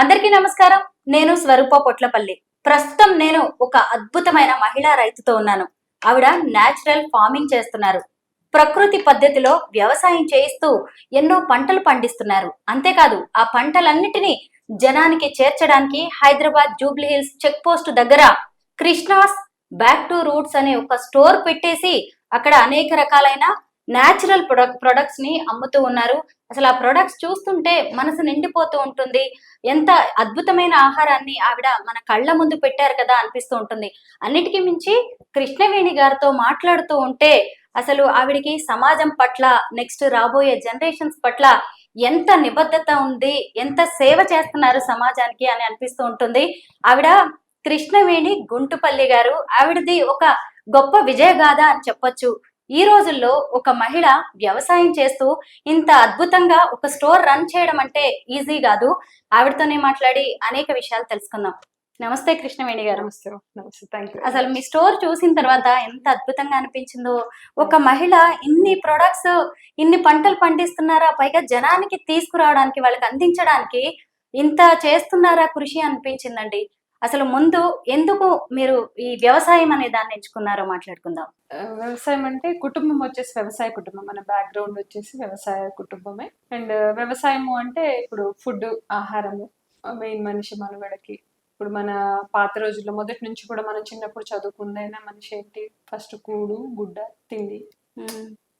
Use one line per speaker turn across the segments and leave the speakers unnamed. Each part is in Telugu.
అందరికీ నమస్కారం. నేను స్వరూప పొట్లపల్లి. ప్రస్తుతం నేను ఒక అద్భుతమైన మహిళా రైతుతో ఉన్నాను. ఆవిడ న్యాచురల్ ఫార్మింగ్ చేస్తున్నారు. ప్రకృతి పద్ధతిలో వ్యవసాయం చేయిస్తూ ఎన్నో పంటలు పండిస్తున్నారు. అంతేకాదు ఆ పంటలన్నిటినీ జనానికి చేర్చడానికి హైదరాబాద్ జూబ్లీ హిల్స్ చెక్ పోస్ట్ దగ్గర కృష్ణాస్ బ్యాక్ టు రూట్స్ అనే ఒక స్టోర్ పెట్టేసి అక్కడ అనేక రకాలైన న్యాచురల్ ప్రొడక్ట్స్ ని అమ్ముతూ ఉన్నారు. అసలు ఆ ప్రొడక్ట్స్ చూస్తుంటే మనసు నిండిపోతూ ఉంటుంది. ఎంత అద్భుతమైన ఆహారాన్ని ఆవిడ మన కళ్ళ ముందు పెట్టారు కదా అనిపిస్తూ ఉంటుంది. అన్నిటికీ మించి కృష్ణవేణి గారితో మాట్లాడుతూ ఉంటే అసలు ఆవిడికి సమాజం పట్ల, నెక్స్ట్ రాబోయే జనరేషన్స్ పట్ల ఎంత నిబద్ధత ఉంది, ఎంత సేవ చేస్తున్నారు సమాజానికి అని అనిపిస్తూ ఉంటుంది. ఆవిడ కృష్ణవేణి గుంటుపల్లి గారు. ఆవిడది ఒక గొప్ప విజయగాథ అని చెప్పొచ్చు. ఈ రోజుల్లో ఒక మహిళ వ్యవసాయం చేస్తూ ఇంత అద్భుతంగా ఒక స్టోర్ రన్ చేయడం అంటే ఈజీ కాదు. ఆవిడతోనే మాట్లాడి అనేక విషయాలు తెలుసుకుందాం. నమస్తే కృష్ణవేణి గారు.
నమస్తే. నమస్తే, థ్యాంక్ యూ.
అసలు మీ స్టోర్ చూసిన తర్వాత ఎంత అద్భుతంగా అనిపించిందో. ఒక మహిళ ఇన్ని ప్రొడక్ట్స్, ఇన్ని పంటలు పండిస్తున్నారా, పైగా జనానికి తీసుకురావడానికి, వాళ్ళకి అందించడానికి ఇంత చేస్తున్నారా కృషి అనిపించిందండి. అసలు ముందు ఎందుకు మీరు ఈ వ్యవసాయం అనే దాన్ని ఎంచుకున్నారో మాట్లాడుకుందాం.
వ్యవసాయం అంటే కుటుంబం వచ్చేసి వ్యవసాయ కుటుంబం. మన బ్యాక్గ్రౌండ్ వచ్చేసి వ్యవసాయ కుటుంబమే. అండ్ వ్యవసాయము అంటే ఇప్పుడు ఫుడ్, ఆహారము మెయిన్ మనిషి మనుగడకి. ఇప్పుడు మన పాత రోజుల్లో మొదటి నుంచి కూడా మనం చిన్నప్పుడు చదువుకుందైనా మనిషి ఏంటి, ఫస్ట్ కూడు గుడ్డ తిండి,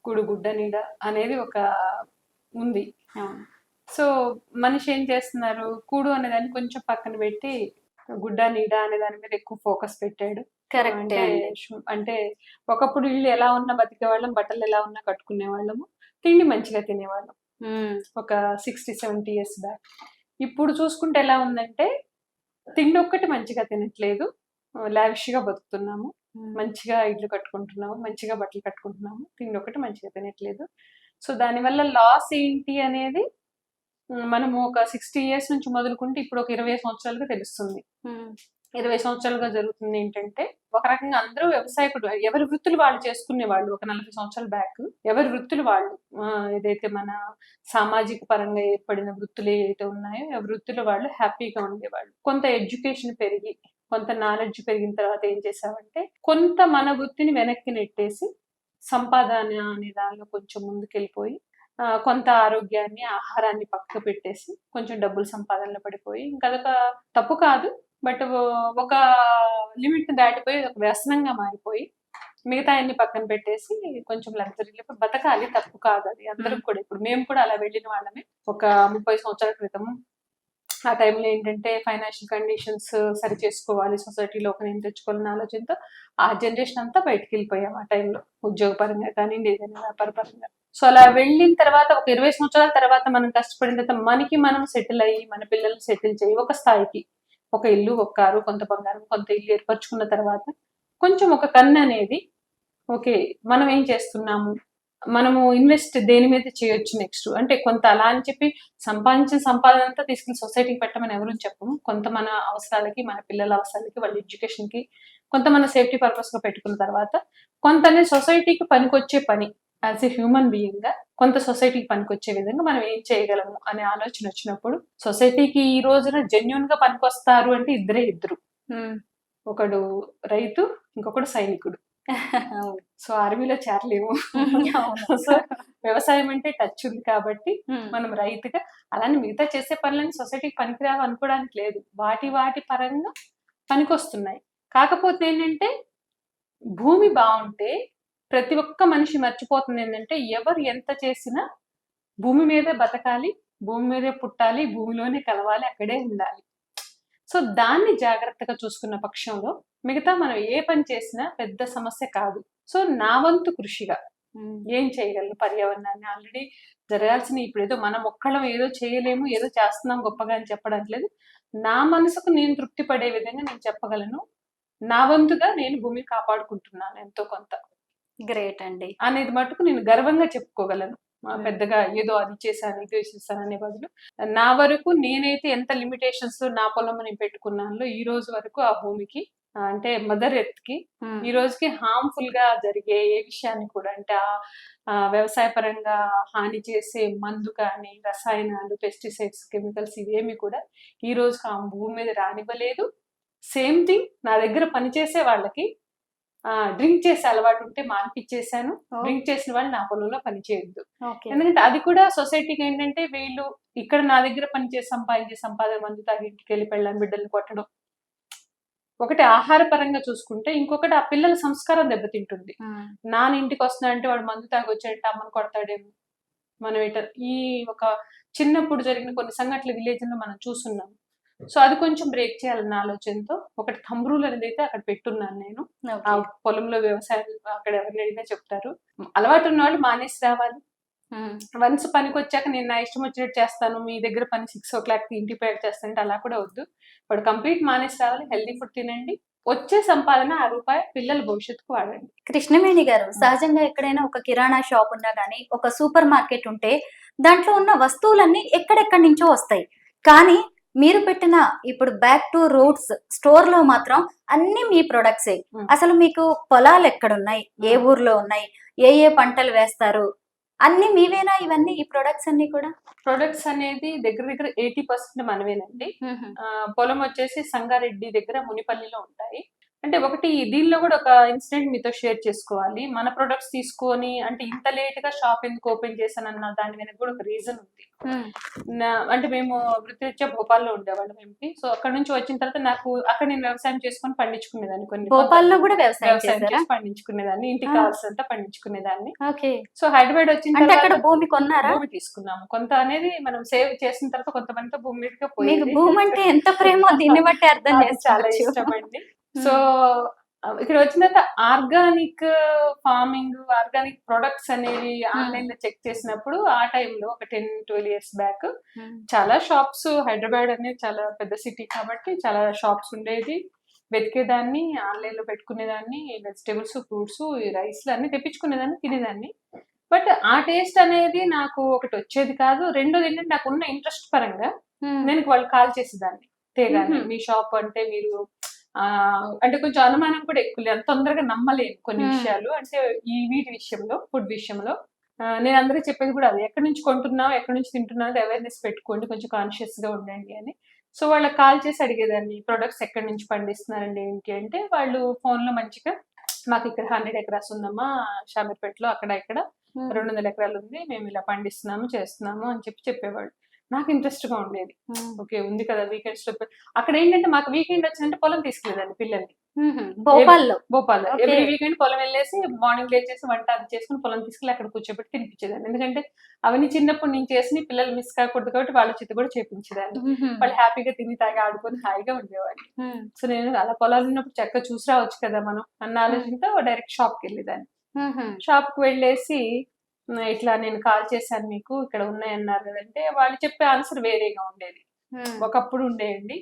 కూడు గుడ్డ నీడ అనేది ఒక ఉంది. సో మనిషి ఏం చేస్తున్నారు, కూడు అనే దాన్ని కొంచెం పక్కన పెట్టి గుడ్డ నీడ అనే దాని మీద ఎక్కువ ఫోకస్ పెట్టాడు. అంటే ఒకప్పుడు ఇల్లు ఎలా ఉన్నా బతికే వాళ్ళం, బట్టలు ఎలా ఉన్నా కట్టుకునే వాళ్ళము, తిండి మంచిగా తినేవాళ్ళం ఒక 60-70 years బ్యాక్. ఇప్పుడు చూసుకుంటే ఎలా ఉందంటే తిండి ఒక్కటి మంచిగా తినట్లేదు, లావిష్ గా బతుకుతున్నాము, మంచిగా ఇల్లు కట్టుకుంటున్నాము, మంచిగా బట్టలు కట్టుకుంటున్నాము, తిండి ఒక్కటి మంచిగా తినట్లేదు. సో దానివల్ల లాస్ ఏంటి అనేది మనము ఒక 60 years నుంచి మొదలుకుంటే ఇప్పుడు ఒక 20 సంవత్సరాలుగా తెలుస్తుంది. 20 సంవత్సరాలుగా జరుగుతుంది ఏంటంటే, ఒక రకంగా అందరూ వ్యవసాయకుడు, ఎవరి వృత్తులు వాళ్ళు చేసుకునే వాళ్ళు. ఒక 40 సంవత్సరాల బ్యాక్ ఎవరి వృత్తులు వాళ్ళు, ఏదైతే మన సామాజిక పరంగా ఏర్పడిన వృత్తులు ఏవైతే ఉన్నాయో ఎవరి వృత్తులు వాళ్ళు హ్యాపీగా ఉండేవాళ్ళు. కొంత ఎడ్యుకేషన్ పెరిగి, కొంత నాలెడ్జ్ పెరిగిన తర్వాత ఏం చేసామంటే కొంత మన వృత్తిని వెనక్కి నెట్టేసి సంపాదన అనే దానిలో కొంచెం ముందుకెళ్ళిపోయి, కొంత ఆరోగ్యాన్ని, ఆహారాన్ని పక్కకు పెట్టేసి కొంచెం డబ్బులు సంపాదనలో పడిపోయి, ఇంకా అదొక తప్పు కాదు, బట్ ఒక లిమిట్ దాటిపోయి ఒక వ్యసనంగా మారిపోయి మిగతా అన్ని పక్కన పెట్టేసి కొంచెం లగ్జరీలో బతకాలి. తప్పు కాదు అది అందరికి కూడా. ఇప్పుడు మేము కూడా అలా వెళ్ళిన వాళ్ళమే ఒక 30 సంవత్సరాల క్రితం. ఆ టైంలో ఏంటంటే ఫైనాన్షియల్ కండిషన్స్ సరి చేసుకోవాలి, సొసైటీలో ఒక నేను తెచ్చుకోవాలని ఆలోచనతో ఆ జనరేషన్ అంతా బయటకు వెళ్ళిపోయాం ఆ టైంలో, ఉద్యోగపరంగా కానీ ఏదైనా వ్యాపార పరంగా. సో అలా వెళ్ళిన తర్వాత ఒక 20 సంవత్సరాల తర్వాత మనం కష్టపడిన తర్వాత మనకి మనం సెటిల్ అయ్యి మన పిల్లల్ని సెటిల్ చేయి ఒక స్థాయికి, ఒక ఇల్లు, ఒక కారు, కొంత బంగారం, కొంత ఇల్లు ఏర్పరచుకున్న తర్వాత కొంచెం ఒక కన్ను అనేది, ఓకే మనం ఏం చేస్తున్నాము, మనము ఇన్వెస్ట్ దేని మీద చేయొచ్చు నెక్స్ట్ అంటే కొంత అలా అని చెప్పి సంపాదించిన సంపాదన అంతా తీసుకుని సొసైటీకి పెట్టమని ఎవరు చెప్పము. కొంత మన అవసరాలకి, మన పిల్లల అవసరాలకి, వాళ్ళ ఎడ్యుకేషన్కి, కొంత మన సేఫ్టీ పర్పస్గా పెట్టుకున్న తర్వాత కొంత సొసైటీకి పనికొచ్చే పని యాజ్ ఎ హ్యూమన్ బీయింగ్ గా కొంత సొసైటీకి పనికొచ్చే విధంగా మనం ఏం చేయగలము అనే ఆలోచన వచ్చినప్పుడు, సొసైటీకి ఈ రోజున జెన్యున్ గా పనికొస్తారు అంటే ఇద్దరు. ఒకడు రైతు, ఇంకొకడు సైనికుడు. సో ఆర్మీలో చేరలేము. సో వ్యవసాయం అంటే టచ్ ఉంది కాబట్టి మనం రైతుగా, అలానే మిగతా చేసే పనులని సొసైటీకి పనికిరావు అనుకోవడానికి లేదు, వాటి పరంగా పనికొస్తున్నాయి. కాకపోతే ఏంటంటే భూమి బాగుంటే ప్రతి ఒక్క మనిషి మర్చిపోతుంది ఏంటంటే ఎవరు ఎంత చేసినా భూమి మీదే బతకాలి, భూమి మీదే పుట్టాలి, భూమిలోనే కలవాలి, అక్కడే ఉండాలి. సో దాన్ని జాగ్రత్తగా చూసుకున్న పక్షంలో మిగతా మనం ఏ పని చేసినా పెద్ద సమస్య కాదు. సో నా వంతు కృషిగా ఏం చేయగలను పర్యావరణాన్ని, ఆల్రెడీ జరగాల్సిన, ఇప్పుడు ఏదో మనం ఒక్కళ్ళం ఏదో చేయలేము, ఏదో చేస్తున్నాం గొప్పగా అని చెప్పడానికి లేదు. నా మనసుకు నేను తృప్తి పడే విధంగా నేను చెప్పగలను, నా వంతుగా నేను భూమిని కాపాడుకుంటున్నాను ఎంతో కొంత.
గ్రేట్ అండి
అనేది మటుకు నేను గర్వంగా చెప్పుకోగలను. పెద్దగా ఏదో అది చేశాను ఇది చేశాను అనే బదులు నా వరకు నేనైతే ఎంత లిమిటేషన్స్ నా పొలం నేను పెట్టుకున్నాను ఈ రోజు వరకు ఆ భూమికి, అంటే మదర్ ఎర్త్ కి ఈ రోజుకి హార్మ్ఫుల్ గా జరిగే ఏ విషయాన్ని కూడా, అంటే ఆ వ్యవసాయ పరంగా హాని చేసే మందు కానీ, రసాయనాలు, పెస్టిసైడ్స్, కెమికల్స్ ఇవేమి కూడా ఈ రోజుకి ఆ భూమి మీద రానివ్వలేదు. సేమ్ థింగ్ నా దగ్గర పనిచేసే వాళ్ళకి డ్రింక్ చేసే అలవాటు ఉంటే మానిపించేశాను. డ్రింక్ చేసిన వాళ్ళు నా పొలంలో పని చేయొద్దు. ఎందుకంటే అది కూడా సొసైటీకి ఏంటంటే వీళ్ళు ఇక్కడ నా దగ్గర పనిచేసి సంపాదించే సంపాదన మందు తాగి ఇంటికి వెళ్ళి పెళ్ళాం బిడ్డలు కొట్టడం. ఒకటి ఆహార పరంగా చూసుకుంటే, ఇంకొకటి ఆ పిల్లల సంస్కారం దెబ్బతింటుంది. నాన్న ఇంటికి వస్తున్నా అంటే వాడు మందు తాగి వచ్చాడంటే అమ్మను కొడతాడేమో. మనం ఈ ఒక చిన్నప్పుడు జరిగిన కొన్ని సంఘటనలు విలేజ్ లో మనం చూస్తున్నాం. సో అది కొంచెం బ్రేక్ చేయాలన్న ఆలోచనతో ఒకటి థంబ్ రూల్ అనేది అయితే అక్కడ పెట్టున్నాను నేను. ఆ పొలంలో వ్యవసాయం అక్కడ ఎవరిని అడిగినా చెప్తారు. అలవాటు ఉన్న వాళ్ళు మానేసి రావాలి. వన్స్ పనికి వచ్చాక నేను నా ఇష్టం వచ్చినట్టు చేస్తాను, మీ దగ్గర పని 6 o'clock ఇంటి పేరు చేస్తానంటే అలా కూడా వద్దు. వాడు కంప్లీట్ మానేసి రావాలి. హెల్దీ ఫుడ్ తినండి. వచ్చే సంపాదన ఆ రూపాయి పిల్లల భవిష్యత్తుకు వాడండి.
కృష్ణవేణి గారు, సహజంగా ఎక్కడైనా ఒక కిరాణా షాప్ ఉన్నా గానీ, ఒక సూపర్ మార్కెట్ ఉంటే దాంట్లో ఉన్న వస్తువులన్నీ ఎక్కడెక్కడి నుంచో వస్తాయి. కానీ మీరు పెట్టిన ఇప్పుడు బ్యాక్ టు రూట్స్ స్టోర్ లో మాత్రం అన్ని మీ ప్రొడక్ట్సే. అసలు మీకు పొలాలు ఎక్కడున్నాయి, ఏ ఊర్లో ఉన్నాయి, ఏ ఏ పంటలు వేస్తారు, అన్ని మీవేనా ఇవన్నీ? ఈ ప్రొడక్ట్స్ అన్ని కూడా
ప్రొడక్ట్స్ అనేది దగ్గర దగ్గర 80% మనమేనండి. పొలం వచ్చేసి సంగారెడ్డి దగ్గర మునిపల్లిలో ఉంటాయి. అంటే ఒకటి దీనిలో కూడా ఒక ఇన్సిడెంట్ మీతో షేర్ చేసుకోవాలి. మన ప్రొడక్ట్స్ తీసుకొని అంటే ఇంత లేట్ గా షాప్ ఎందుకు ఓపెన్ చేశానన్న దాని వెనక కూడా ఒక రీజన్ ఉంది. అంటే మేము వృత్తిరీత్యా భోపాల్లో ఉండేవాళ్ళం ఎంపీ. సో అక్కడ నుంచి వచ్చిన తర్వాత నాకు అక్కడ నేను వ్యవసాయం చేసుకొని పండించుకునేదాన్ని. కొన్ని
భోపాల్లో కూడా వ్యవసాయం
చేసి పండించుకునేదాన్ని, ఇంటికి కావాల్సినంత పండించుకునేదాన్ని. సో హైదరాబాద్ వచ్చిన
తర్వాత అక్కడ భూమి కొన్నారా?
భూమి తీసుకున్నాము. కొంత అనేది మనం సేవ్ చేసిన తర్వాత కొంతమందితో భూమి మీదకే పోయింది.
భూమి అంటే ఎంత ప్రేమో దీన్ని బట్టి అర్థం చేసి
చాలా ఇష్టం అండి. సో ఇక్కడ వచ్చిన తర్వాత ఆర్గానిక్ ఫార్మింగ్, ఆర్గానిక్ ప్రొడక్ట్స్ అనేవి ఆన్లైన్ లో చెక్ చేసినప్పుడు ఆ టైంలో ఒక 10-12 years బ్యాక్ చాలా షాప్స్, హైదరాబాద్ అనేది చాలా పెద్ద సిటీ కాబట్టి చాలా షాప్స్ ఉండేది. వెతికేదాన్ని, ఆన్లైన్ లో పెట్టుకునేదాన్ని, వెజిటేబుల్స్, ఫ్రూట్స్, రైస్లు అన్ని తెప్పించుకునేదాన్ని, తినేదాన్ని. బట్ ఆ టేస్ట్ అనేది నాకు ఒకటి వచ్చేది కాదు. రెండోది ఏంటంటే నాకు ఉన్న ఇంట్రెస్ట్ పరంగా నేను వాళ్ళు కాల్ చేసేదాన్ని తేగానే, మీ షాప్ అంటే మీరు అంటే కొంచెం అనుమానం కూడా ఎక్కువ లేదు, తొందరగా నమ్మలేను కొన్ని విషయాలు. అంటే ఈ వీటి విషయంలో, ఫుడ్ విషయంలో నేను అందరికీ చెప్పేది కూడా అది, ఎక్కడి నుంచి కొంటున్నావు, ఎక్కడి నుంచి తింటున్నావు అవేర్నెస్ పెట్టుకోండి, కొంచెం కాన్షియస్ గా ఉండండి అని. సో వాళ్ళకి కాల్ చేసి అడిగేదాన్ని, ప్రొడక్ట్స్ ఎక్కడి నుంచి పండిస్తున్నారండి ఏంటి అంటే, వాళ్ళు ఫోన్ లో మంచిగా మాకు ఇక్కడ 100 acres ఉందమ్మా షామీర్పేటలో, అక్కడ ఇక్కడ 200 acres ఉంది, మేము ఇలా పండిస్తున్నాము చేస్తున్నాము అని చెప్పేవాళ్ళు. నాకు ఇంట్రెస్ట్ గా ఉండేది. ఓకే ఉంది కదా వీకెండ్స్ లో. అక్కడ ఏంటంటే మాకు వీకెండ్ వచ్చిందంటే పొలం తీసుకెళ్ళేదాన్ని పిల్లల్ని. భోపాల్లో ఎవ్రీ వీకెండ్ పొలం వెళ్ళేసి మార్నింగ్ లేచేసి వంట అది చేసుకుని పొలం తీసుకెళ్ళి అక్కడ కూర్చోబెట్టి తినిపించేదాన్ని. ఎందుకంటే అవన్నీ చిన్నప్పుడు నేను చేసి పిల్లలు మిస్ కాకూడదు కాబట్టి వాళ్ళ చేత కూడా చేపించేదాన్ని. వాళ్ళు హ్యాపీగా తిని తాగి ఆడుకొని హాయిగా ఉండేవాళ్ళు. సో నేను అలా పొలాలు ఉన్నప్పుడు చక్కగా చూసి రావచ్చు కదా మనం అన్న ఆలోచనతో డైరెక్ట్ షాప్ కి వెళ్ళేదాన్ని. షాప్ కి వెళ్ళేసి ఇట్లా నేను కాల్ చేశాను, మీకు ఇక్కడ ఉన్నాయన్నారు కదంటే వాళ్ళు చెప్పే ఆన్సర్ వేరేగా ఉండేది. ఒకప్పుడు ఉండేయండి,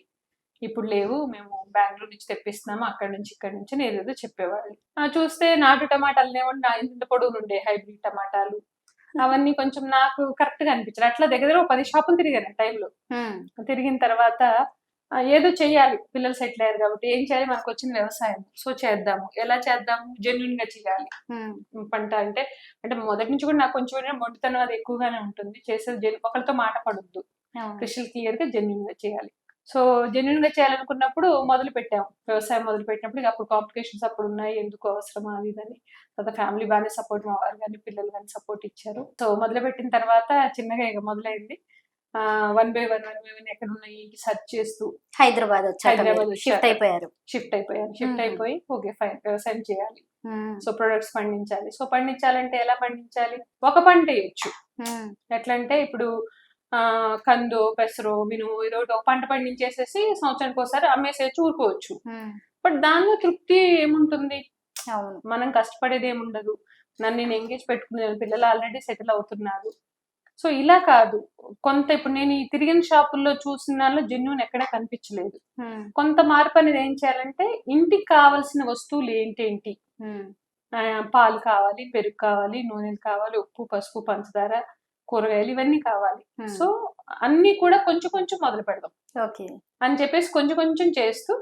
ఇప్పుడు లేవు, మేము బెంగళూరు నుంచి తెప్పిస్తున్నాము, అక్కడ నుంచి ఇక్కడ నుంచి ఏదేదో చెప్పేవాళ్ళు. చూస్తే నాటు టమాటాలు ఇంత పొడవులు ఉండే హైబ్రిడ్ టమాటాలు, అవన్నీ కొంచెం నాకు కరెక్ట్ గా అనిపించారు. అట్లా దగ్గర 10 షాపులు తిరిగాను టైంలో. తిరిగిన తర్వాత ఏదో చెయ్యాలి, పిల్లలు సెటిల్ అయ్యారు కాబట్టి ఏం చేయాలి, మనకు వచ్చిన వ్యవసాయం, సో చేద్దాము, ఎలా చేద్దాము, జెన్యున్ గా చేయాలి పంట అంటే. అంటే మొదటి నుంచి కూడా నాకు కొంచెం మొండితనం అది ఎక్కువగానే ఉంటుంది. చేసేది ఒకరితో మాట పడొద్దు, క్రిస్టల్ క్లియర్ గా జెన్యున్ గా చేయాలి. సో జెన్యున్ గా చేయాలనుకున్నప్పుడు మొదలు పెట్టాము. వ్యవసాయం మొదలు పెట్టినప్పుడు అప్పుడు కాంప్లికేషన్స్ అప్పుడు ఉన్నాయి, ఎందుకు అవసరమా అది ఇదని. తర్వాత ఫ్యామిలీ బాగానే సపోర్ట్, మా వారు కానీ పిల్లలు కానీ సపోర్ట్ ఇచ్చారు. సో మొదలు పెట్టిన తర్వాత చిన్నగా ఇక మొదలైంది. 1 by 1 ఎక్కడ ఉన్నాయి సెర్చ్ చేస్తూ హైదరాబాద్ షిఫ్ట్ అయిపోయి ఓకే ఫైన్ వ్యవసాయం చేయాలి. సో ప్రొడక్ట్స్ పండించాలి. సో పండించాలంటే ఎలా పండించాలి, ఒక పంట వేయచ్చు. ఎట్లా అంటే ఇప్పుడు కందో, పెసరో, మినుము ఏదో ఒక పంట పండించేసేసి సంవత్సరానికి ఒకసారి అమ్మేసేయచ్చు, ఊరుకోవచ్చు. బట్ దానిలో తృప్తి ఏముంటుంది, మనం కష్టపడేది ఏముండదు. నన్ను నేను ఎంగేజ్ పెట్టుకునే పిల్లలు ఆల్రెడీ సెటిల్ అవుతున్నారు. సో ఇలా కాదు, కొంత ఇప్పుడు నేను ఈ తిరిగిన షాపుల్లో చూసిన దానిలో జెన్యున్ ఎక్కడా కనిపించలేదు. కొంత మార్పు అనేది ఏం చేయాలంటే, ఇంటికి కావాల్సిన వస్తువులు ఏంటేంటి, పాలు కావాలి, పెరుగు కావాలి, నూనెలు కావాలి, ఉప్పు, పసుపు, పంచదార, కూరగాయలు ఇవన్నీ కావాలి. సో అన్ని కూడా కొంచెం కొంచెం మొదలు పెడదాం అని చెప్పేసి కొంచెం కొంచెం చేస్తూ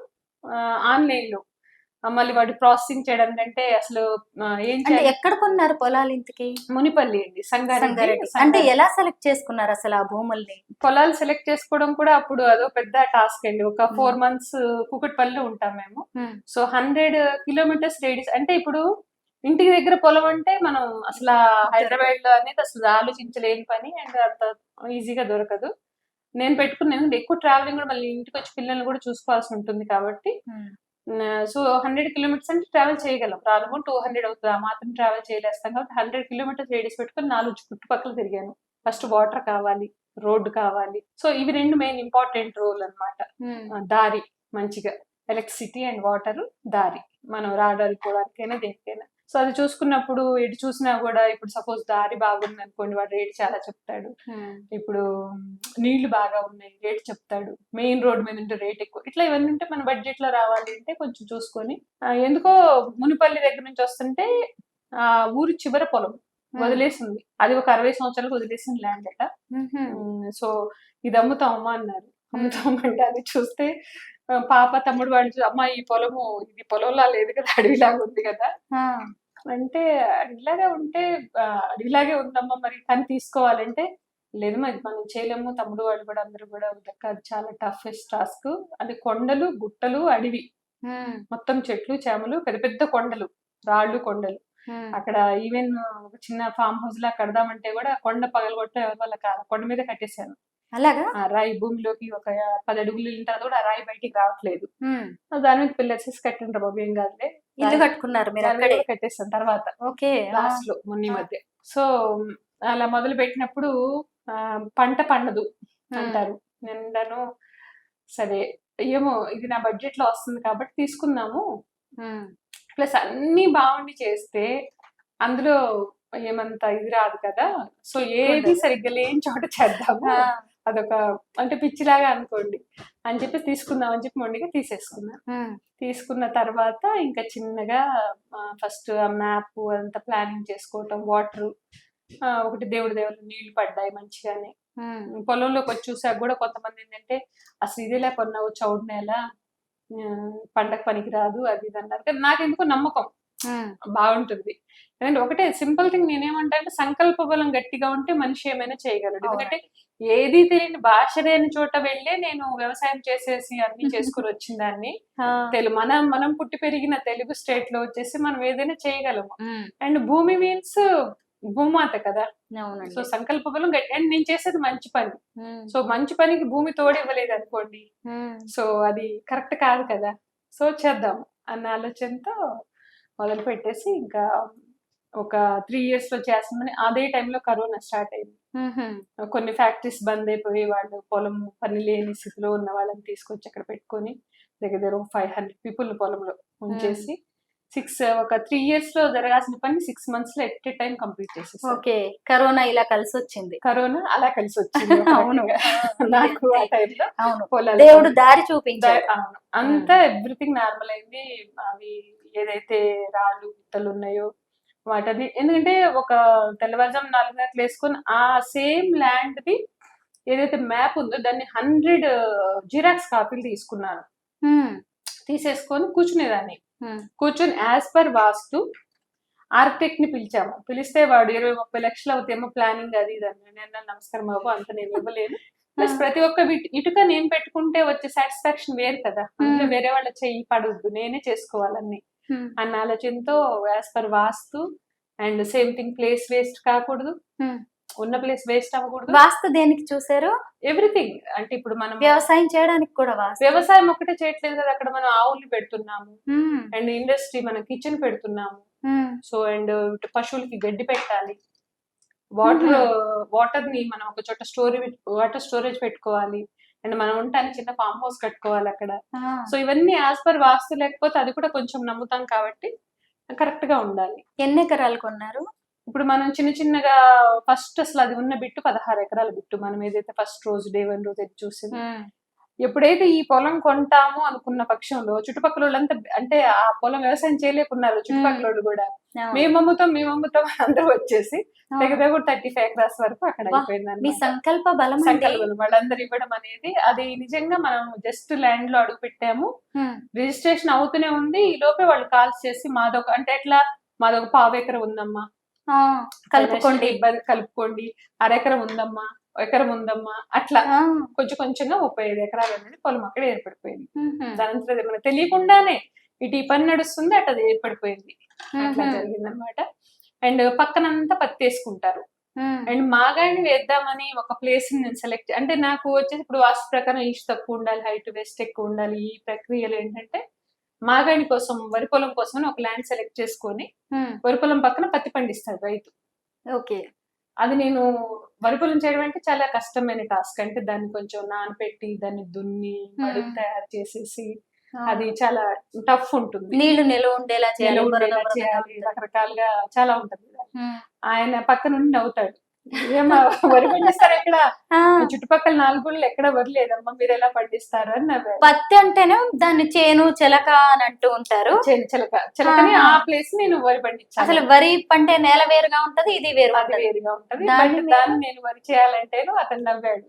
ఆన్లైన్ లో మళ్ళీ వాటి ప్రాసెసింగ్ చేయడానికి అంటే అసలు ఏం
అంటే
చేయాలి.
ఎక్కడ కొన్నారు పొలాలు ఇంతకి?
మునిపల్లి అండి, సంగారెడ్డి.
సంగారెడ్డి. అంటే ఎలా సెలెక్ట్ చేసుకున్నారు అసలు ఆ భూముల్ని?
పొలాలు సెలెక్ట్ చేసుకోవడం కూడా అప్పుడు అదో పెద్ద టాస్క్ అండి. ఒక 4
Hmm.
months కూకట్పల్లిలో ఉంటాం మేము.
Hmm.
సో 100 కిలోమీటర్స్ రేడియస్ అంటే ఇప్పుడు ఇంటికి దగ్గర పొలం అంటే మనం అసలు హైదరాబాద్ లో అనేది అసలు ఆలోచించలేని పని, అండ్ అంత ఈజీగా దొరకదు. నేను పెట్టుకున్నాను ఎక్కువ ట్రావెలింగ్ కూడా, మళ్ళీ ఇంటికి వచ్చి పిల్లల్ని కూడా చూసుకోవాల్సి ఉంటుంది కాబట్టి.
Hmm.
సో 100 కిలోమీటర్స్ అంటే ట్రావెల్ చేయగలం, రాను 200 అవుతుంది, ఆ మాత్రం ట్రావెల్ చేయలేస్తాం కాబట్టి 100 కిలోమీటర్స్ రేడియస్ పెట్టుకుని 4 చుట్టుపక్కల తిరిగాను. ఫస్ట్ వాటర్ కావాలి, రోడ్డు కావాలి. సో ఇవి 2 మెయిన్ ఇంపార్టెంట్ రోల్ అన్నమాట.
Hmm.
దారి మంచిగా, ఎలక్ట్రిసిటీ అండ్ వాటర్, దారి మనం రావడానికి పోవడానికైనా దేనికైనా. సో అది చూసుకున్నప్పుడు ఎటు చూసినా కూడా, ఇప్పుడు సపోజ్ దారి బాగుంది అనుకోండి, వాడు రేట్ చాలా చెప్తాడు.
Hmm.
ఇప్పుడు నీళ్లు బాగా ఉన్నాయి, రేట్ చెప్తాడు. మెయిన్ రోడ్ మీద ఉంటే రేట్ ఎక్కువ. ఇట్లా ఇవన్నీ ఉంటే మన బడ్జెట్ లో రావాలి అంటే కొంచెం చూసుకొని, ఎందుకో మునిపల్లి దగ్గర నుంచి వస్తుంటే ఆ ఊరి చివర పొలం వదిలేసింది, అది ఒక 60 సంవత్సరాలకు వదిలేసిన ల్యాండ్ అట. సో ఇది అమ్ముతామమ్మా అన్నారు. అమ్ముతామంటే అది చూస్తే పాప తమ్ముడు వాళ్ళు అమ్మ ఈ పొలము ఇది పొలంలా లేదు కదా, అడవిలాగా ఉంది కదా
Ah.
అంటే, అడవిలాగే ఉంటే అడవిలాగే ఉందమ్మా మరి, కానీ తీసుకోవాలంటే లేదు మరి మనం చేయలేము. తమ్ముడు వాళ్ళు కూడా అందరూ కూడా అది చాలా టఫెస్ట్ టాస్క్. అది కొండలు, గుట్టలు, అడవి,
Hmm.
మొత్తం చెట్లు, చేమలు, పెద్ద పెద్ద కొండలు, రాళ్ళు, కొండలు.
Hmm.
అక్కడ ఈవెన్ ఒక చిన్న ఫామ్ హౌస్ లా కడదామంటే కూడా కొండ పగలగొట్టే వాళ్ళ కాదు, కొండ మీద కట్టేశాను.
అలాగా?
ఆ రాయి భూమిలోకి ఒక 10 అడుగులు వెళ్ళిన తర్వాత కూడా ఆ రాయి బయటికి రావట్లేదు.
Hmm.
దాని మీద పిల్లర్స్ కట్టిండ్రు బాబు, ఏం కాదులే.
ఇల్లు కట్టుకున్నారు మీరు
దాని మీద
అక్కడే?
కూడా కట్టేసాను తర్వాత
ఓకే.
లాస్ట్ లో మొన్న ఈ మధ్య. సో అలా మొదలు పెట్టినప్పుడు పంట పండదు అంటారు. నేను సరే ఏమో ఇది నా బడ్జెట్ లో వస్తుంది కాబట్టి తీసుకున్నాము. ప్లస్ అన్ని బాగుండి చేస్తే అందులో ఏమంత ఇది రాదు కదా. సో ఏది సరిగ్గా లేని చోట చేద్దాము, అదొక అంటే పిచ్చిలాగా అనుకోండి అని చెప్పి తీసుకుందాం అని చెప్పి మొండిగా తీసేసుకున్నా. తీసుకున్న తర్వాత ఇంకా చిన్నగా ఫస్ట్ ఆ మ్యాప్ అంతా ప్లానింగ్ చేసుకోవటం, వాటర్ ఒకటి దేవుడు నీళ్లు పడ్డాయి మంచిగానే. పొలంలోకి వచ్చి చూసాక కూడా కొంతమంది ఏంటంటే అసలు ఇదేలా కొన్నావు చౌడు నేల, పంటకు పనికి రాదు అది ఇది అన్నారు. కానీ నాకెందుకో నమ్మకం బాగుంటుంది. ఎందుకంటే ఒకటే సింపుల్ థింగ్ నేనేమంటా అంటే, సంకల్ప బలం గట్టిగా ఉంటే మనిషి ఏమైనా చేయగలడు. ఎందుకంటే ఏది తెలియని భాష లేని చోట వెళ్ళే నేను వ్యవసాయం చేసేసి అన్ని చేసుకుని వచ్చిన దాన్ని, మనం పుట్టి పెరిగిన తెలుగు స్టేట్ లో వచ్చేసి మనం ఏదైనా చేయగలము. అండ్ భూమి మీన్స్ భూమాత కదా. సో సంకల్ప బలం గట్టి, అండ్ నేను చేసేది మంచి పని. సో మంచి పనికి భూమి తోడివ్వలేదు అనుకోండి, సో అది కరెక్ట్ కాదు కదా. సో చేద్దాం అన్న ఆలోచనతో మొదలు పెట్టేసి ఇంకా ఒక 3 years లో చేస్తామని. అదే టైంలో కరోనా స్టార్ట్ అయింది. కొన్ని ఫ్యాక్టరీస్ బంద్ అయిపోయి వాళ్ళు పొలం పని లేని స్థితిలో ఉన్న వాళ్ళని తీసుకొచ్చి అక్కడ పెట్టుకొని దగ్గర 500 people పొలంలో ఉంచేసి ఒక 3 years లో జరగాల్సిన పని 6 months లో ఎట్ టైం కంప్లీట్ చేసేసి.
ఓకే, కరోనా ఇలా కలిసి వచ్చింది.
కరోనా అలా కలిసి వచ్చింది.
అవును,
నాకు ఆ టైంలో పొలాలు
దేవుడు దారి చూపించాడు.
అంతా ఎవ్రీథింగ్ నార్మల్ అయింది. అవి ఏదైతే రాళ్ళు గుట్టలు ఉన్నాయో వాటిని, ఎందుకంటే ఒక తెల్లవారుజాము 4 గంటలు వేసుకొని ఆ సేమ్ ల్యాండ్ ది ఏదైతే మ్యాప్ ఉందో దాన్ని 100 జిరాక్స్ కాపీలు తీసుకున్నాను. తీసేసుకొని కూర్చునేదాన్ని. కూర్చొని యాజ్ పర్ వాస్తు ఆర్కిటెక్ట్ ని పిలిచాము. పిలిస్తే వాడు 20-30 లక్షలు అవుతాయేమో ప్లానింగ్ అది ఇది అని. నేను నమస్కారం బాబు అంత నేను ఇవ్వలేను. ప్లస్ ప్రతి ఒక్క ఇటుక నేను పెట్టుకుంటే వచ్చే సాటిస్ఫాక్షన్ వేరు కదా, అందులో వేరే వాళ్ళ చెయ్యి పడవద్దు, నేనే చేసుకోవాలని అన్న ఆలోచనతో as per vastu and same thing place waste కాకూడదు, ఉన్న ప్లేస్ వేస్ట్ అవ్వకూడదు.
వాస్తు దేనికి చూసారు?
ఎవ్రీథింగ్. అంటే ఇప్పుడు మనం
వ్యవసాయం చేయడానికి కూడా
వ్యవసాయం ఒకటే చేయట్లేదు కదా, అక్కడ మనం ఆవులు పెడుతున్నాము, అండ్ ఇండస్ట్రీ మనం కిచెన్ పెడుతున్నాము. సో అండ్ పశువులకి గడ్డి పెట్టాలి, వాటర్ ని మనం ఒక చోట వాటర్ స్టోరేజ్ పెట్టుకోవాలి, అండ్ మనం ఉండటానికి చిన్న ఫామ్ హౌస్ కట్టుకోవాలి అక్కడ. సో ఇవన్నీ యాజ్ పర్ వాస్తు, లేకపోతే అది కూడా కొంచెం నమ్ముతాం కాబట్టి కరెక్ట్ గా ఉండాలి.
ఎన్ని ఎకరాలు కొన్నారు?
ఇప్పుడు మనం చిన్న చిన్నగా ఫస్ట్ అసలు అది ఉన్న బిట్టు 16 ఎకరాల బిట్టు. మనం ఏదైతే ఫస్ట్ రోజు డే 1 రోజు అయితే చూసింది ఎప్పుడైతే ఈ పొలం కొంటాము అనుకున్న పక్షంలో చుట్టుపక్కల వాళ్ళంతా అంటే ఆ పొలం వ్యవసాయం చేయలేకున్నారు చుట్టుపక్కల వాళ్ళు కూడా. మేము అమ్ముతాం అని అందరూ వచ్చేసి దగ్గర 35 ఎకరాస్ వరకు అక్కడ అయిపోయింది.
మీ సంకల్ప బలం
సంకల్పం వాళ్ళందరూ ఇవ్వడం అనేది అది నిజంగా మనం జస్ట్ ల్యాండ్ లో అడుగు పెట్టాము. రిజిస్ట్రేషన్ అవుతూనే ఉంది. ఈ లోపే వాళ్ళు కాల్స్ చేసి మాదొక అంటే ఎట్లా మాదొక 1/2 ఎకరం ఉందమ్మా,
కలుపుకోండి
ఇబ్బంది కలుపుకోండి, అరెకరం ఉందమ్మా, ఎకరం ఉందమ్మా, అట్లా కొంచెం కొంచెంగా 35 ఎకరాలు అనేది పొలం అక్కడ ఏర్పడిపోయింది. దానంతా మనకు తెలియకుండానే ఇటు ఈ పని నడుస్తుంది, అటు అది ఏర్పడిపోయింది. అట్లా జరిగిందనమాట. అండ్ పక్కనంతా పత్తి వేసుకుంటారు. అండ్ మాగాడిని వేద్దామని ఒక ప్లేస్ నేను సెలెక్ట్ అంటే నాకు వచ్చేసి ఇప్పుడు వాస్తు ప్రకారం ఈస్ట్ తక్కువ ఉండాలి, హైట్ వెస్ట్ ఎక్కువ ఉండాలి. ఈ ప్రక్రియలు ఏంటంటే మాగాడి కోసం వరి పొలం కోసం ఒక ల్యాండ్ సెలెక్ట్ చేసుకొని వరి పొలం పక్కన పత్తి పండిస్తాడు రైతు.
ఓకే,
అది నేను వరి పొలం చేయడం అంటే చాలా కష్టమైన టాస్క్. అంటే దాన్ని కొంచెం నానపెట్టి దాన్ని దున్ని మడుగు తయారు చేసేసి అది చాలా టఫ్ ఉంటుంది.
నీళ్లు నిల్వ ఉండేలా చేయాలి,
రకరకాలుగా చాలా ఉంటుంది. ఆయన పక్క నుండి నవ్వుతాడు, ఏమా వరి పండిస్తారు ఎక్కడ, చుట్టుపక్కల 4 గుళ్ళు ఎక్కడ వరి లేదమ్మా, మీరు ఎలా పండిస్తారు అని నవ్వాడు.
పత్తి అంటేనే దాన్ని చేను చెలక అని అంటూ ఉంటారు.
చేను చెలకని ఆ ప్లేస్ నేను వరి పండించాను.
అసలు వరి పంటే నేల వేరుగా ఉంటది, ఇది వేరుగా
ఉంటది. దాన్ని నేను వరి చేయాలంటే అతను నవ్వాడు.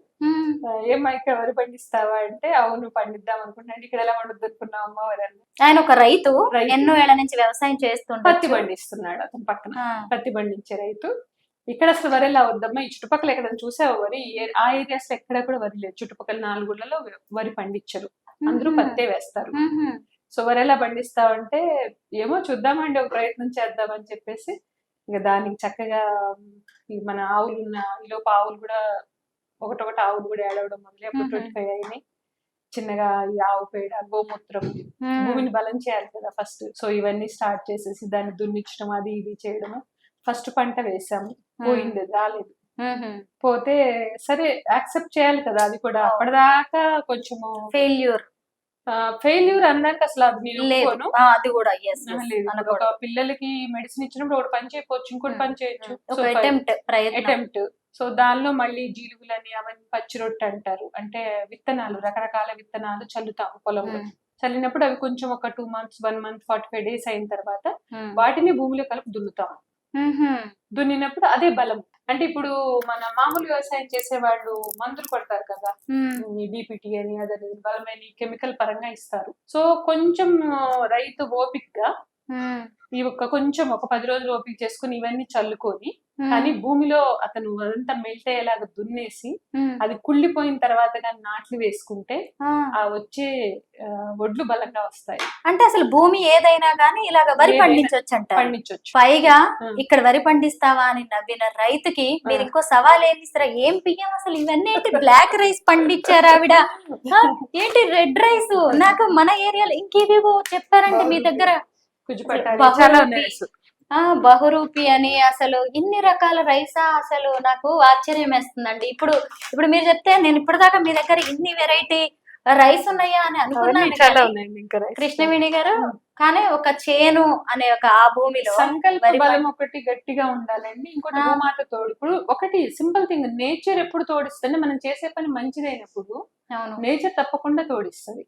ఏమా ఇక్కడ వరి పండిస్తావా అంటే అవును పండిద్దాం అనుకుంటున్నాను. ఇక్కడ ఎలా పండుద్ది అనుకున్నావు అమ్మ వరి అన్న.
ఆయన ఒక రైతు ఎన్నో ఏళ్ల నుంచి వ్యవసాయం చేస్తుంటాడు,
పత్తి పండిస్తున్నాడు అతను పక్కన. పత్తి పండించే రైతు. ఇక్కడ అసలు వరి ఎలా వద్దమ్మా, ఈ చుట్టుపక్కల ఎక్కడ చూసావు వరి, ఆ ఏరియాస్ లో ఎక్కడ కూడా వరి లేదు. చుట్టుపక్కల 4 గుళ్ళలో వరి పండించరు, అందరూ పత్తే వేస్తారు. సో వరి ఎలా పండిస్తావు అంటే ఏమో చూద్దామండి, ఒక ప్రయత్నం చేద్దామని చెప్పేసి ఇక దానికి చక్కగా మన ఆవులు ఉన్న ఈలోపు ఆవులు కూడా ఒకటొకటి ఆవులు కూడా ఏడవడం మొదలు అప్పుడు 25 అయినాయి. చిన్నగా ఈ ఆవు పేడ, గోమూత్రం, భూమిని బలం చేయాలి కదా ఫస్ట్. సో ఇవన్నీ స్టార్ట్ చేసేసి దాన్ని దున్నించడం, అది ఇది చేయడము. ఫస్ట్ పంట వేసాము, పోయింది, రాలేదు. పోతే సరే యాక్సెప్ట్ చేయాలి కదా, అది కూడా అప్పటిదాకా కొంచెము ఫెయిల్యూర్ అన్నాక అసలు అది లేదు.
అది కూడా
ఒక పిల్లలకి మెడిసిన్ ఇచ్చినప్పుడు ఒకటి పని చేయకపోవచ్చు, ఇంకోటి పని చేయొచ్చు, అటెంప్ట్. సో దానిలో మళ్ళీ జీలుగులని అవన్నీ పచ్చి రొట్టె అంటారు, అంటే విత్తనాలు, రకరకాల విత్తనాలు చల్లుతాము పొలంలో. చల్లినప్పుడు అవి కొంచెం ఒక 2 months 1 month 45 days అయిన తర్వాత వాటిని భూమిలో కలిపి దున్నుతాము. దున్నినప్పుడు అదే బలం. అంటే ఇప్పుడు మన మామూలు వ్యవసాయం చేసే వాళ్ళు మందులు కొడతారు కదా, డిపిటి అని అదని బలమైన కెమికల్ పరంగా ఇస్తారు. సో కొంచెం రైతు ఓపికగా ఈ కొంచెం ఒక 10 రోజులు ఓపిక చేసుకుని ఇవన్నీ చల్లుకొని, కానీ భూమిలో అతను అదంతా మెల్ట్ అయ్యేలాగా దున్నేసి అది కుళ్ళిపోయిన తర్వాత కానీ నాట్లు వేసుకుంటే ఆ వచ్చే వడ్లు బలంగా వస్తాయి.
అంటే అసలు భూమి ఏదైనా గానీ ఇలాగ వరి పండించవచ్చు. పైగా ఇక్కడ వరి పండిస్తావా అని నవ్విన రైతుకి మీరు ఇంకో సవాల్ ఏమి ఇస్తారా, ఏం బియ్యం అసలు ఇవన్నీ ఏంటి, బ్లాక్ రైస్ పండించారు ఆవిడ, ఏంటి రెడ్ రైస్, నాకు మన ఏరియాలో ఇంకేవేవో చెప్పారంటే మీ దగ్గర బహురూపి అని, అసలు ఇన్ని రకాల రైసా, అసలు నాకు ఆశ్చర్యం వేస్తుందండి. ఇప్పుడు మీరు చెప్తే నేను ఇప్పటిదాకా మీ దగ్గర ఇన్ని వెరైటీ రైస్ ఉన్నాయా అని అనుకున్నాను కృష్ణవేణి గారు. కానీ ఒక చేను అనే ఒక ఆ భూమిలో
సంకల్ప బలం ఒకటి గట్టిగా ఉండాలండి. ఇంకోటి భూమాత తోడు. ఇప్పుడు ఒకటి సింపుల్ థింగ్, నేచర్ ఎప్పుడు తోడిస్తుంది, మనం చేసే పని మంచిదైనప్పుడు నేచర్ తప్పకుండా తోడిస్తుంది.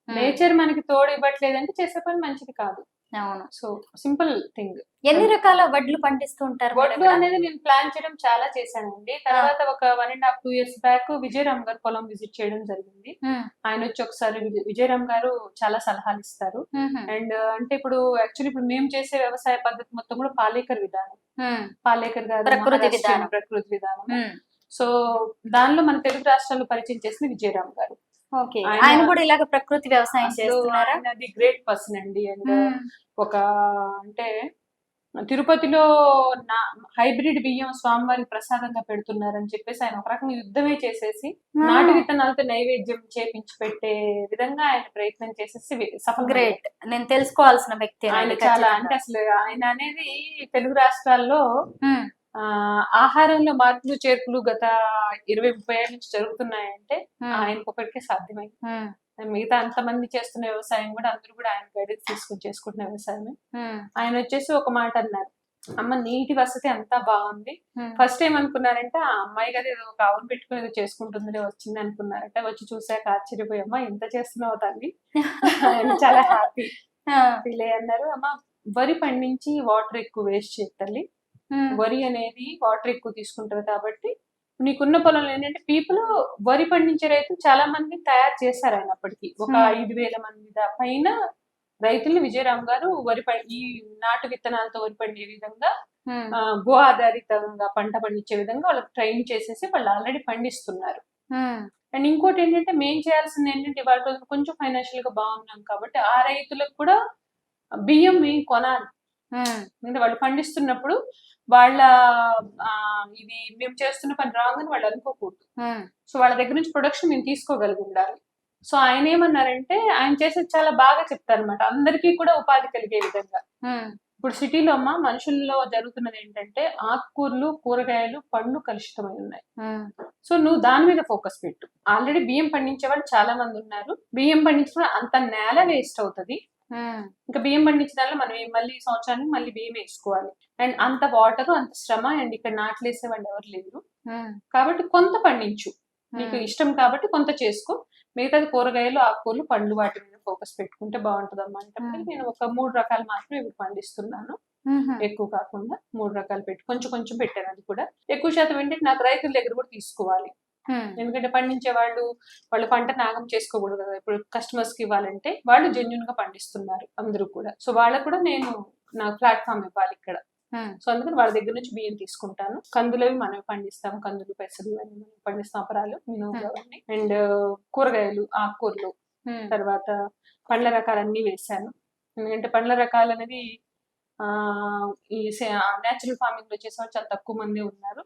నేచర్ మనకి తోడు ఇవ్వట్లేదంటే చేసే పని మంచిది కాదు.
అవును.
So simple thing.
ఎన్ని రకాల వడ్లు పండిస్తూ ఉంటారు?
వడ్లు అనేది నేను ప్లాన్ చేయడం చాలా చేశానండి. తర్వాత ఒక 1.5-2 years బ్యాక్ విజయరామ్ గారు పొలం విజిట్ చేయడం జరిగింది. ఆయన వచ్చి ఒకసారి విజయరామ్ గారు చాలా సలహాలు ఇస్తారు. అండ్ అంటే ఇప్పుడు యాక్చువల్లీ ఇప్పుడు మేము చేసే వ్యవసాయ పద్ధతి మొత్తం కూడా పాలేకర్ విధానం, పాలేకర్ గారు ప్రకృతి విధానం. సో దానిలో మన తెలుగు రాష్ట్రాల్లో పరిచయం చేసింది విజయరామ్ గారు.
ఆయన కూడా ఇలాగ ప్రకృతి వ్యవసాయం చేస్తున్నారా?
అది గ్రేట్ పర్సన్ అండి. అండ్ ఒక అంటే తిరుపతిలో హైబ్రిడ్ బియ్యం స్వామివారికి ప్రసాదంగా పెడుతున్నారని చెప్పేసి ఆయన ఒక రకంగా యుద్ధమే చేసేసి నాటు విత్తనాలతో నైవేద్యం చేపించి పెట్టే విధంగా ఆయన ప్రయత్నం చేసేసి
గ్రేట్. నేను తెలుసుకోవాల్సిన వ్యక్తి
ఆయన. చాలా అంటే అసలు ఆయన అనేది తెలుగు రాష్ట్రాల్లో ఆహారంలో మార్పులు చేర్పులు గత 20-30 ఏళ్ళ నుంచి జరుగుతున్నాయంటే ఆయనకు ఒకటికే సాధ్యమైంది. మిగతా అంతమంది చేస్తున్న వ్యవసాయం కూడా అందరూ కూడా ఆయన గైడెన్స్ తీసుకుని చేసుకుంటున్న వ్యవసాయమే. ఆయన వచ్చేసి ఒక మాట అన్నారు, అమ్మ నీటి వసతి అంతా బాగుంది. ఫస్ట్ ఏమనుకున్నారంటే ఆ అమ్మాయి కదా ఏదో ఒక ఆవును పెట్టుకుని ఏదో చేసుకుంటుందిలే వచ్చింది అనుకున్నారట. వచ్చి చూసాక ఆశ్చర్యపోయి అమ్మ ఎంత చేస్తున్నావు తల్లి అని చాలా హ్యాపీ ఫీల్ అయ్యి అన్నారు. అమ్మ వరి పండించి వాటర్ ఎక్కువ వేస్ట్ చేయదు తల్లి. వరి అనేది వాటర్ ఎక్కువ తీసుకుంటది కాబట్టి నీకున్న పొలంలో ఏంటంటే పీపుల్ వరి పండించే రైతులు చాలా మంది తయారు చేశారు ఆయన అప్పటికి. ఒక 5,000 మంది పైన రైతులు విజయరామ్ గారు ఈ నాటు విత్తనాలతో వరి పండే విధంగా గో ఆధారితంగా పంట పండించే విధంగా వాళ్ళకి ట్రైన్ చేసేసి వాళ్ళు ఆల్రెడీ పండిస్తున్నారు. అండ్ ఇంకోటి ఏంటంటే మెయిన్ చేయాల్సింది ఏంటంటే వాళ్ళ రోజు కొంచెం ఫైనాన్షియల్ గా బాగున్నాం కాబట్టి ఆ రైతులకు కూడా బియ్యం మేము కొనాలి. అంటే వాళ్ళు పండిస్తున్నప్పుడు వాళ్ళ ఇది మేము చేస్తున్న పని రాంగ్ అని వాళ్ళు అనుకోకూడదు. సో వాళ్ళ దగ్గర నుంచి ప్రొడక్షన్ మేము తీసుకోగలిగి ఉండాలి. సో ఆయన ఏమన్నారంటే ఆయన చేసేది చాలా బాగా చెప్తారు అనమాట, అందరికీ కూడా ఉపాధి కలిగే విధంగా. ఇప్పుడు సిటీలో అమ్మ మనుషుల్లో జరుగుతున్నది ఏంటంటే ఆకుకూరలు, కూరగాయలు, పండ్లు కలుషితమై ఉన్నాయి. సో నువ్వు దాని మీద ఫోకస్ పెట్టు. ఆల్రెడీ బియ్యం పండించే వాళ్ళు చాలా మంది ఉన్నారు. బియ్యం పండించడం అంత నేల వేస్ట్ అవుతుంది. ఇంకా బియ్యం పండించడాల్లో మనం మళ్ళీ సంవత్సరానికి మళ్ళీ బియ్యం వేసుకోవాలి. అండ్ అంత వాటర్, అంత శ్రమ, అండ్ ఇక్కడ నాట్లు వేసే వాళ్ళు ఎవరు లేరు. కాబట్టి కొంత పండించు, నీకు ఇష్టం కాబట్టి కొంత చేసుకో. మిగతాది కూరగాయలు, ఆకుకూరలు, పండ్లు వాటి మీద ఫోకస్ పెట్టుకుంటే బాగుంటుందమ్మా అంటే నేను ఒక 3 రకాలు మాత్రం ఇప్పుడు పండిస్తున్నాను. ఎక్కువ కాకుండా 3 రకాలు పెట్టి కొంచెం కొంచెం పెట్టాను. అది కూడా ఎక్కువ శాతం ఏంటంటే నాకు రైతుల దగ్గర కూడా తీసుకోవాలి. ఎందుకంటే పండించే వాళ్ళు పంట నాగం చేసుకోకూడదు కదా. ఇప్పుడు కస్టమర్స్ కి ఇవ్వాలంటే వాళ్ళు జెన్యున్ గా పండిస్తున్నారు అందరూ కూడా. సో వాళ్ళకు కూడా నేను నా ప్లాట్ఫామ్ ఇవ్వాలి ఇక్కడ. సో అందుకని వాళ్ళ దగ్గర నుంచి బియ్యం తీసుకుంటాను. కందులవి మనం పండిస్తాం, కందులు, పెసలు అని మనం పండిస్తాం, అపరాలు, మినుములు అవన్నీ. అండ్ కూరగాయలు, ఆకుకూరలు, తర్వాత పండ్ల రకాలన్నీ వేసాను. ఎందుకంటే పండ్ల రకాలు అనేది ఈ నేచురల్ ఫార్మింగ్ లో చేసేవాళ్ళు చాలా తక్కువ మంది ఉన్నారు.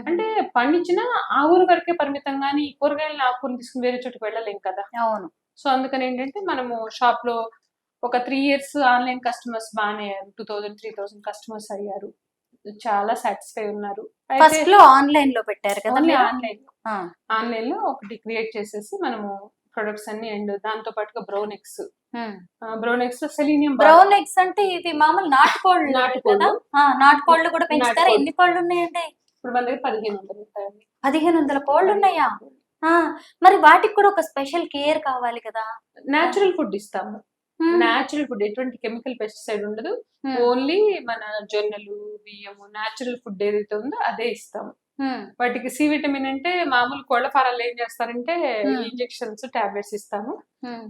అంటే పండించిన ఆ ఊరు వరకే పరిమితం, కానీ కూరగాయలను, ఆకుకూరలు తీసుకుని వేరే చోటుకి వెళ్ళలేం కదా.
అవును. సో
అందుకని ఏంటంటే మనము షాప్ లో ఒక 3 years ఆన్లైన్ కస్టమర్స్ బాగానే అయ్యారు. 2,000-3,000 కస్టమర్స్ అయ్యారు. చాలా సాటిస్ఫై ఉన్నారు.
ఫస్ట్ లో ఆన్లైన్ లో పెట్టారు కదా.
ఆన్లైన్ లో ఒకటి క్రియేట్ చేసేసి మనము ప్రొడక్ట్స్ అన్ని, అండ్ దాంతో పాటుగా brown eggs selenium.
Brown eggs అంటే ఇది మామూలు నాటుకోళ్ళు. నాటుకోళ్ళు కూడా పెంచుతారా? ఎన్ని కోళ్ళు ఉన్నాయండి
ఇప్పుడు? మన దగ్గర 1,500 ఉంటాయండి.
1,500 కోళ్ళు ఉన్నాయా? మరి వాటికి కూడా ఒక స్పెషల్ కేర్ కావాలి కదా.
నేచురల్ ఫుడ్ ఇస్తాము. నేచురల్ ఫుడ్, ఎటువంటి కెమికల్ పెస్టిసైడ్ ఉండదు. ఓన్లీ మన జొన్నలు, బియ్యము, నేచురల్ ఫుడ్ ఏదైతే ఉందో అదే ఇస్తాము. వాటికి సి విటమిన్ అంటే మామూలు కోళ్ల ఫారాలు ఏం చేస్తారంటే ఇంజెక్షన్స్, టాబ్లెట్స్ ఇస్తాము.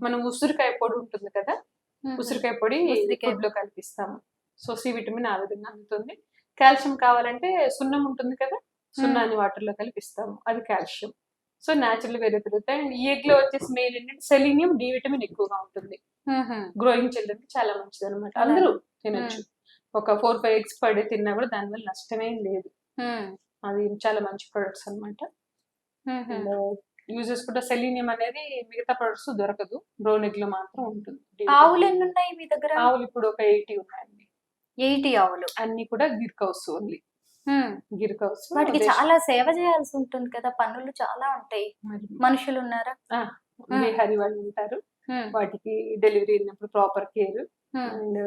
మనం ఉసిరికాయ పొడి ఉంటుంది కదా, ఉసిరికాయ పొడి ఫుడ్ లో కలిపిస్తాము. సో సి విటమిన్ ఆ విధంగా అందుతుంది. కాల్షియం కావాలంటే సున్నం ఉంటుంది కదా, సున్నాన్ని వాటర్ లో కలిపిస్తాము, అది కాల్షియం. సో న్యాచురల్ వేరే పెరుగుతాయి. అండ్ ఈ ఎగ్ లో వచ్చేసి మెయిన్ ఏంటంటే సెలీనియం, డి విటమిన్ ఎక్కువగా ఉంటుంది. గ్రోయింగ్ చిల్డ్రన్ కి చాలా మంచిది అనమాట. అందరూ తినొచ్చు. ఒక 4-5 eggs పర్ డే తిన్నా కూడా దానివల్ల నష్టమేం లేదు. అది చాలా మంచి ప్రొడక్ట్స్ అనమాట. యూజెస్ కూడా సెలీనియం అనేది మిగతా ప్రొడక్ట్స్ దొరకదు, బ్రౌన్ ఎగ్ లో మాత్రం ఉంటుంది.
ఆవులు ఎన్ని ఉన్నాయి మీ దగ్గర?
ఆవులు ఇప్పుడు ఒక 80 ఉన్నాయండి.
80 ఆవులు?
అన్ని కూడా Gir cows only. Gir cows.
వాటికి చాలా సేవ చేయాల్సి ఉంటుంది కదా, పనులు చాలా ఉంటాయి. మనుషులు ఉన్నారా?
హరి వాళ్ళు ఉంటారు. వాటికి డెలివరీ అయినప్పుడు ప్రాపర్ కేర్ అండ్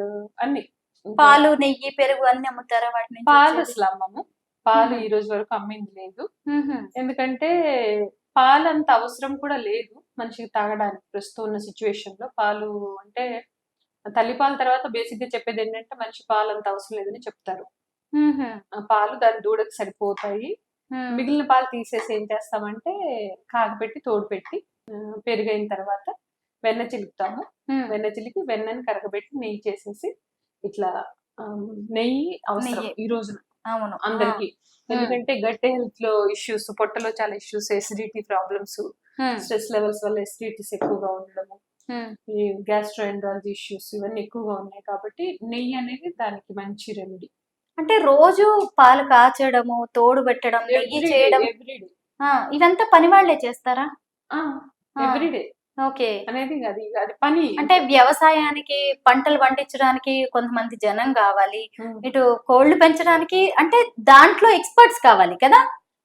అన్ని.
పాలు, నెయ్యి, పెరుగు అన్ని అమ్ముతారా? వాటిని
పాలు అసలు అమ్మము. పాలు ఈ రోజు వరకు అమ్మింది లేదు. ఎందుకంటే పాలు అంత అవసరం కూడా లేదు మనిషికి తాగడానికి. ప్రస్తుతం ఉన్న సిచ్యువేషన్ లో పాలు అంటే తల్లిపాల తర్వాత బేసిక్ గా చెప్పేది ఏంటంటే మనిషి పాలు అంత అవసరం లేదని చెప్తారు. పాలు దాని దూడకి సరిపోతాయి. మిగిలిన పాలు తీసేసి ఏం చేస్తామంటే కాగపెట్టి, తోడు పెట్టి, పెరుగైన తర్వాత వెన్న చిలుకుతాము. వెన్న చిలికి వెన్నని కరగబెట్టి నెయ్యి చేసేసి ఇట్లా నెయ్యి అవసరం ఈ రోజున అందరికి. ఎందుకంటే గట్ హెల్త్ లో ఇష్యూస్, పొట్టలో చాలా issues, acidity problems, stress levels వల్ల ఎసిడిటీస్ ఎక్కువగా ఉండడము, ఈ గ్యాస్ట్రోఎంట్రాలజీ ఇష్యూస్ ఇవన్నీ ఎక్కువగా ఉన్నాయి. కాబట్టి నెయ్యి అనేది దానికి మంచి రెమెడీ.
అంటే రోజు పాలు కాచడము, తోడు పెట్టడం, నెయ్యి చేయడం ఇవంతా పని వాళ్ళే చేస్తారా?
ఎవ్రీడే.
ఓకే.
అనేది అది పని.
అంటే వ్యవసాయానికి, పంటలు పండించడానికి కొంతమంది జనం కావాలి, ఇటు కోళ్లు పెంచడానికి అంటే దాంట్లో ఎక్స్పర్ట్స్ కావాలి కదా.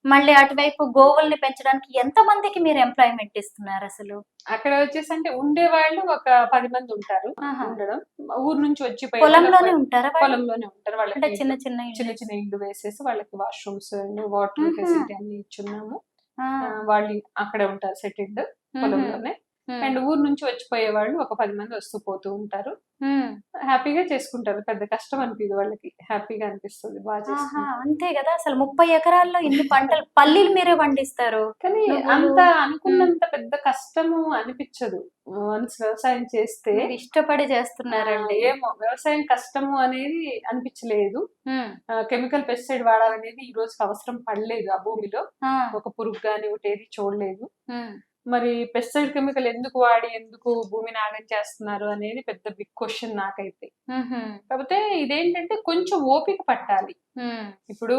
మళ్ళీ అటువైపు గోవుల్ని పెంచడానికి ఎంత మందికి మీరు ఎంప్లాయ్మెంట్ ఇస్తున్నారు అసలు?
అక్కడ వచ్చేసి అంటే ఉండేవాళ్ళు ఒక 10 మంది ఉంటారు.
ఆహా.
ఉండడం ఊరు నుంచి వచ్చి పోయే వాళ్ళు
పొలంలోనే ఉంటారా వాళ్ళు?
పొలంలోనే ఉంటారు.
అంటే
వాళ్ళకి
చిన్న చిన్న
చిన్న
ఇల్లు.
చిన్న ఇల్లు వేసేసి వాళ్ళకి వాష్రూమ్స్ అండ్ వాటర్
మ్హూ.
ఫెసిలిటీ అన్ని ఇచ్చున్నాము.
ఆ.
వాళ్ళు అక్కడే ఉంటారు సెటిల్డ్
మ్హూ.
పొలంలోనే.
మ్మ్.
అండ్ ఊరు నుంచి వచ్చిపోయే వాళ్ళు ఒక 10 మంది వస్తూ పోతూ ఉంటారు.
మ్మ్.
హ్యాపీగా చేసుకుంటారు. పెద్ద కష్టం అనిపిదు వాళ్ళకి. హ్యాపీగా అనిపిస్తుంది. బాగా
ఆహా,
చేసుకుంటారు.
అంతే కదా. అసలు 30 ఎకరాల్లో ఇన్ని పంటలు, పల్లీలు మీరే పండిస్తారు.
కానీ
నువ్వులు.
అంత
మ్మ్.
అనుకున్నంత పెద్ద కష్టము అనిపించదు. వన్స్ వ్యవసాయం చేస్తే
మీరు ఇష్టపడి చేస్తున్నారండి.
ఏమో వ్యవసాయం కష్టము అనేది అనిపించలేదు.
మ్మ్.
కెమికల్ పెస్టిసైడ్ వాడాలనేది ఈ రోజుకి అవసరం పడలేదు ఆ భూమిలో.
ఆ.
ఒక పురుగు గాని ఒకటి ఏది చూడలేదు.
మ్మ్.
మరి పెస్టిసైడ్ కెమికల్ ఎందుకు వాడి ఎందుకు భూమిని ఆగం చేస్తున్నారు అనేది పెద్ద బిగ్ క్వశ్చన్ నాకైతే.
మ్హూ.
కాకపోతే ఇదేంటంటే కొంచెం ఓపిక పట్టాలి.
మ్మ్.
ఇప్పుడు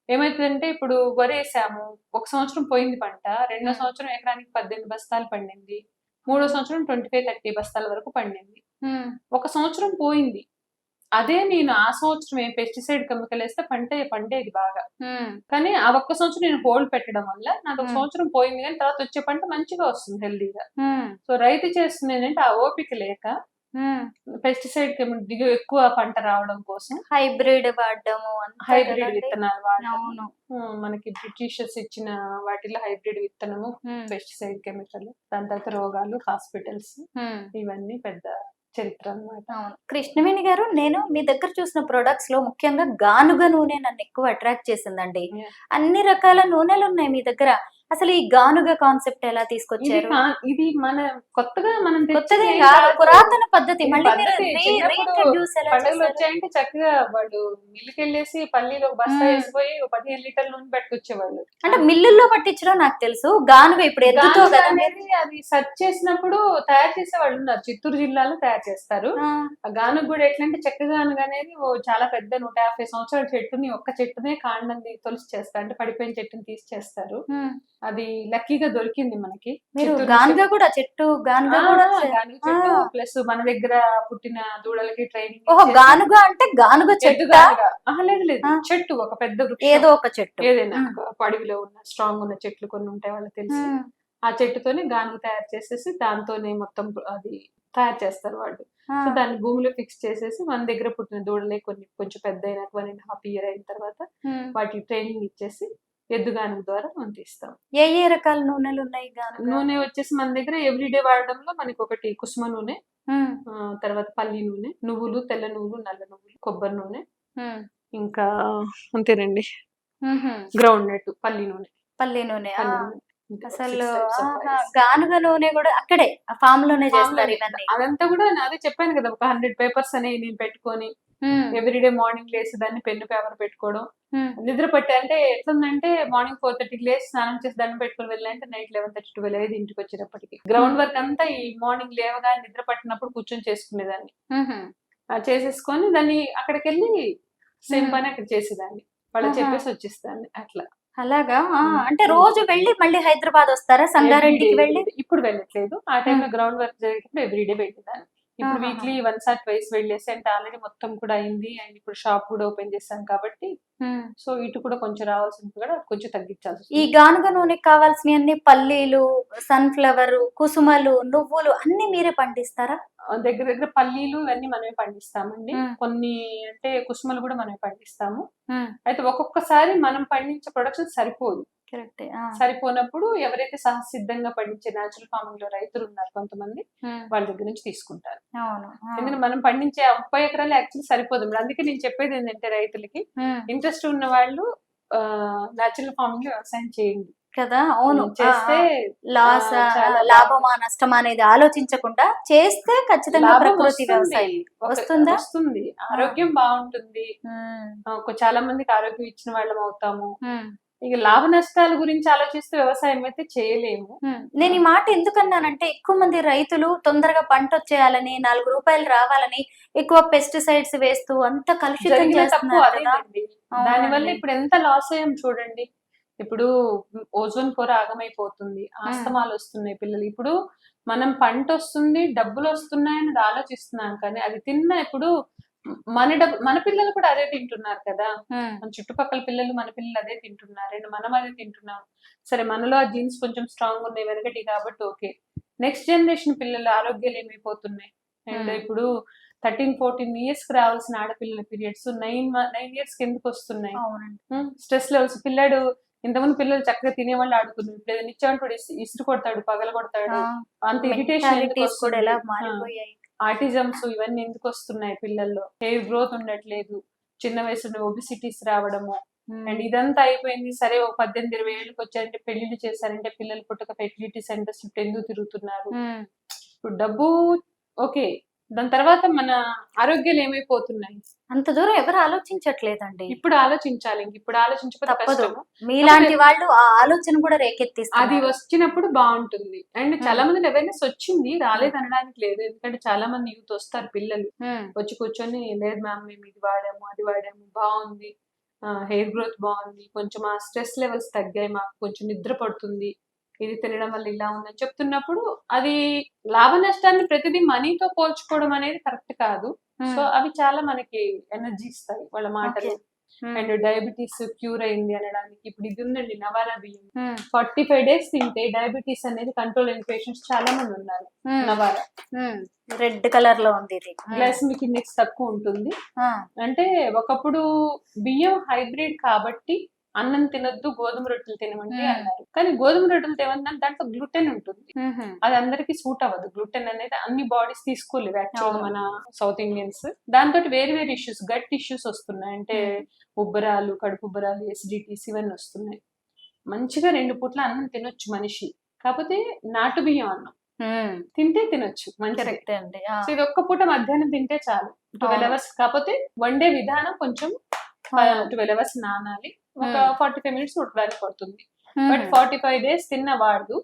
ఏమైతుందంటే ఇప్పుడు వరేసాము, ఒక సంవత్సరం పోయింది పంట, రెండో
మ్మ్.
సంవత్సరం ఎకరానికి 18 బస్తాలు పండింది, మూడో సంవత్సరం 25-30 బస్తాల వరకు పండింది.
మ్మ్.
ఒక సంవత్సరం పోయింది. అదే నేను ఆ సంవత్సరం పెస్టిసైడ్ కెమికల్ వేస్తే పండేది బాగా.
మ్మ్.
కానీ ఆ ఒక్క సంవత్సరం నేను హోల్డ్ పెట్టడం వల్ల నాకు ఒక
మ్మ్.
సంవత్సరం పోయింది, కానీ తర్వాత వచ్చే పంట మంచిగా వస్తుంది హెల్దీగా.
మ్మ్.
సో రైతు చేస్తుంది ఏంటంటే ఆ ఓపిక లేక
మ్మ్.
పెస్టిసైడ్ ఎక్కువ పంట రావడం కోసం
హైబ్రిడ్ వాడడము అంతే
హైబ్రిడ్
కదండి.
విత్తనాలు వాడడం.
అవును.
మనకి బ్రిటిషర్స్ ఇచ్చిన వాటిలో హైబ్రిడ్ విత్తనము,
మ్మ్.
పెస్టిసైడ్ కెమికల్, దాని తర్వాత రోగాలు, హాస్పిటల్స్,
మ్మ్.
ఇవన్నీ పెద్ద చరిత్ర అన్నమాట.
అవును. కృష్ణవేణి గారు, నేను మీ దగ్గర చూసిన ప్రొడక్ట్స్ లో ముఖ్యంగా గానుగ నూనె నన్ను ఎక్కువ అట్రాక్ట్ చేసిందండి.
Yeah.
అన్ని రకాల నూనెలు ఉన్నాయి మీ దగ్గర. అసలు ఈ గానుగ కాన్సెప్ట్ ఎలా
ఇది
తీసుకొచ్చారు?
ఇది మన కొత్తగా మనం
కొత్తగా
తెచ్చింది
ఏం
ఏం
కాదు,
కాదు.
పురాతన పద్ధతి.
ఇది
మళ్ళీ మీరు
పద్ధతి. చిన్నప్పుడు
రీఇంట్రడ్యూస్ ఎలా
పండుగలు
చేశారు?
వచ్చాయంటే చక్కగా వాళ్ళు మిల్లుకి వెళ్ళేసి పల్లీలు ఒక బస్తా
మ్మ్.
వేసిపోయి 15 లీటర్ల నూనె పట్టుకొచ్చేవాళ్ళు.
అంటే మిల్లుల్లో పట్టించడం నాకు తెలుసు. గానుగ ఇప్పుడు ఎద్దుతో
గానుగ
కదా మీరు.
అనేది అది సెర్చ్ చేసినప్పుడు తయారు చేసే వాళ్ళు ఉన్నారు. చిత్తూరు జిల్లాలో తయారు చేస్తారు.
ఆ.
ఆ గానుగ కూడా ఎట్లంటే చెక్క గానుగ అనేది ఓ చాలా పెద్ద 150 సంవత్సరాల చెట్టుని ఒక్క చెట్టునే కాండంది తొలిసి చేస్తారు. అంటే పడిపోయిన చెట్టుని తీసి చేస్తారు.
మ్మ్.
అది లక్కీగా దొరికింది మనకి.
మీరు
చిత్తూరు
గానుగ
నుంచి
కూడా గానుగ కూడా
గానుగ చెట్టు ప్లస్ మన దగ్గర పుట్టిన దూడలకి ట్రైనింగ్
ఓహో, గానుగ అంటే గానుగ
ఎద్దు
చెట్టు.
గానుగ లేదు లేదు,
ఆ.
చెట్టు ఒక పెద్ద వృక్షం.
ఏదో ఒక చెట్టు.
ఏదైనా
మ్మ్.
ఒక అడవిలో ఉన్న స్ట్రాంగ్ ఉన్న చెట్లు కొన్ని ఉంటాయి వాళ్ళకి తెలిసి.
మ్మ్.
ఆ చెట్టుతోనే గానుగ తయారు చేసేసి దాంతోనే మొత్తం అది తయారు చేస్తారు వాళ్ళు.
ఆ.
సో దాన్ని భూమిలో ఫిక్స్ చేసేసి మన దగ్గర పుట్టిన దూడలే కొన్ని కొంచెం పెద్ద అయిన 1.5 year అయిన తర్వాత
మ్మ్.
వాటికి ట్రైనింగ్ ఇచ్చేసి ఎద్దు గానుగ ద్వారా మనం తీస్తాం.
ఏ ఏ రకాల నూనెలు ఉన్నాయి గానుగ?
నూనె వచ్చేసి మన దగ్గర ఎవ్రీడే వాడడంలో మనకి ఒకటి కుసుమ నూనె,
మ్మ్.
తర్వాత పల్లి నూనె, నువ్వులు, తెల్ల నువ్వులు, నల్ల నువ్వులు, కొబ్బరి నూనె,
మ్మ్.
ఇంకా అంతేనండి
మ్హూ.
గ్రౌండ్ నట్ పల్లి నూనె.
పల్లి నూనె.
పల్లి నూనె. ఇంతే,
అసలు
6 types of
ఆహా,
oils.
గానుగ నూనె కూడా అక్కడే ఆ ఫామ్ లోనే
Farm
చేస్తారు
లోనే.
ఇవన్నీ.
అదంతా కూడా అదే చెప్పాను కదా, ఒక 100 పేపర్స్ అనేవి నేను పెట్టుకొని
మ్మ్.
ఎవ్రీడే మార్నింగ్ లేసి దాన్ని పెన్ను పేపర్ పెట్టుకోవడం.
మ్మ్.
నిద్ర పట్టే అంటే ఎట్లుందంటే మార్నింగ్ 4:30కి లేసి స్నానం చేసి దండం పెట్టుకుని వెళ్ళాలంటే నైట్ 11:30-12 అయ్యేది ఇంటికి వచ్చేటప్పటికి. గ్రౌండ్ వర్క్ అంతా ఈ మార్నింగ్ లేవగానే నిద్ర పట్టినప్పుడు కూర్చొని చేసుకునేదాన్ని.
మ్హూ.
చేసేసుకొని దాన్ని అక్కడికి వెళ్ళి సేమ్
మ్మ్.
పని అక్కడ చేసేదాన్ని. వాళ్ళకి
ఆహా.
చెప్పేసి వచ్చేస్తాను అట్లా.
అలాగా.
మ్మ్.
అంటే రోజు వెళ్ళి మళ్ళీ హైదరాబాద్ వస్తారా సంగారెడ్డికి వెళ్ళి?
ఇప్పుడు వెళ్ళట్లేదు. ఆ టైంలో గ్రౌండ్ వర్క్ జరిగేటప్పుడు ఎవ్రీడే వెళ్ళేదాన్ని. ఇప్పుడు
ఆహాహా.
వీక్లీ 1 or 2 వెళ్ళేసి, అంటే ఆల్రెడీ మొత్తం కూడా అయింది అండ్ ఇప్పుడు షాప్ కూడా ఓపెన్ చేశాను కాబట్టి
మ్మ్.
సో ఇటు కూడా కొంచెం రావాల్సింది కూడా కొంచెం తగ్గించాల్సి
ఈ
వస్తుంది.
గానుగ నూనెకి కావాల్సినవన్నీ పల్లీలు, సన్ఫ్లవర్, కుసుమలు, నువ్వులు అన్ని మీరే పండిస్తారా?
దగ్గర దగ్గర పల్లీలు ఇవన్నీ మనమే పండిస్తామండి.
మ్మ్.
కొన్ని అంటే కుసుమలు కూడా మనమే పండిస్తాము.
మ్మ్.
అయితే ఒక్కొక్కసారి మనం పండించే ప్రొడక్షన్ సరిపోదు.
కరెక్టే.
సరిపోనప్పుడు ఎవరైతే సహసిద్ధంగా పండించే న్యాచురల్ ఫార్మింగ్ లో రైతులు ఉన్నారు కొంతమంది, వాళ్ళ దగ్గర నుంచి తీసుకుంటారు.
అవును.
ఎందుకంటే మనం పండించే 30 ఎకరాలు యాక్చువల్లీ సరిపోదు మేడం. అందుకే నేను చెప్పేది ఏంటంటే రైతులకి ఇంట్రెస్ట్ ఉన్న వాళ్ళు న్యాచురల్ ఫార్మింగ్ లో వ్యవసాయం చేయండి
కదా. అవును.
చేస్తే
లాస్,
చాలా
లాభమా నష్టమా అనేది ఆలోచించకుండా చేస్తే ఖచ్చితంగా
లాభం
ప్రకృతి
వస్తుంది.
వ్యవసాయం వస్తుందా?
వస్తుంది, ఆరోగ్యం బాగుంటుంది.
మ్మ్.
చాలా మందికి ఆరోగ్యం ఇచ్చిన వాళ్ళం అవుతాము.
మ్మ్.
ఇక లాభ నష్టాల గురించి ఆలోచిస్తూ వ్యవసాయం అయితే చేయలేము.
నేను ఈ మాట ఎందుకన్నానంటే, ఎక్కువ మంది రైతులు తొందరగా పంట వచ్చేయాలని, 4 రూపాయలు రావాలని ఎక్కువ పెస్టిసైడ్స్ వేస్తూ అంత కలుషితం
జరిగిన తప్పు
చేస్తున్నారు కదా.
అదేనండి. దానివల్ల ఇప్పుడు ఎంత లాస్ అయ్యాం చూడండి. ఇప్పుడు ఓజోన్ పొర ఆగమైపోతుంది, ఆస్తమాలు వస్తున్నాయి పిల్లలు. ఇప్పుడు మనం పంట వస్తుంది, డబ్బులు వస్తున్నాయని ఆలోచిస్తున్నాం, కానీ అది తిన్న ఇప్పుడు మన పిల్లలు కూడా అదే తింటున్నారు కదా, మన చుట్టుపక్కల పిల్లలు మన పిల్లలు అదే తింటున్నారు అండ్ మనం అదే తింటున్నాం. సరే మనలో ఆ జీన్స్ కొంచెం స్ట్రాంగ్ ఉన్నాయి వెనకటి కాబట్టి ఓకే. నెక్స్ట్ జనరేషన్ పిల్లల ఆరోగ్యాలు ఏమైపోతున్నాయి. అండ్ ఇప్పుడు 13-14 ఇయర్స్ కి రావాల్సిన ఆడపిల్లల పీరియడ్స్ 9 ఇయర్స్ కి ఎందుకు వస్తున్నాయి? Stress levels. పిల్లాడు ఇంతకుముందు పిల్లలు చక్కగా తినేవాళ్ళు ఆడుకున్నారు, ఇప్పుడు ఏదైనా ఇచ్చామంటే ఇసురు కొడతాడు, పగల కొడతాడు. అంత ఇరిటేషన్ ఎందుకు వస్తుంది? ఆటిజమ్స్ ఇవన్నీ ఎందుకు వస్తున్నాయి పిల్లల్లో? హెయిర్ గ్రోత్ ఉండట్లేదు, చిన్న వయసులో ఒబిసిటీస్ రావడము. అండ్ ఇదంతా అయిపోయింది. సరే ఒక 18-20 ఏళ్ళకి వచ్చారంటే పెళ్లిళ్ళు చేశారంటే పిల్లలు పుట్టక ఫెర్టిలిటీ సెంటర్స్ చుట్టూ ఎందుకు తిరుగుతున్నారు? ఇప్పుడు డబ్బు ఓకే, దాని తర్వాత మన ఆరోగ్యాలు ఏమైపోతున్నాయి?
అంత దూరం ఎవరు ఆలోచించట్లేదండి.
ఇప్పుడు ఆలోచించాలి, ఇప్పుడు ఆలోచించకపోతే కష్టము.
మీలాంటి వాళ్ళు ఆ ఆలోచన కూడా రేకెత్తిస్తారు.
అది వచ్చినప్పుడు బాగుంటుంది. అండ్ చాలా మంది అవేర్నెస్ వచ్చింది, రాలేదు అనడానికి లేదు. ఎందుకంటే చాలా మంది యూత్ వస్తారు, పిల్లలు వచ్చి కూర్చొని లేదు మ్యామ్ మేము ఇది వాడాము అది వాడాము బాగుంది, హెయిర్ గ్రోత్ బాగుంది, కొంచెం ఆ స్ట్రెస్ లెవెల్స్ తగ్గాయి, మాకు కొంచెం నిద్ర పడుతుంది, ఇది తినడం వల్ల ఇలా ఉందని చెప్తున్నప్పుడు అది లాభ నష్టాన్ని ప్రతిదీ మనీతో పోల్చుకోవడం అనేది కరెక్ట్ కాదు. సో అవి చాలా మనకి ఎనర్జీ ఇస్తాయి వాళ్ళ మాటలు. అండ్ డయాబెటీస్ క్యూర్ అయింది అనడానికి ఇప్పుడు ఇది ఉందండి, నవారా బియ్యం. 45 days తింటే డయాబెటీస్ అనేది కంట్రోల్ అయిన పేషెంట్స్ చాలా మంది ఉన్నారు. నవారా
రెడ్ కలర్ లో ఉంది, ఇది
గ్లైసెమిక్ ఇండెక్స్ తక్కువ ఉంటుంది. అంటే ఒకప్పుడు బియ్యం హైబ్రిడ్ కాబట్టి అన్నం తినొద్దు, గోధుమ రొట్టెలు తినమంటే అన్నారు. కానీ గోధుమ రొట్టెలు తినమన్నా దాంట్లో గ్లూటెన్ ఉంటుంది, అది అందరికి సూట్ అవ్వదు. గ్లూటెన్ అనేది అన్ని బాడీస్ తీసుకోలేదు యాక్చువల్ మన సౌత్ ఇండియన్స్. దాంతో వేరు వేరు ఇష్యూస్, గట్ ఇష్యూస్ వస్తున్నాయి. అంటే ఉబ్బరాలు, కడుపు ఉబ్బరాలు, ఎసిడిటీస్ ఇవన్నీ వస్తున్నాయి. మంచిగా 2 పూట్ల అన్నం తినొచ్చు మనిషి, కాకపోతే నాటు బియ్యం అన్నం తింటే తినొచ్చు మంచిగా. సో ఇది ఒక్క పూట మధ్యాహ్నం తింటే చాలు, 12 hours. కాకపోతే వండే విధానం కొంచెం 12 hours నానాలి, ఒక 45 minutes ఉడకడానికి పడుతుంది. బట్ 45 days తిన్న వాడు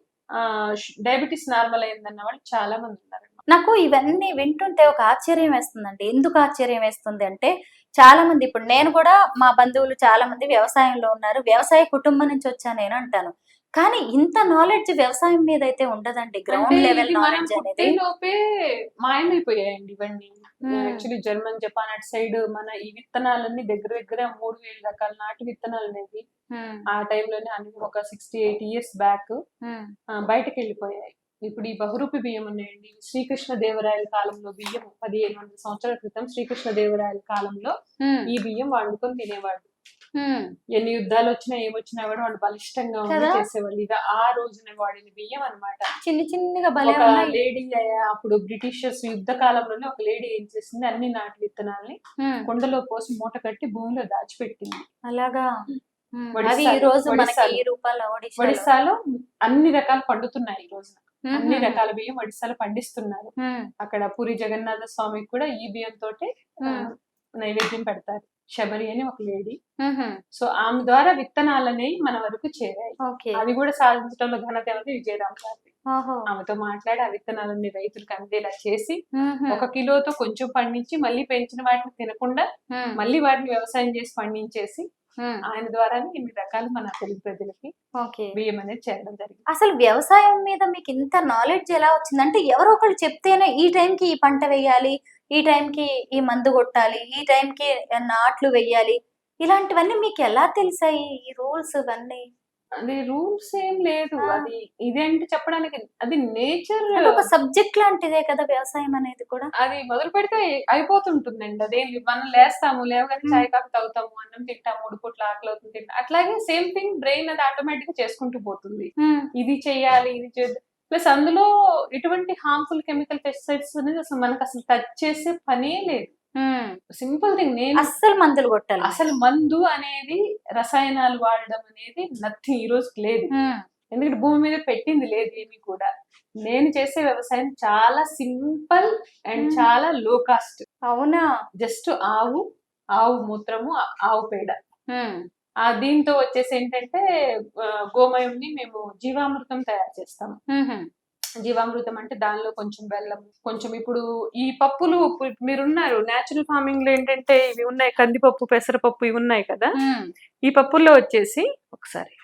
డయాబెటీస్ నార్మల్ అయిందన్న వాళ్ళు చాలా మంది ఉన్నారు.
నాకు ఇవన్నీ వింటుంటే ఒక ఆశ్చర్యం వేస్తుందండి. ఎందుకు ఆశ్చర్యం వేస్తుంది అంటే, చాలా మంది, ఇప్పుడు నేను కూడా మా బంధువులు చాలా మంది వ్యవసాయంలో ఉన్నారు, వ్యవసాయ కుటుంబం నుంచి వచ్చా నేను అంటాను. కానీ ఇంత నాలెడ్జ్ వ్యవసాయం మీద అయితే ఉండదండి. గ్రౌండ్ లెవెల్ నాలెడ్జ్ అనేది
లోపే మాయమైపోయాయండి ఇవన్నీ. యాక్చువల్లీ జర్మన్, జపాన్ అటు సైడ్ మన ఈ విత్తనాలన్నీ దగ్గర దగ్గర 3000 రకాల నాటు విత్తనాలు అనేవి ఆ టైంలోనే అన్ని ఒక 68 years బ్యాక్ బయటకు వెళ్ళిపోయాయి. ఇప్పుడు ఈ బహురూపి బియ్యం ఉన్నాయండి, శ్రీకృష్ణ దేవరాయల కాలంలో బియ్యం, 1500 సంవత్సరాల క్రితం శ్రీకృష్ణ దేవరాయల కాలంలో ఈ బియ్యం వండుకొని తినేవాడు. ఎన్ని యుద్ధాలు వచ్చినా ఏమొచ్చినా కూడా వాళ్ళు బలిష్టంగా చేసేవాళ్ళు. ఇక ఆ రోజున వాడిన బియ్యం అన్నమాట.
చిన్న చిన్నగా
లేడీ అప్పుడు బ్రిటిషర్స్ యుద్ధ కాలంలోనే ఒక లేడీ ఏం చేసింది, అన్ని నాటు విత్తనాల్ని కుండలో పోసి మూట కట్టి భూమిలో దాచిపెట్టింది.
అలాగా
ఒడిస్సాలో అన్ని రకాలు పండుతున్నాయి ఈ రోజున, అన్ని రకాల బియ్యం ఒడిస్సాలో పండిస్తున్నారు. అక్కడ పూరి జగన్నాథ స్వామికి కూడా ఈ బియ్యం తోటే నైవేద్యం పెడతారు. శబరి అని ఒక లేడీ. సో ఆమె ద్వారా విత్తనాలనే మన వరకు చేరాయి. అది కూడా సాధించడంలో ఘనత ఎవరి? విజయరామ్ గారి. ఆమెతో మాట్లాడి ఆ విత్తనాలన్నీ రైతులకు అందేలా చేసి 1 కిలోతో కొంచెం పండించి మళ్ళీ పెంచిన వాటిని తినకుండా మళ్ళీ వాటిని వ్యవసాయం చేసి పండించేసి ఆయన ద్వారానే ఇన్ని రకాలు మన తెలుగు ప్రజలకి బియ్యం అనేది చేయడం జరిగింది.
అసలు వ్యవసాయం మీద మీకు ఇంత నాలెడ్జ్ ఎలా వచ్చిందంటే, ఎవరో ఒకళ్ళు చెప్తేనే ఈ టైంకి ఈ పంట వేయాలి, ఈ టైంకి ఈ మందు కొట్టాలి, ఈ టైంకి నాట్లు వెయ్యాలి, ఇలాంటివన్నీ మీకు ఎలా తెలిసాయి ఈ రూల్స్ ఇవన్నీ?
అది రూల్స్ ఏం లేదు, అది ఇదేంటి చెప్పడానికి, అది నేచర్
ఒక సబ్జెక్ట్ లాంటిదే కదా వ్యవసాయం అనేది కూడా.
అది మొదలు పెడితే అయిపోతుంటుందండి. అదే మనం లేస్తాము, లేవగానే చాయ్ కాఫీ తాగుతాము, అన్నం తింటాము, 3 పూట్ల ఆకలి అవుతుంది తింటాం, అట్లాగే సేమ్ థింగ్ బ్రెయిన్ అది ఆటోమేటిక్ గా చేసుకుంటూ పోతుంది. ఇది చెయ్యాలి, ఇది చేద్దాం. ప్లస్ అందులో ఎటువంటి హార్మ్ఫుల్ కెమికల్ పెస్టిసైడ్స్ అనేది అసలు మనకు అసలు టచ్ చేసే పనే లేదు. సింపుల్ థింగ్, నేను
అస్సలు మందులు కొట్టాలి,
అసలు మందు అనేది రసాయనాలు వాడడం అనేది నథింగ్ ఈ రోజుకి లేదు. ఎందుకంటే భూమి మీద పెట్టింది లేదు ఏమి కూడా. నేను చేసే వ్యవసాయం చాలా సింపుల్ అండ్ చాలా లో కాస్ట్.
అవునా?
జస్ట్ ఆవు మూత్రము, ఆవు పేడ, దీంతో వచ్చేసి ఏంటంటే గోమయంని మేము జీవామృతం తయారు చేస్తాము. జీవామృతం అంటే దానిలో కొంచెం బెల్లం, కొంచెం ఇప్పుడు ఈ పప్పులు మీరున్నారు నేచురల్ ఫార్మింగ్ లో ఏంటంటే ఇవి ఉన్నాయి, కందిపప్పు, పెసరపప్పు ఇవి ఉన్నాయి కదా. ఈ పప్పుల్లో వచ్చేసి ఒకసారి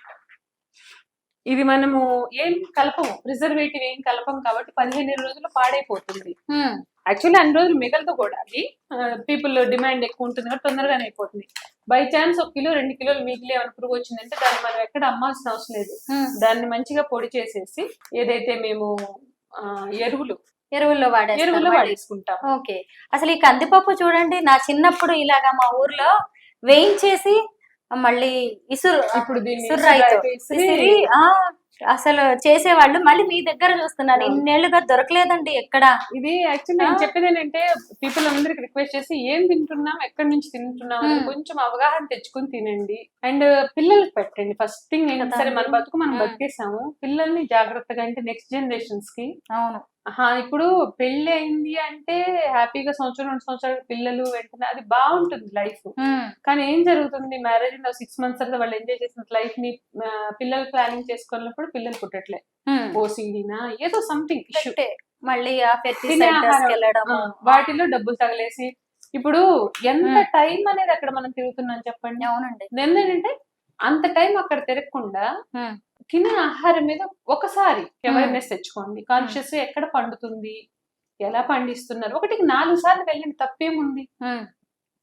ఇది మనము ఏం కలపము, ప్రిజర్వేటివ్ ఏం కలపం కాబట్టి 15 రోజులు పాడైపోతుంది. యాక్చువల్లీ అన్ని రోజులు మిగలదు కూడా అది. పీపుల్ డిమాండ్ ఎక్కువ ఉంటుంది కాబట్టి తొందరగానే అయిపోతుంది. బై ఛాన్స్ 1 కిలో 2 కిలోలు మిగిలి ఏమైనా పురుగు వచ్చిందంటే దాన్ని మనం ఎక్కడ అమ్మాల్సిన అవసరం లేదు. దాన్ని మంచిగా పొడి చేసేసి ఏదైతే మేము
ఎరువుల్లో
వాడేసుకుంటాం.
ఓకే. అసలు ఈ కందిపప్పు చూడండి, నా చిన్నప్పుడు ఇలాగా మా ఊర్లో వేయించేసి మళ్ళీ
ఇప్పుడు దీన్ని
ఇసురి అసలు చేసేవాళ్ళు. మళ్ళీ మీ దగ్గర చూస్తున్నాను, ఇన్నేళ్లుగా దొరకలేదండి ఎక్కడ.
ఇది యాక్చువల్లీ నేను చెప్పేది ఏంటంటే పీపుల్ అందరికి రిక్వెస్ట్ చేసి ఏం తింటున్నాం, ఎక్కడి నుంచి తింటున్నాం అని కొంచెం అవగాహన తెచ్చుకుని తినండి. అండ్ పిల్లలకి పెట్టండి. ఫస్ట్ థింగ్ ఏంటంటే సరే మన బతుకు మనం బతికేసాము, పిల్లల్ని జాగ్రత్తగా అంటే నెక్స్ట్ జనరేషన్స్ కి.
అవును.
ఇప్పుడు పెళ్లి అయింది అంటే హ్యాపీగా 1-2 సంవత్సరాలు పిల్లలు వెంటనే అది బాగుంటుంది లైఫ్. కానీ ఏం జరుగుతుంది, మ్యారేజ్ 6 months తర్వాత వాళ్ళు ఎంజాయ్ చేసిన లైఫ్ ని పిల్లలు ప్లానింగ్ చేసుకున్నప్పుడు పిల్లలు పుట్టట్లే. ఓసీడీనా ఏదో సంథింగ్ ఇష్యూ,
మళ్ళీ
వాటిలో డబ్బులు తగలేసి ఇప్పుడు ఎంత టైం అనేది అక్కడ మనం తిరుగుతున్నాం చెప్పండి.
అవునండి.
ఎందుకంటే అంత టైం అక్కడ తిరగకుండా తినే ఆహారం మీద ఒకసారి అవేర్నెస్ తెచ్చుకోండి. కాన్షియస్ ఎక్కడ పండుతుంది, ఎలా పండిస్తున్నారు, 1-4 సార్లు వెళ్ళండి, తప్పేముంది.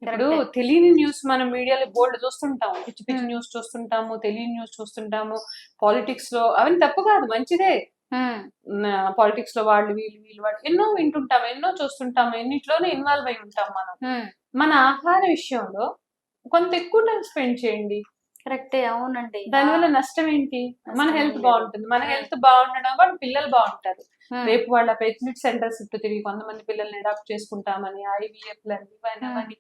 ఇప్పుడు తెలియని న్యూస్ మనం మీడియాలో బోల్డ్ చూస్తుంటాము, పిచ్చి పిచ్చి న్యూస్ చూస్తుంటాము, తెలియని న్యూస్ చూస్తుంటాము. పాలిటిక్స్ లో అవన్నీ తప్పు కాదు, మంచిదే. పాలిటిక్స్ లో వాళ్ళు ఎన్నో వింటుంటాము, ఎన్నో చూస్తుంటాము, ఎన్నిట్లోనే ఇన్వాల్వ్ అయి ఉంటాం మనం. మన ఆహార విషయంలో కొంత ఎక్కువ టైం స్పెండ్ చేయండి.
కరెక్టే. అవునండి.
దానివల్ల నష్టం ఏంటి, మన హెల్త్ బాగుంటుంది. మన హెల్త్ బాగుండడం వల్ల పిల్లలు బాగుంటారు. రేపు వాళ్ళ ఫెసిలిటీ సెంటర్ చుట్టూ తిరిగి కొంతమంది పిల్లల్ని అడాప్ట్ చేసుకుంటామని IVF లని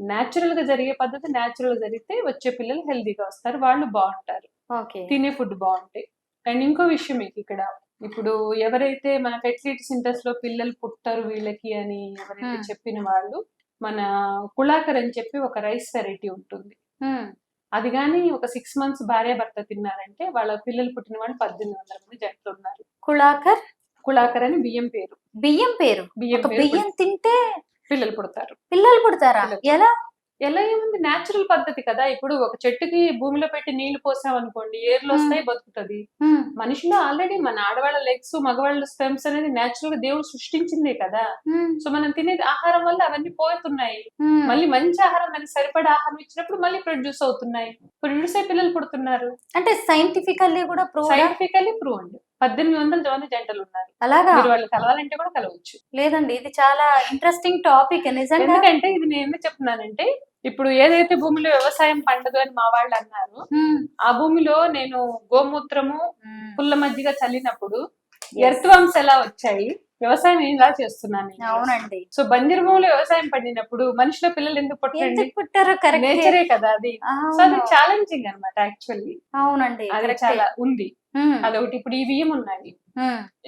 న్యాచురల్ గా జరిగే పద్ధతి న్యాచురల్ గా జరిగితే వచ్చే పిల్లలు హెల్తీగా వస్తారు, వాళ్ళు బాగుంటారు, తినే ఫుడ్ బాగుంటాయి. అండ్ ఇంకో విషయం మీకు ఇక్కడ, ఇప్పుడు ఎవరైతే మన ఫెసిలిటీ సెంటర్స్ లో పిల్లలు పుట్టరు వీళ్ళకి అని ఎవరైతే చెప్పిన వాళ్ళు, మన కుళాకర్ అని చెప్పి ఒక రైస్ వెరైటీ ఉంటుంది. అది కానీ ఒక 6 months భార్యాభర్త తిన్నారంటే వాళ్ళ పిల్లలు పుట్టిన వాళ్ళు 1800 మంది జంటలు ఉన్నారు. కుళాకర్ అని బియ్యం పేరు.
బియ్యం తింటే
పిల్లలు
పుడతారా?
ఎలా ఏముంది, న్యాచురల్ పద్ధతి కదా. ఇప్పుడు ఒక చెట్టుకి భూమిలో పెట్టి నీళ్లు పోసామనుకోండి, ఏర్లు వస్తాయి, బతుకుతుంది. మనిషిలో ఆల్రెడీ మన ఆడవాళ్ళ లెగ్స్, మగవాళ్ళ స్పెమ్స్ అనేది న్యాచురల్ గా దేవుడు సృష్టించిందే కదా. సో మనం తినేది ఆహారం వల్ల అవన్నీ పోతున్నాయి. మళ్ళీ మంచి ఆహారం, దానికి సరిపడా ఆహారం ఇచ్చినప్పుడు మళ్ళీ ప్రొడ్యూస్ అవుతున్నాయి, ప్రొడ్యూస్ అయ్యి పిల్లలు పుడుతున్నారు.
అంటే సైంటిఫికల్లీ ప్రూవ్
అండి. 1800 మంది జంటలు ఉన్నారు.
అలాగా
మీరు వాళ్ళు కలవాలంటే కూడా కలవచ్చు.
లేదండి, ఇది చాలా ఇంట్రెస్టింగ్ టాపిక్ నిజంగా.
ఎందుకంటే ఇది నేను ఎందుకు చెప్తున్నానంటే, ఇప్పుడు ఏదైతే భూమిలో వ్యవసాయం పండదు అని మా వాళ్ళు అన్నారు, ఆ భూమిలో నేను గోమూత్రము పుల్ల మజ్జిగ చల్లినప్పుడు ఎర్త్వామ్స్ ఎలా వచ్చాయి, వ్యవసాయం ఎలా చేస్తున్నాను.
అవునండి.
సో బంజరు భూమిలో వ్యవసాయం పండినప్పుడు మనిషిలో పిల్లలు ఎందుకు
పుట్టారు?
నేచరే కదా అది. సో అది ఛాలెంజింగ్ అనమాట యాక్చువల్లీ.
అవునండి,
అది చాలా ఉంది. అదొకటి. ఇప్పుడు ఈ బియ్యం ఉన్నాయి,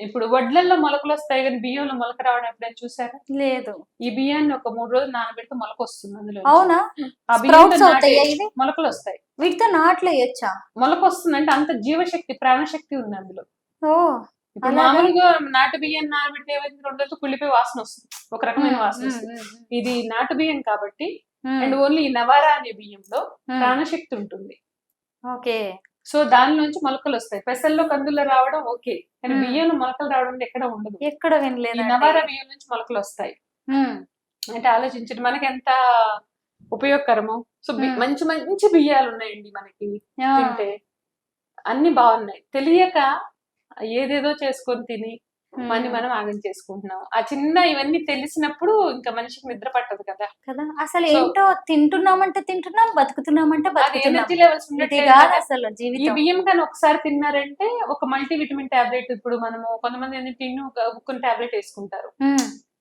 ఇప్పుడు వడ్లల్లో మొలకలు వస్తాయి కానీ బియ్యంలో మొలక రావడం ఎప్పుడైనా చూసారా?
లేదు.
ఈ బియ్యాన్ని ఒక 3 రోజులు నానబెడితే మొలక వస్తుంది అందులో.
అవునా?
ఆ బియ్యం మొలకలు వస్తాయి.
వీటితో నాట్లు వేయచ్చా?
మొలక వస్తుంది అంటే అంత జీవశక్తి, ప్రాణశక్తి ఉంది అందులో. ఇప్పుడు మామూలుగా నాటు బియ్యం నానబెడితే 2 రోజులు కుళ్ళిపోయి వాసన వస్తుంది, ఒక రకమైన వాసన వస్తుంది. ఇది నాటు బియ్యం కాబట్టి, అండ్ ఓన్లీ నవారా అనే బియ్యంలో ప్రాణశక్తి ఉంటుంది.
ఓకే.
సో దాని నుంచి మొలకలు వస్తాయి. పెసల్లో కందుల్లో రావడం ఓకే, కానీ బియ్యంలో మొలకలు రావడం ఎక్కడ ఉండదు.
ఎక్కడ వినలేదు.
నవారా బియ్యం నుంచి మొలకలు వస్తాయి అంటే ఆలోచించండి మనకి ఎంత ఉపయోగకరమో. సో మంచి మంచి బియ్యాలు ఉన్నాయండి మనకి, తింటే అన్ని బాగున్నాయి. తెలియక ఏదేదో చేసుకొని తిని మనం ఆగం చేసుకుంటున్నాం. ఆ చిన్న ఇవన్నీ తెలిసినప్పుడు ఇంకా మనిషికి నిద్ర పట్టదు కదా.
అసలు ఏంటో, తింటున్నామంటే తింటున్నాం, బతుకుతున్నామంటే
ఎనర్జీ లెవెల్స్
అసలు
ఈ బియ్యం కానీ ఒకసారి తిన్నారంటే ఒక మల్టీవిటమిన్ టాబ్లెట్, ఇప్పుడు మనము కొంతమంది ఉక్కుని టాబ్లెట్ వేసుకుంటారు,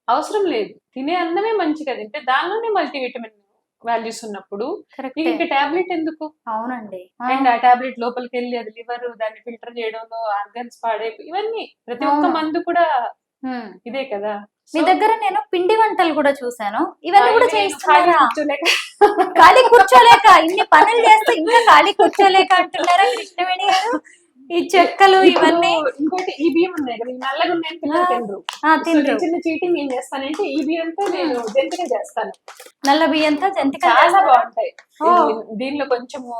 అవసరం లేదు. తినే అన్నమే మంచిగా తింటే దానిలోనే మల్టీవిటమిన్ వాల్యూస్ ఉన్నప్పుడు ఇంకా టాబ్లెట్ ఎందుకు?
అవునండి.
అండ్ ఆ టాబ్లెట్ లోపలికి వెళ్ళి అది లివర్ దాన్ని ఫిల్టర్ చేయడంలో ఆర్గన్స్ పాడే, ఇవన్నీ ప్రతి ఒక్క మందు కూడా ఇదే కదా.
మీ దగ్గర నేను పిండి వంటలు కూడా చూసాను, ఇవన్నీ కూడా చేయిస్తున్నారా? ఖాళీ కూర్చోలేక ఇన్ని పనులు చేస్తే ఇంకా ఖాళీ కూర్చోలేక అంటున్నారా కృష్ణవేణి గారు? ఈ చెక్కలు
ఇప్పుడు
ఇవన్నీ
ఇంకోటి ఈ బియ్యం ఉన్నాయి కదా, ఈ నల్లగా ఉన్నాయని పిల్లలు తినరు. సో
తిండ్రు.
నేను చిన్న చీటింగ్ ఏం చేస్తానంటే ఈ బియ్యంతో నేను జంతికలు చేస్తాను.
నల్ల బియ్యంతో జంతికలు
చాలా
చేస్తారా?
బాగుంటాయి.
ఓ.
దీనిలో కొంచెము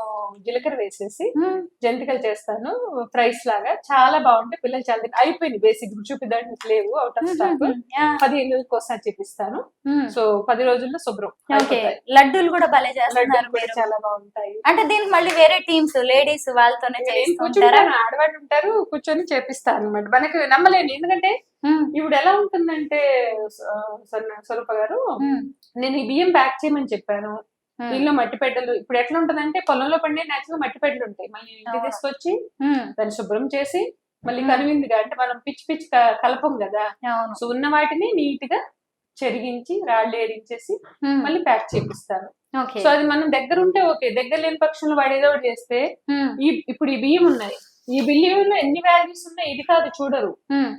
జీలకర్ర వేసేసి
మ్మ్.
జంతికలు చేస్తాను, ఫ్రైస్ లాగా చాలా బాగుంటాయి. పిల్లలు చాలా అయిపోయింది. బేసిక్ చూపిదానికి లేవు, అవుట్ ఆఫ్ స్టాక్.
యా.
15 రోజులకు ఒకసారి చూపిస్తాను.
మ్మ్.
సో 10 రోజుల్లో శుభ్రం
ఓకే,
అయిపోతాయి.
లడ్డూలు కూడా భలే చేస్తున్నారు
లడ్డూలు కూడా
మీరు.
చాలా బాగుంటాయి.
అంటే దీనికి మళ్ళీ వేరే టీమ్స్ లేడీస్ వాళ్ళతోనే
నేను
చేస్తుంటారా?
కూర్చుంటాను, ఆడవాళ్ళు ఉంటారు, కూర్చొని చేపిస్తాను అనమాట. మనకి నమ్మలేను, ఎందుకంటే
మ్మ్.
ఇప్పుడు ఎలా ఉంటుందంటే స్వరూప గారు,
మ్మ్.
నేను ఈ బియ్యం ప్యాక్ చేయమని చెప్పాను.
మ్మ్.
దీనిలో మట్టి పెట్టెలు ఇప్పుడు ఎట్లా ఉంటదంటే, పొలంలో పండే నేచురల్ మట్టి పెట్టెలు ఉంటాయి. మళ్ళీ ఇంటికి
అవును.
తీసుకొచ్చి
మ్మ్.
దాన్ని శుభ్రం చేసి మళ్ళీ
మ్మ్.
కనువిందిగా, అంటే మనం పిచ్చి పిచ్చి కలపం కదా.
అవును.
సో ఉన్న వాటిని నీట్ గా చెరిగించి రాళ్ళు ఏరించేసి
మ్మ్.
మళ్ళీ ప్యాక్ చేపిస్తాను.
ఓకే.
సో అది మనం దగ్గర ఉంటే ఓకే, దగ్గర లేని పక్షంలో వాడు ఏదో ఒకటి చేస్తే,
మ్మ్.
ఇప్పుడు ఈ బియ్యం ఉన్నాయి, ఈ బియ్యంలో ఎన్ని వాల్యూస్ ఉన్నాయి ఇది కాదు చూడరు.
మ్మ్.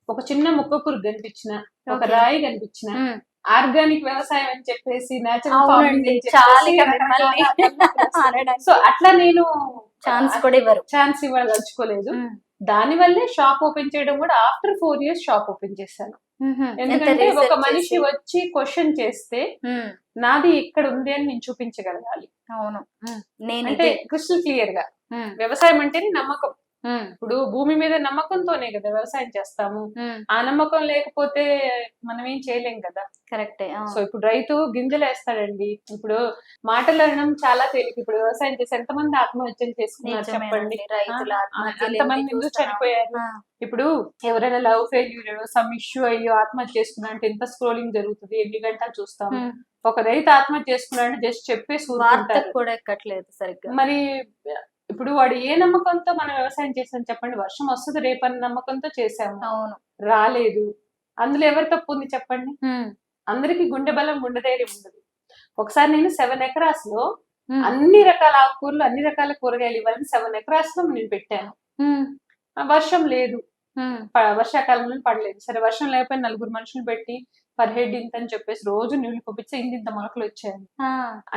ఒక చిన్న ముక్క పురుగు కనిపించిన, ఒక
Okay.
రాయి కనిపించిన,
మ్మ్.
ఆర్గానిక్ వ్యవసాయం అని చెప్పేసి, నేచురల్ ఫార్మింగ్
అవునండి,
అని
చాలా
చెప్పేసి
ఇక
రకరకాల
మిమ్మల్ని అనడానికి
సో అట్లా నేను
ఛాన్స్ కూడా ఇవ్వరు.
ఛాన్స్ ఇవ్వదలుచుకోలేదు.
మ్మ్.
దాని వల్లే షాప్ ఓపెన్ చేయడం కూడా ఆఫ్టర్ 4 years షాప్ ఓపెన్ చేశాను.
మ్మ్. ఎంత
ఎందుకంటే ఒక
research
మనిషి
చేసి.
వచ్చి క్వశ్చన్ చేస్తే
మ్మ్.
నాది ఇక్కడ ఉంది అని నేను చూపించగలగాలి.
అవును. మ్మ్. నేను
అంటే
ఇదే.
క్రిస్టల్ క్లియర్ గా
మ్మ్.
వ్యవసాయం అంటేనే నమ్మకం.
మ్మ్.
ఇప్పుడు భూమి మీద నమ్మకంతోనే కదా వ్యవసాయం చేస్తాము.
మ్మ్.
ఆ నమ్మకం లేకపోతే మనం ఏం చేయలేం కదా.
కరెక్టే.
సో ఇప్పుడు రైతు గింజలు వేస్తాడండి. ఇప్పుడు మాటలు అనడం చాలా తేలిక. ఇప్పుడు వ్యవసాయం చేసి ఎంతమంది ఆత్మహత్యలు చేసుకున్నారు చెప్పండి.
రైతుల ఆత్మహత్యలు
ఎంతమంది
ఎన్ని
ఎందుకు
చూస్తున్నాం.
చనిపోయారు.
ఆ.
ఇప్పుడు ఎవరైనా లవ్ ఫెయిల్యూర్, సమ్ ఇష్యూ అయ్యో ఆత్మహత్య చేసుకున్నా అంటే ఎంత స్క్రోలింగ్ జరుగుతుంది, ఎన్ని గంటలు చూస్తాము.
మ్మ్.
ఒక రైతు ఆత్మహత్య చేసుకున్నాడు జస్ట్ చెప్పేసి
వార్త
ఊరుకుంటారు.
కూడా ఎక్కట్లేదు సరిగ్గా.
మరి ఇప్పుడు వాడు ఏ నమ్మకంతో మనం వ్యవసాయం చేసాం చెప్పండి. వర్షం వస్తుంది రేపని నమ్మకంతో చేసాము,
అవును.
రాలేదు. అందులో ఎవరి తప్పు ఉంది చెప్పండి.
మ్మ్.
అందరికి గుండె బలం, గుండె ధైర్యం ఉండదు. ఒకసారి నేను 7 acres లో
మ్మ్.
అన్ని రకాల ఆకుకూరలు, అన్ని రకాల కూరగాయలు ఇవ్వాలని 7 acres లో నేను పెట్టాను.
మ్మ్.
వర్షం లేదు,
మ్మ్.
వర్షాకాలంలో పడలేదు. సరే వర్షం లేకపోయినా 4 మనుషులు పెట్టి పర్ హెడ్ ఇంత అని చెప్పేసి రోజు నీళ్లు పంపించి ఇంత మొలకలు వచ్చాయి.
ఆ.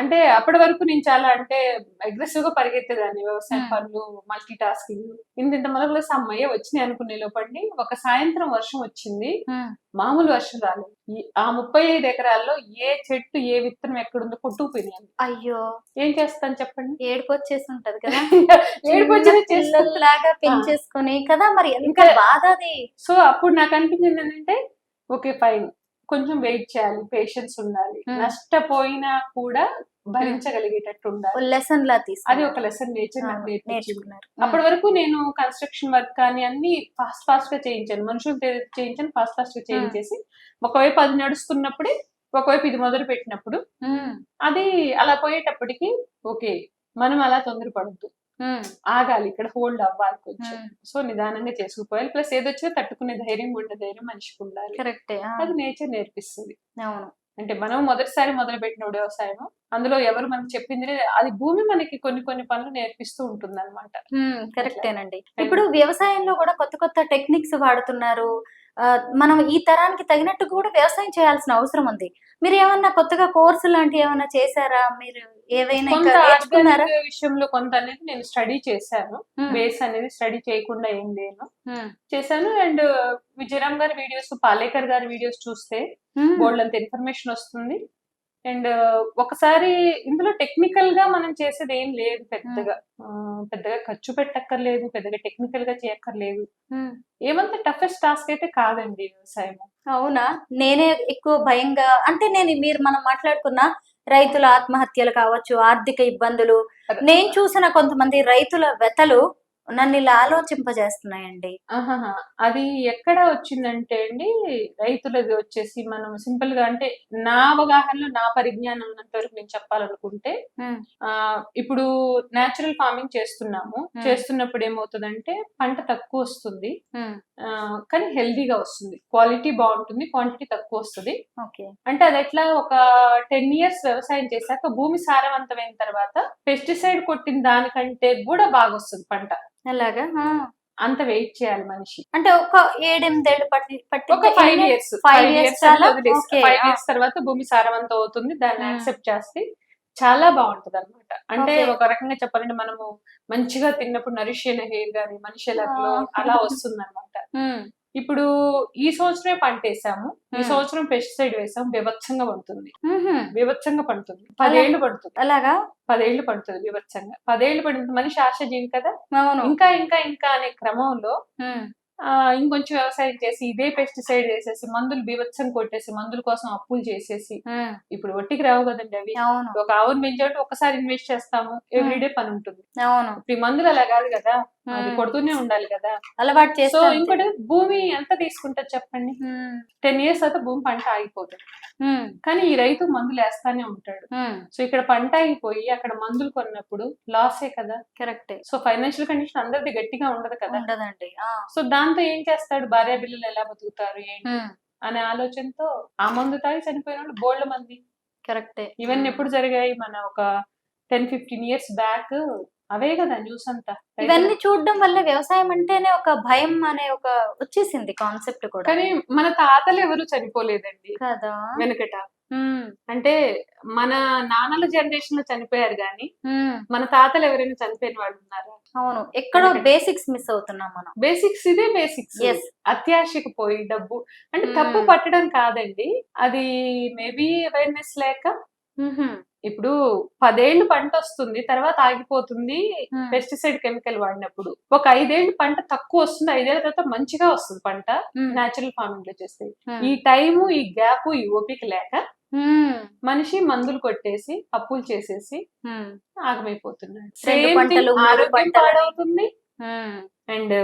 అంటే అప్పటి వరకు నేను చాలా అంటే అగ్రెసివ్ గా పరిగెత్తేదాన్ని. వ్యవసాయ పనులు, మల్టీ టాస్కింగ్, ఇంత మొలకలు అమ్మయ్య వచ్చినాయి అనుకునే లోపండి ఒక సాయంత్రం వర్షం వచ్చింది.
మ్మ్.
మామూలు వర్షం రాలేదు. ఆ 35 ఎకరాల్లో ఏ చెట్టు ఏ విత్తనం ఎక్కడుందో కొట్టుకుపోయినాయి.
అయ్యో,
ఏం చేస్తాను చెప్పండి.
ఏడుపు వచ్చేసి ఉంటది కదా.
ఏడుపు వచ్చేది చేస్తా.
పిల్లల్లాగా పెంచేసుకుని కదా, మరి ఎంత
ఇంకా
బాధ అది.
సో అప్పుడు నాకు అనిపించింది ఏంటంటే ఓకే ఫైన్, కొంచెం వెయిట్ చేయాలి, పేషెన్స్ ఉండాలి, నష్టపోయినా కూడా భరించగలిగేటట్టు ఉండాలి.
లెసన్ లా తీసుకు
అది ఒక లెసన్ నేర్చుకున్నారు.
నేర్చుకున్నారు.
అప్పటి వరకు నేను కన్స్ట్రక్షన్ వర్క్ కానీ అన్ని ఫాస్ట్ గా చేయించాను, మనుషులు చేయించాను, ఫాస్ట్ గా చేయించేసి ఒకవైపు అది నడుస్తున్నప్పుడే ఒకవైపు ఇది మొదలు పెట్టినప్పుడు
మ్మ్.
అది అలా పోయేటప్పటికి ఓకే మనం అలా తొందరపడద్దు,
మ్మ్.
ఆగాలి, ఇక్కడ హోల్డ్ అవ్వాలి కొంచెం.
మ్మ్.
సో నిదానంగా చేసుకుపోవాలి. ప్లస్ ఏదొచ్చినా తట్టుకునే ధైర్యం, గుండె ధైర్యం మనిషికి ఉండాలి.
కరెక్టే. ఆ.
అది నేచర్ నేర్పిస్తుంది.
అవును.
అంటే మనం మొదటిసారి మొదలు పెట్టిన వ్యవసాయం, అందులో ఎవరు మనకు చెప్పింది లేదు. అది భూమి మనకి కొన్ని పనులు నేర్పిస్తూ ఉంటుంది అనమాట.
కరెక్టేనండి. ఇప్పుడు వ్యవసాయంలో కూడా కొత్త కొత్త టెక్నిక్స్ వాడుతున్నారు. మనం ఈ తరానికి తగినట్టు కూడా వ్యవసాయం చేయాల్సిన అవసరం ఉంది. మీరు ఏమన్నా కొత్తగా కోర్సు లాంటివి ఏమన్నా చేశారా? మీరు ఏవైనా
కొంత
ఇంకా నేర్చుకున్నారా?
ఆర్గానిక్ విషయంలో కొంత అనేది నేను స్టడీ చేశాను. బేస్ అనేది స్టడీ చేయకుండా ఏం లేను, చేశాను. అండ్ విజయరామ్ గారి వీడియోస్, పాలేకర్ గారి వీడియోస్ చూస్తే బోల్డ్ అంత ఇన్ఫర్మేషన్ వస్తుంది. అండ్ ఒకసారి ఇందులో టెక్నికల్ గా మనం చేసేది ఏం లేదు, పెద్దగా ఖర్చు పెట్టక్కర్లేదు, పెద్దగా టెక్నికల్ గా చేయక్కర్లేదు. ఏమంత టఫెస్ట్ టాస్క్ అయితే కాదండి వ్యవసాయం.
అవునా? నేనే ఎక్కువ భయంగా, అంటే మనం మాట్లాడుకున్న రైతుల ఆత్మహత్యలు కావచ్చు, ఆర్థిక ఇబ్బందులు, నేను చూసిన కొంతమంది రైతుల వ్యతలు నన్ను ఇలా ఆలోచింపజేస్తున్నాయండి.
అది ఎక్కడ వచ్చిందంటే అండి, రైతులది వచ్చేసి మనం సింపుల్ గా అంటే నా అవగాహనలో, నా పరిజ్ఞానం ఉన్నంత వరకు నేను చెప్పాలనుకుంటే, ఇప్పుడు నేచురల్ ఫార్మింగ్ చేస్తున్నప్పుడు ఏమవుతుందంటే పంట తక్కువ వస్తుంది, కానీ హెల్దీగా వస్తుంది, క్వాలిటీ బాగుంటుంది, క్వాంటిటీ తక్కువ వస్తుంది. అంటే అది ఎట్లా, ఒక 10 years వ్యవసాయం చేశాక భూమి సారవంతమైన తర్వాత పెస్టిసైడ్ కొట్టిన దానికంటే కూడా బాగా వస్తుంది పంట.
అలాగా?
అంత వెయిట్ చేయాలి మనిషి.
అంటే ఒక 7-8 ఏళ్ళు పట్టి
ఒక 5 years
5 years
5 years తర్వాత భూమి సారవంతం అవుతుంది, దాన్ని యాక్సెప్ట్ చేస్తే చాలా బాగుంటది అనమాట. అంటే
ఓకే.
ఒక రకంగా చెప్పాలంటే మనము మంచిగా తిన్నప్పుడు నరిష్ అయిన హెయిర్ గాని మనిషి ఎలా గ్లో అలా వస్తుంది అనమాట.
హ్మ్.
ఇప్పుడు ఈ సంవత్సరమే పంటేసాము. ఈ
హ్మ్.
సంవత్సరం పెస్టిసైడ్ వేసాం. బీభత్సంగా పడుతుంది.
హుహు.
బీభత్సంగా పడుతుంది. 10
అలా
ఏళ్ళు పడుతుంది.
అలాగా?
10 ఏళ్ళు పడుతుంది బీభత్సంగా. 10 ఏళ్ళు పడిన మనిషి ఆశాజీవి కదా!
అవును.
ఇంకా అనే క్రమంలో
హ్మ్.
ఇంకొంచెం వ్యవసాయం చేసి ఇదే పెస్టిసైడ్ వేసేసి మందులు బీభత్సం కొట్టేసి మందుల కోసం అప్పులు చేసేసి
హ్మ్.
ఇప్పుడు ఒట్టికి రావు కదండి అవి.
అవును.
ఒక ఆవును పెంచాలంటే ఒక్కసారి ఇన్వెస్ట్ చేస్తాము. ఎవ్రీడే పని ఉంటుంది.
అవును.
ఇప్పుడు ఈ మందులు అలా కాదు కదా! అది
హ్మ్.
కొడుతూనే ఉండాలి కదా!
అలవాటు
సో
చేస్తే అంతే.
ఇంకోటి భూమి ఎంత తీసుకుంటది చెప్పండి?
హ్మ్.
10 ఇయర్స్ తర్వాత భూమి పంట ఆగిపోతది.
హ్మ్.
కానీ ఈ రైతు మందులేస్తానే ఉంటాడు.
హ్మ్.
సో ఇక్కడ పంట ఆగిపోయి అక్కడ మందులు కొన్నప్పుడు లాసే కదా!
కరెక్టే.
సో ఫైనాన్షియల్ కండిషన్ అందరిది గట్టిగా ఉండదు కదా!
ఉండదండి. ఆ!
సో దాంతో ఏం చేస్తాడు? భార్యాపిల్లలు ఎలా బతుకుతారు ఏంటి?
హ్మ్.
అనే ఆలోచనతో ఆ మందు తాగి చనిపోయినోళ్ళు బోలెడు మంది.
కరెక్టే.
ఇవన్నీ
హ్మ్.
ఎప్పుడు జరిగాయి? మన ఒక 10, 15 ఇయర్స్ బ్యాక్ అవే కదా న్యూస్ అంతా.
ఇవన్నీ చూడడం వల్ల వ్యవసాయం అంటేనే ఒక భయం అనే ఒక వచ్చేసింది కాన్సెప్ట్ కూడా.
కానీ మన తాతలు ఎవరు చనిపోలేదండి
కదా!
వెనకట.
హ్మ్.
అంటే మన నాన్నల జనరేషన్ లో చనిపోయారు గాని
హ్మ్.
మన తాతలు ఎవరైనా చనిపోయిన వాళ్ళు ఉన్నారా?
అవును. ఎక్కడో
వెనకట.
బేసిక్స్ మిస్ అవుతున్నాం మనం.
బేసిక్స్ ఇదే బేసిక్స్.
యెస్.
అత్యాశకి పోయి డబ్బు అంటే తప్పు
హ్మ్.
పట్టడం కాదండి. అది మేబీ అవేర్‌నెస్ లేక
హుహు.
ఇప్పుడు 10 ఏళ్ళు పంటొస్తుంది. తర్వాత ఆగిపోతుంది.
హ్మ్.
పెస్టిసైడ్ కెమికల్ వాడినప్పుడు. ఒక 5 ఏళ్ళు పంట తక్కువొస్తుంది. 5 ఏళ్ల తర్వాత మంచిగా వస్తది పంట.
హ్మ్.
నేచురల్ ఫార్మింగ్‌లో చేస్తే.
హ్మ్.
ఈ టైము, ఈ గ్యాపు, ఈ ఓపిక లేక
హ్మ్.
మనిషి మందులు కొట్టేసి, అప్పులు చేసేసి
హ్మ్.
ఆగమైపోతున్నాడు.
2
సేమ్ థింగ్
పంటలు, 3
ఆరోగ్యం
పంటలని.
పాడవుతుంది.
హ్మ్.
అండ్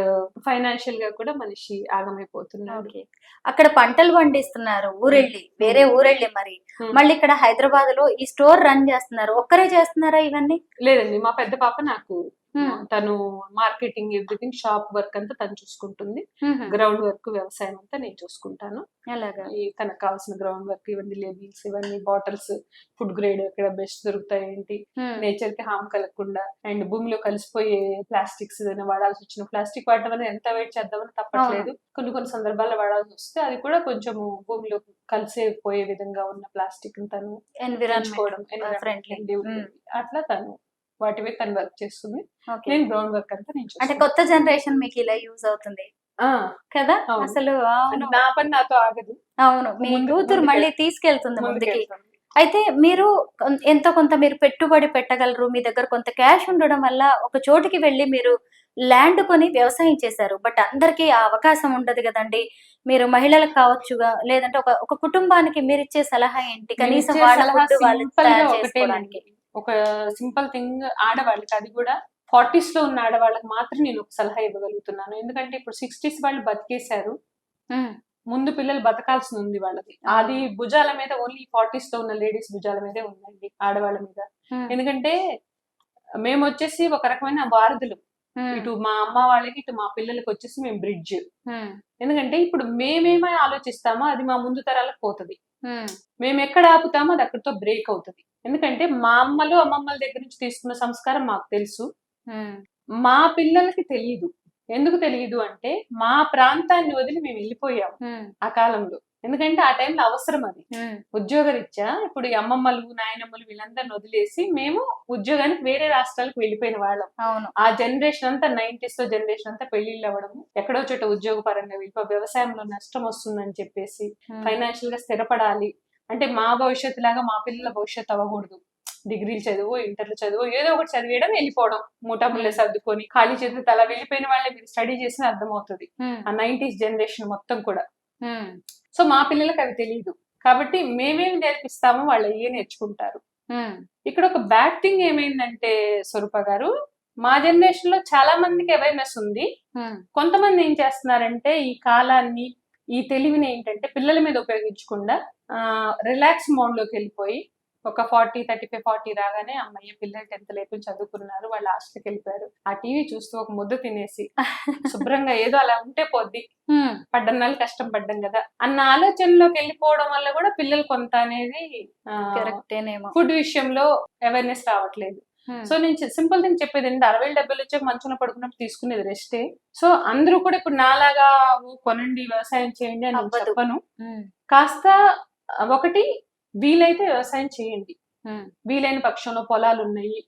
ఫైనాన్షియల్‌గా కూడా మనిషి ఆగమైపోతున్నాడు.
ఓకే. అక్కడ పంటలు పండిస్తున్నారు ఊరెళ్ళి. వేరే ఊరెళ్ళి మరి.
హ్మ్.
మళ్ళీ ఇక్కడ హైదరాబాద్‌లో ఈ స్టోర్ రన్ చేస్తున్నారు. ఒక్కరే చేస్తున్నారా ఇవన్నీ?
లేదండి. మా పెద్ద పాప నాకు
హ్మ్.
తను మార్కెటింగ్ ఎవ్రీథింగ్ షాప్ వర్క్ అంతా తను చూసుకుంటుంది.
హుహు.
గ్రౌండ్ వర్క్, వ్యవసాయం అంతా నేను చూసుకుంటాను.
అలాగా.
తనకు కావాల్సిన గ్రౌండ్ వర్క్ ఇవన్నీ లేబుల్స్ ఇవన్నీ బాటిల్స్ ఫుడ్ గ్రేడ్ ఎక్కడ బెస్ట్ దొరుకుతాయి ఏంటి
హ్మ్.
నేచర్ కి హామ్ కలగకుండా అండ్ భూమిలో కలిసిపోయే ప్లాస్టిక్స్ ఏదైనా వాడాల్సి వచ్చిన ప్లాస్టిక్ వాడటం వల్ల ఎంత వెయిట్ చేద్దామని తప్పట్లేదు. కొన్ని సందర్భాల్లో వాడాల్సి వస్తే అది కూడా కొంచెం భూమిలో కలిసే పోయే విధంగా ఉన్న ప్లాస్టిక్ తను
ఎన్విరాన్మెంట్
ఎంచుకోవడం
ఫ్రెండ్లీ.
ఉంటుంది. అట్లా తను వాటిపై తను వర్క్ చేస్తుంది.
ఓకే.
నేను గ్రౌండ్ వర్క్ అంతా నేను
అంటే
చూసుకుంటాను.
కొత్త జనరేషన్ మీకు ఇలా యూజ్ అవుతుంది.
ఆ,
కదా!
అవును.
అసలు
అంటే
అవును.
నా పని నాతో ఆగదు.
అవును. మీ కూతురు మళ్ళీ తీసుకెళ్తుంది ముందుకి.
ముందుకెళ్తుంది.
అయితే మీరు ఎంతో కొంత మీరు పెట్టుబడి పెట్టగలరు. మీ దగ్గర కొంత క్యాష్ ఉండడం వల్ల ఒక చోటికి వెళ్లి మీరు ల్యాండ్ కొని వ్యవసాయం చేశారు. బట్ అందరికీ ఆ అవకాశం ఉండదు గదండీ! మీరు మహిళలకు కావచ్చుగా లేదంటే ఒక కుటుంబానికి మీరిచ్చే సలహా ఏంటి? కనీసం
నేనిచ్చే
వాళ్ళ
సలహా
ఫుడ్ వాళ్ళు
సింపుల్ గా
తయారు
ఒకటేనండి.
చేసుకోవడానికి.
ఒక సింపుల్ థింగ్ ఆడవాళ్ళకి అది కూడా 40s లో ఉన్న ఆడవాళ్ళకి మాత్రం నేను ఒక సలహా ఇవ్వగలుగుతున్నాను. ఎందుకంటే ఇప్పుడు 60s వాళ్ళు బతికేశారు.
హ్మ్.
ముందు పిల్లలు బతకాల్సి ఉంది వాళ్ళది. అది భుజాల మీద ఓన్లీ 40s లో ఉన్న లేడీస్ భుజాల మీదే ఉందండి ఆడవాళ్ళ మీద.
హ్మ్.
ఎందుకంటే మేమొచ్చేసి ఒక రకమైన వారధులు.
హ్మ్.
ఇటు మా అమ్మ వాళ్ళకి, ఇటు మా పిల్లలకి వచ్చేసి మేము బ్రిడ్జ్.
హ్మ్.
ఎందుకంటే ఇప్పుడు మేమేమై ఆలోచిస్తామో అది మా ముందు తరాలకు పోతది.
హ్మ్.
మేమెక్కడ ఆపుతామో అది అక్కడితో బ్రేక్ అవుతది. ఎందుకంటే మా అమ్మలు, అమ్మమ్మల దగ్గర నుంచి తీసుకున్న సంస్కారం మాకు తెలుసు.
హ్మ్.
మా పిల్లలకి తెలీదు. ఎందుకు తెలీదు అంటే మా ప్రాంతాన్ని వదిలి మేము వెళ్ళిపోయాము
హ్మ్.
ఆ కాలంలో. ఎందుకంటే ఆ టైంలో అవసరం అది.
హ్మ్.
ఉద్యోగరీత్యా ఇప్పుడు ఈ అమ్మమ్మలు, నాయనమ్మలు వీళ్ళందరిని వదిలేసి మేము ఉద్యోగానికి వేరే రాష్ట్రాలకు వెళ్ళిపోయిన వాళ్ళం.
అవును.
ఆ జనరేషన్ అంతా 90s లో జనరేషన్ అంతా పెళ్లిళ్ళు అవ్వడము, ఎక్కడో చోట ఉద్యోగ పరంగా వెళ్ళిపో వ్యవసాయంలో నష్టం వస్తుందని చెప్పేసి
హ్మ్.
ఫైనాన్షియల్ గా స్థిరపడాలి. అంటే మా భవిష్యత్తు లాగా మా పిల్లల భవిష్యత్తు అవ్వకూడదు. డిగ్రీలు చదువు, ఇంటర్లు చదువు ఏదో ఒకటి చదివేయడం వెళ్ళిపోవడం. మూటాముళ్ళ సర్దుకొని ఖాళీ చేతులతో అలా వెళ్ళిపోయిన వాళ్ళే మీరు స్టడీ చేసినా అర్థమవుతది.
హ్మ్.
ఆ 90s జనరేషన్ మొత్తం కూడా.
హ్మ్.
సో మా పిల్లలకి అవి తెలీదు. కాబట్టి మేమేమి నేర్పిస్తామో వాళ్ళు అయ్యే నేర్చుకుంటారు.
హ్మ్.
ఇక్కడ ఒక బ్యాడ్ థింగ్ ఏమైందంటే స్వరూప గారు, మా జనరేషన్ లో చాలా మందికి అవేర్నెస్ ఉంది.
హ్మ్.
కొంతమంది ఏం చేస్తున్నారంటే ఈ కాలాన్ని, ఈ తెలివిని ఏంటంటే పిల్లల మీద ఉపయోగించకుండా రిలాక్స్ మోడ్ లోకి వెళ్ళిపోయి ఒక 40, 35, 40 రాగానే అమ్మయ్య పిల్లలు 10th లేపులు చదువుకున్నారు వాళ్ళు హాస్టల్కి వెళ్ళిపోయారు. ఆ టీవీ చూస్తూ ఒక ముద్ద తినేసి శుభ్రంగా ఏదో అలా ఉంటే పోద్ది.
హ్మ్.
పడ్డన్నాళ్ళు కష్టం పడ్డం కదా అన్న ఆలోచనలోకి వెళ్ళిపోవడం వల్ల కూడా పిల్లలు కొంత అనేది
కరెక్టేనేమో.
ఫుడ్ విషయంలో అవేర్నెస్ రావట్లేదు.
హ్మ్.
సో నేను సింపుల్ థింగ్ చెప్పేది ఏంటంటే 60-70 వచ్చాక మంచంలో పడుకున్నప్పుడు తీసుకునేది రెస్టే. సో అందరూ కూడా ఇప్పుడు నాలాగా కొనండి వ్యవసాయం చేయండి అని నేను
అవ్వదు.
చెప్పను.
హ్మ్.
కాస్త ఒకటి వీలైతే వ్యవసాయం చేయండి. వీలైన పక్షంలో పొలాలు ఉన్నాయి,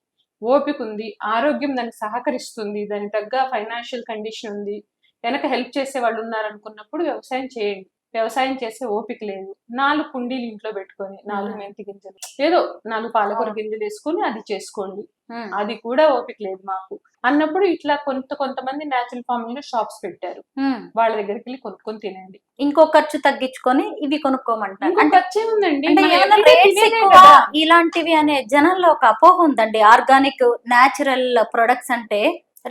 ఓపిక ఉంది, ఆరోగ్యం దానికి సహకరిస్తుంది, దానికి తగ్గ ఫైనాన్షియల్ కండిషన్ ఉంది, వెనక హెల్ప్ చేసే వాళ్ళు ఉన్నారు అనుకున్నప్పుడు వ్యవసాయం చేయండి. వ్యవసాయం చేసే ఓపిక లేదు, 4 కుండీలు ఇంట్లో పెట్టుకొని 4 మెంతి గింజలు, ఏదో 4 పాలకూర గింజలు వేసుకొని అది చేసుకోండి, అది కూడా ఓపిక లేదు మాకు అన్నప్పుడు ఇట్లా కొంతమంది న్యాచురల్ ఫార్మింగ్ లో షాప్స్ పెట్టారు, వాళ్ళ దగ్గరికి వెళ్ళి కొనుక్కొని తినండి.
ఇంకో ఖర్చు తగ్గించుకొని ఇవి కొనుక్కోమంటారు.
ఇంకో ఖర్చు ఏముందండి,
అంటే
మనం
ఏమైనా
everyday
రేట్స్
తినేదే
ఎక్కువ
కదా.
ఇలాంటివి అనే జనంలో ఒక అపోహ ఉందండి. ఆర్గానిక్ న్యాచురల్ ప్రొడక్ట్స్ అంటే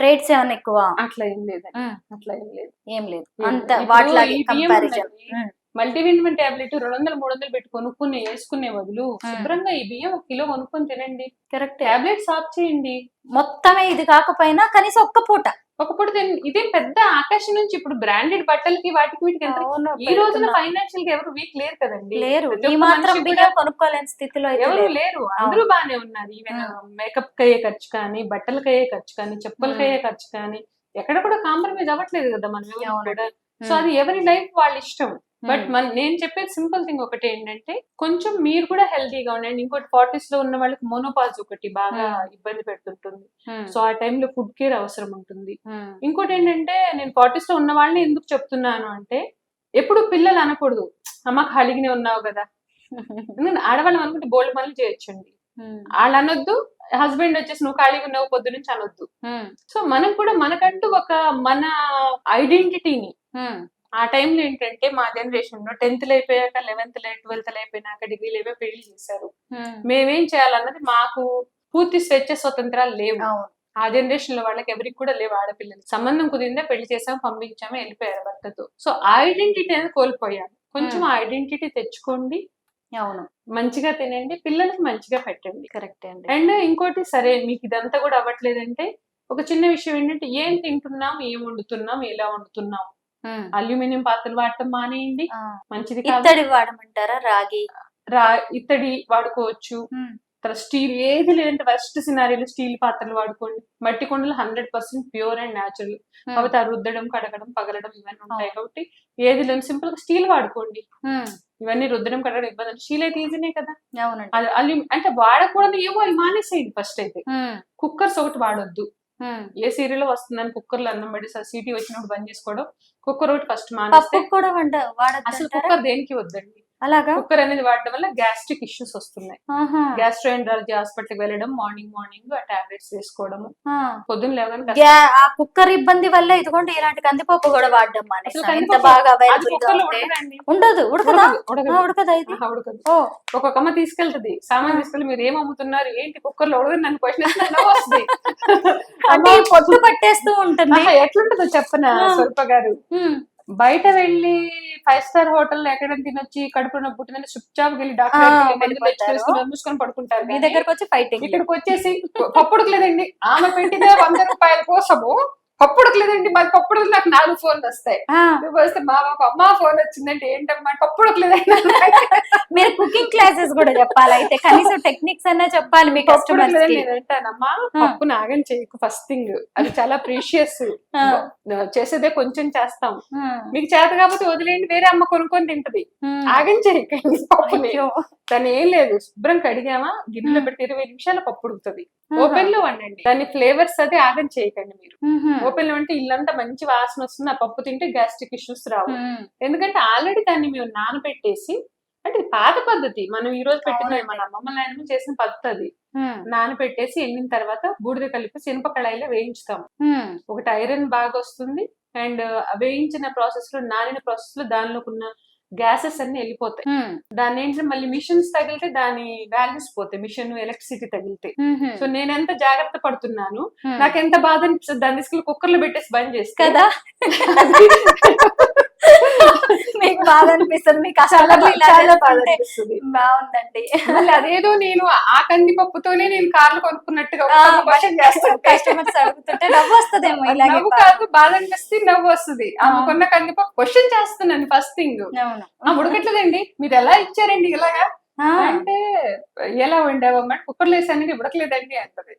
రేట్స్ ఏమైనా ఎక్కువ?
అట్లా ఏం లేదండి, అట్లా ఏం లేదు.
ఏం లేదు,
ఏం
అంత
లేదు. ఇప్పుడు
వాటిలాగే
ఈ బియ్యం
కంపారిజన్.
ఉందండి, మల్టీవిటమిన్ టాబ్లెట్ 200-300 పెట్టి కొనుక్కుని వేసుకునే బదులు శుభ్రంగా ఈ బియ్యం 1 కిలో కొనుక్కొని తినండి,
కరెక్ట్.
టాబ్లెట్స్ ఆఫ్ చేయండి.
మొత్తమే ఇది కాకపోయినా కనీసం ఒక్క పూట.
ఒకప్పుడు ఇదేం పెద్ద ఆకాశం నుంచి ఇప్పుడు బ్రాండెడ్ బట్టలకి వాటికి వీటికి ఎంత ఈ రోజున ఫైనాన్షియల్ గా ఎవరు వీక్ లేరు కదండి,
లేరు,
ప్రతి
ఈ
ఒక్క
మాత్రం
మనిషి
బియ్యం
కూడా
కొనుక్కోలేని స్థితిలో అయితే
ఎవరు
లేరు.
లేరు, అందరూ బానే ఉన్నారు. ఈవెన్ మేకప్ కి అయ్యే ఖర్చు కానీ, బట్టలకి అయ్యే ఖర్చు కానీ, చెప్పులకి అయ్యే ఖర్చు కానీ ఎక్కడ కూడా కాంప్రమైజ్ అవ్వట్లేదు కదా మనం ఎవరు కూడా. సో అది ఎవరి లైఫ్ వాళ్ళ ఇష్టం. బట్ నేను చెప్పేది సింపుల్ థింగ్ ఒకటి ఏంటంటే, కొంచెం మీరు కూడా హెల్తీగా ఉండండి. ఇంకోటి 40s లో ఉన్న వాళ్ళకి మోనోపాజ్ ఒకటి బాగా ఇబ్బంది పెడుతుంటుంది, సో ఆ టైంలో ఫుడ్ కేర్ అవసరం ఉంటుంది. ఇంకోటి ఏంటంటే, నేను 40s లో ఉన్న వాళ్ళని ఎందుకు చెప్తున్నాను అంటే, ఎప్పుడు పిల్లలు అనకూడదు అమ్మ ఖాళీగానే ఉన్నావు కదా, ఎందుకంటే ఆడవాళ్ళం అనుకుంటే బోల్డ్ పనులు చేయొచ్చండి, వాళ్ళు అనొద్దు. హస్బెండ్ వచ్చేసి నువ్వు ఖాళీగా ఉన్నావు పొద్దు నుంచి అనొద్దు. సో మనం కూడా మనకంటూ ఒక మన ఐడెంటిటీని, ఆ టైంలో ఏంటంటే మా జనరేషన్ లో 10th అయిపోయాక 11th 12th అయిపోయినాక డిగ్రీలు అయిపోయి పెళ్లి చేశారు. మేమేం చేయాలన్నది మాకు పూర్తి స్వేచ్ఛ స్వతంత్రాలు లేవు. ఆ జనరేషన్ లో వాళ్ళకి ఎవరికి కూడా లేవు. ఆడపిల్లలు సంబంధం కుదిరిందే పెళ్లి చేసాము, పంపించాము, వెళ్ళిపోయారు భర్తతో. సో ఆ ఐడెంటిటీ అనేది కోల్పోయాము. కొంచెం ఆ ఐడెంటిటీ తెచ్చుకోండి,
అవును,
మంచిగా తినండి, పిల్లలకి మంచిగా పెట్టండి.
కరెక్ట్ అండి.
అండ్ ఇంకోటి, సరే మీకు ఇదంతా కూడా అవ్వట్లేదంటే ఒక చిన్న విషయం ఏంటంటే, ఏం తింటున్నాం, ఏం వండుతున్నాం, ఎలా వండుతున్నాం. అల్యూమినియం పాత్రలు వాడటం మానేయండి, మంచిది కాదు.
ఇత్తడి వాడమంటారా?
ఇత్తడి వాడుకోవచ్చు. తర్వాత స్టీల్, ఏది లేదంటే వర్స్ట్ సినారీలో స్టీల్ పాత్రలు వాడుకోండి. మట్టి కుండలు 100% ప్యూర్ అండ్ న్యాచురల్, కాబట్టి ఆ రుద్దడం, కడగడం, పగలడం ఇవన్నీ ఉంటాయి కాబట్టి ఏది లేదు, సింపుల్ గా స్టీల్ వాడుకోండి. ఇవన్నీ రుద్దడం, కడగడం ఇబ్బంది, స్టీల్ అయితే ఈజీనే కదా. అంటే వాడకూడదు ఏమో అది మానేసేయండి ఫస్ట్ అయితే. కుక్కర్స్ ఒకటి వాడొద్దు. ఏ సీరియల్ వస్తుందని కుక్కర్లో అన్నం పడి సీటీ వచ్చినప్పుడు బంద్ చేసుకోవడం, కుక్కర్ ఒకటి ఫస్ట్ మానేస్తే. అసలు కుక్కర్ దేనికి వద్దండి.
అలాగా
కుక్కర్ అనేది వాడడం వల్ల గ్యాస్ట్రిక్ ఇష్యూస్ వస్తున్నాయి. గ్యాస్ట్రోఎంటరాలజీ హాస్పిటల్కి వెళ్ళడం, మార్నింగ్ ఆ టాబ్లెట్స్ వేసుకోవడము, పొద్దున్న లేవగానే
ఆ కుక్కర్ ఇబ్బంది వల్ల ఇదిగోండి ఇలాంటి కందిపప్పు కూడా వాడడం ఉండదు.
ఒక్కొక్క అమ్మ తీసుకెళ్తుంది సామాన్ తీసుకెళ్ళి, మీరు ఏం అమ్ముతున్నారు ఏంటి కుక్కర్ లో ఉడకదు నన్ను క్వశ్చన్ వస్తుంది.
అంటే పొట్టు పట్టేస్తూ ఉంటుంది.
ఎట్లుంటుందో చెప్పనా స్వల్ప గారు, బయట వెళ్ళి 5 స్టార్ హోటల్ ఎక్కడ తినొచ్చి కడుపు నొప్పి పుట్టిందని చుప్చాప్ వెళ్ళి డాక్టర్ మూసుకొని పడుకుంటారు.
మీ దగ్గరకు వచ్చి ఫైటింగ్.
ఇక్కడికి వచ్చేసి పప్పుడుకులేదండి, ఆమె పెట్టిన 100 రూపాయల కోసము పప్పుడుకులేదండి, మాది పప్పుడు నాకు 4 ఫోన్లు వస్తాయి. వస్తే మా అమ్మ ఫోన్ వచ్చిందంటే ఏంటమ్మా పప్పుడుకులేదండి.
మీరు కుకింగ్ క్లాసెస్ కూడా చెప్పాలి అయితే, కనీసం టెక్నిక్స్ అన్నా చెప్పాలి మీ కస్టమర్స్ కి.
ఏంటనమ్మా, పప్పు నాగం చేయకు ఫస్ట్ థింగ్, అది చాలా ప్రీషియస్, చేసేదే కొంచెం చేస్తాం, మీకు చేత కాకపోతే వదిలేండి, వేరే అమ్మ కొనుక్కొని తింటది, ఆగం చేయకండి పప్పుని. దాన్ని ఏం లేదు, శుభ్రం కడిగామా గిన్నెలో పెట్టి 20 నిమిషాలు పప్పు ఉడుకుతుంది. ఓపెన్ లో వండండి, దాని ఫ్లేవర్స్ అదే ఆగం చేయకండి. మీరు ఓపెన్ లో అంటే ఇల్లంతా మంచి వాసన వస్తుంది, ఆ పప్పు తింటే గ్యాస్ట్రిక్ ఇష్యూస్ రావు. ఎందుకంటే ఆల్రెడీ దాన్ని మేము నానబెట్టేసి, అంటే పాత పద్ధతి, మనం ఈ రోజు పెట్టిన మన అమ్మమ్మ నాయనమ్మ చేసిన పద్ధతి. నానబెట్టేసి ఎండిన తర్వాత బూడిద కలిపి ఇనుప కళాయిలో వేయించుతాము. ఒకటి ఐరన్ బాగా వస్తుంది, అండ్ వేయించిన ప్రాసెస్ లో, నానిన ప్రాసెస్ లో దానిలోకున్న గ్యాసెస్ అన్ని వెళ్ళిపోతాయి. దాని ఏంటంటే మళ్ళీ మిషన్స్ తగిలితే దాని వాల్యూస్ పోతాయి, మిషన్ ఎలక్ట్రిసిటీ తగిలితే. సో నేను ఎంత జాగ్రత్త పడుతున్నాను, నాకు ఎంత బాధ అనిపిస్తుంది, దాన్ని తీసుకెళ్ళి కుక్కర్ లో పెట్టేసి బంద్ చేసి కదా.
మీకు బాధ అనిపిస్తుంది, మీకు బాగుందండి.
మళ్ళీ అదేదో నేను ఆ కందిపప్పుతోనే నేను కార్లు కొనుక్కున్నట్టుగా
కస్టమర్స్ అడుగుతుంటే నవ్వు వస్తుందేమో.
నవ్వు కాదు, బాధ అనిపిస్తే నవ్వు వస్తుంది. ఆమెకున్న కందిపప్పు క్వశ్చన్ చేస్తున్నాను ఫస్ట్ థింగ్, ఉడకట్లేదండి మీరు ఎలా ఇచ్చారండి ఇలాగా అంటే, ఎలా వండావమ్మా కుక్కర్లో వేసానండి ఉడకలేదండి అంటది.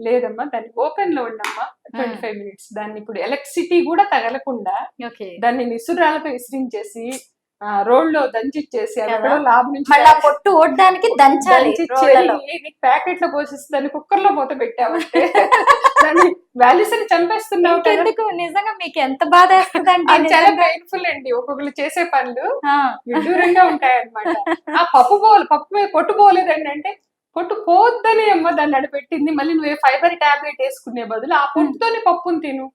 లేదమ్మా దాన్ని ఓపెన్ లో ఉండమ్మా 25 minutes, దాన్ని ఇప్పుడు ఎలక్ట్రిసిటీ కూడా తగలకుండా దాన్ని నిసురాలతో విసిరించేసి రోడ్ లో దంచిచ్చేసి అవి
కదా.
ఎక్కడో లాభ నుంచి
మళ్ళీ ఆ పొట్టు ఓడడానికి దంచాలి రోళ్ళలో.
ప్యాకెట్ లో పోసేసి దాన్ని కుక్కర్ లో పోతే పెట్టామంటే దాన్ని వాల్యూస్ అని చంపేస్తున్నావు కదా.
ఇంకెందుకు, నిజంగా మీకు ఎంత బాధ వేస్తుందండి
అది చాలా పెయిన్ఫుల్ అండి. ఒక్కొక్కరు చేసే పనులు విడ్డూరంగా ఉంటాయి అన్నమాట. ఆ పప్పు మీద పొట్టు పోలేదండి అంటే, పొట్టు పోద్దని అమ్మ దాన్ని అడపెట్టింది. మళ్ళీ నువ్వు ఫైబర్ టాబ్లెట్ వేసుకునే బదులు ఆ పొట్టుతోనే పప్పుని తిను,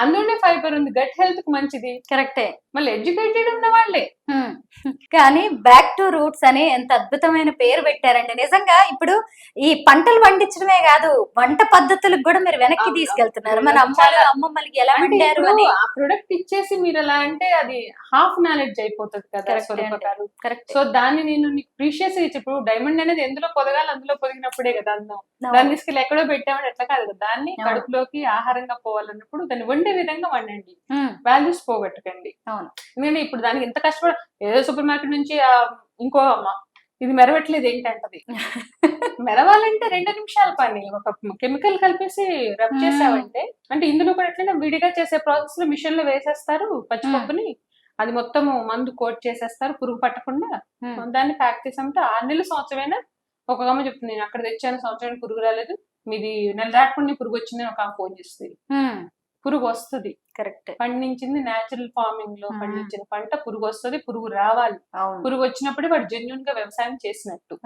అందులోనే ఫైబర్ ఉంది, గట్ హెల్త్ కి మంచిది.
కరెక్టే.
మళ్ళీ ఎడ్యుకేటెడ్ ఉన్న వాళ్ళే.
కానీ బ్యాక్ టు రూట్స్ అని ఎంత అద్భుతమైన పేరు పెట్టారండి. నిజంగా ఇప్పుడు ఈ పంటలు పండించడమే కాదు, వంట పద్ధతులకు కూడా మీరు వెనక్కి తీసుకెళ్తున్నారు. మన అమ్మలు అమ్మమ్మలకి ఎలా వండారు అని.
ఆ ప్రొడక్ట్ ఇచ్చేసి మీరు ఎలా అంటే అది హాఫ్ నాలెడ్జ్ అయిపోతుంది కదా స్వరూప గారు. సో దాన్ని నేను నీకు ప్రీషియస్ ఇచ్చి, ఇప్పుడు డైమండ్ అనేది ఎందులో పొదగాలి అందులో పొదిగినప్పుడే కదా అందం. దాన్ని తీసుకెళ్ళి ఎక్కడో పెట్టామని ఎట్లా కాదు కదా. దాన్ని కడుపులోకి ఆహారంగా పోవాలన్నప్పుడు దాన్ని వండే విధంగా వండండి, వాల్యూస్ పోగొట్టకండి. ఎందుకంటే ఇప్పుడు దానికి ఎంత కష్టపడ, ఏదో సూపర్ మార్కెట్ నుంచి ఇంకో అమ్మ ఇది మెరవట్లేదు ఏంటంటది. మెరవాలంటే 2 నిమిషాల పని. ఒక కెమికల్ కలిపేసి రబ్ చేసావంటే, అంటే ఇందులో కూడా ఎట్లయినా విడిగా చేసే ప్రాసెస్ లో మిషన్ లో వేసేస్తారు పచ్చిపప్పుని, అది మొత్తము మందు కోట్ చేసేస్తారు పురుగు పట్టకుండా. దాన్ని ప్యాక్ చేసామంటే 6 నెలలు సంవత్సరమైనా. ఒక అమ్మ చెప్తుంది, నేను అక్కడ తెచ్చాను సంవత్సరానికి పురుగు రాలేదు, మీది నెల దాటుకుని పురుగు వచ్చిందని ఒక ఫోన్ చేస్తుంది. పురుగు వస్తుంది, కరెక్ట్. పండించింది నేచురల్ ఫార్మింగ్ లో పండించిన పంట పురుగు వస్తుంది, పురుగు రావాలి. పురుగు వచ్చినప్పుడే వాడు జెన్యున్ గా వ్యవసాయం చేసినట్టు.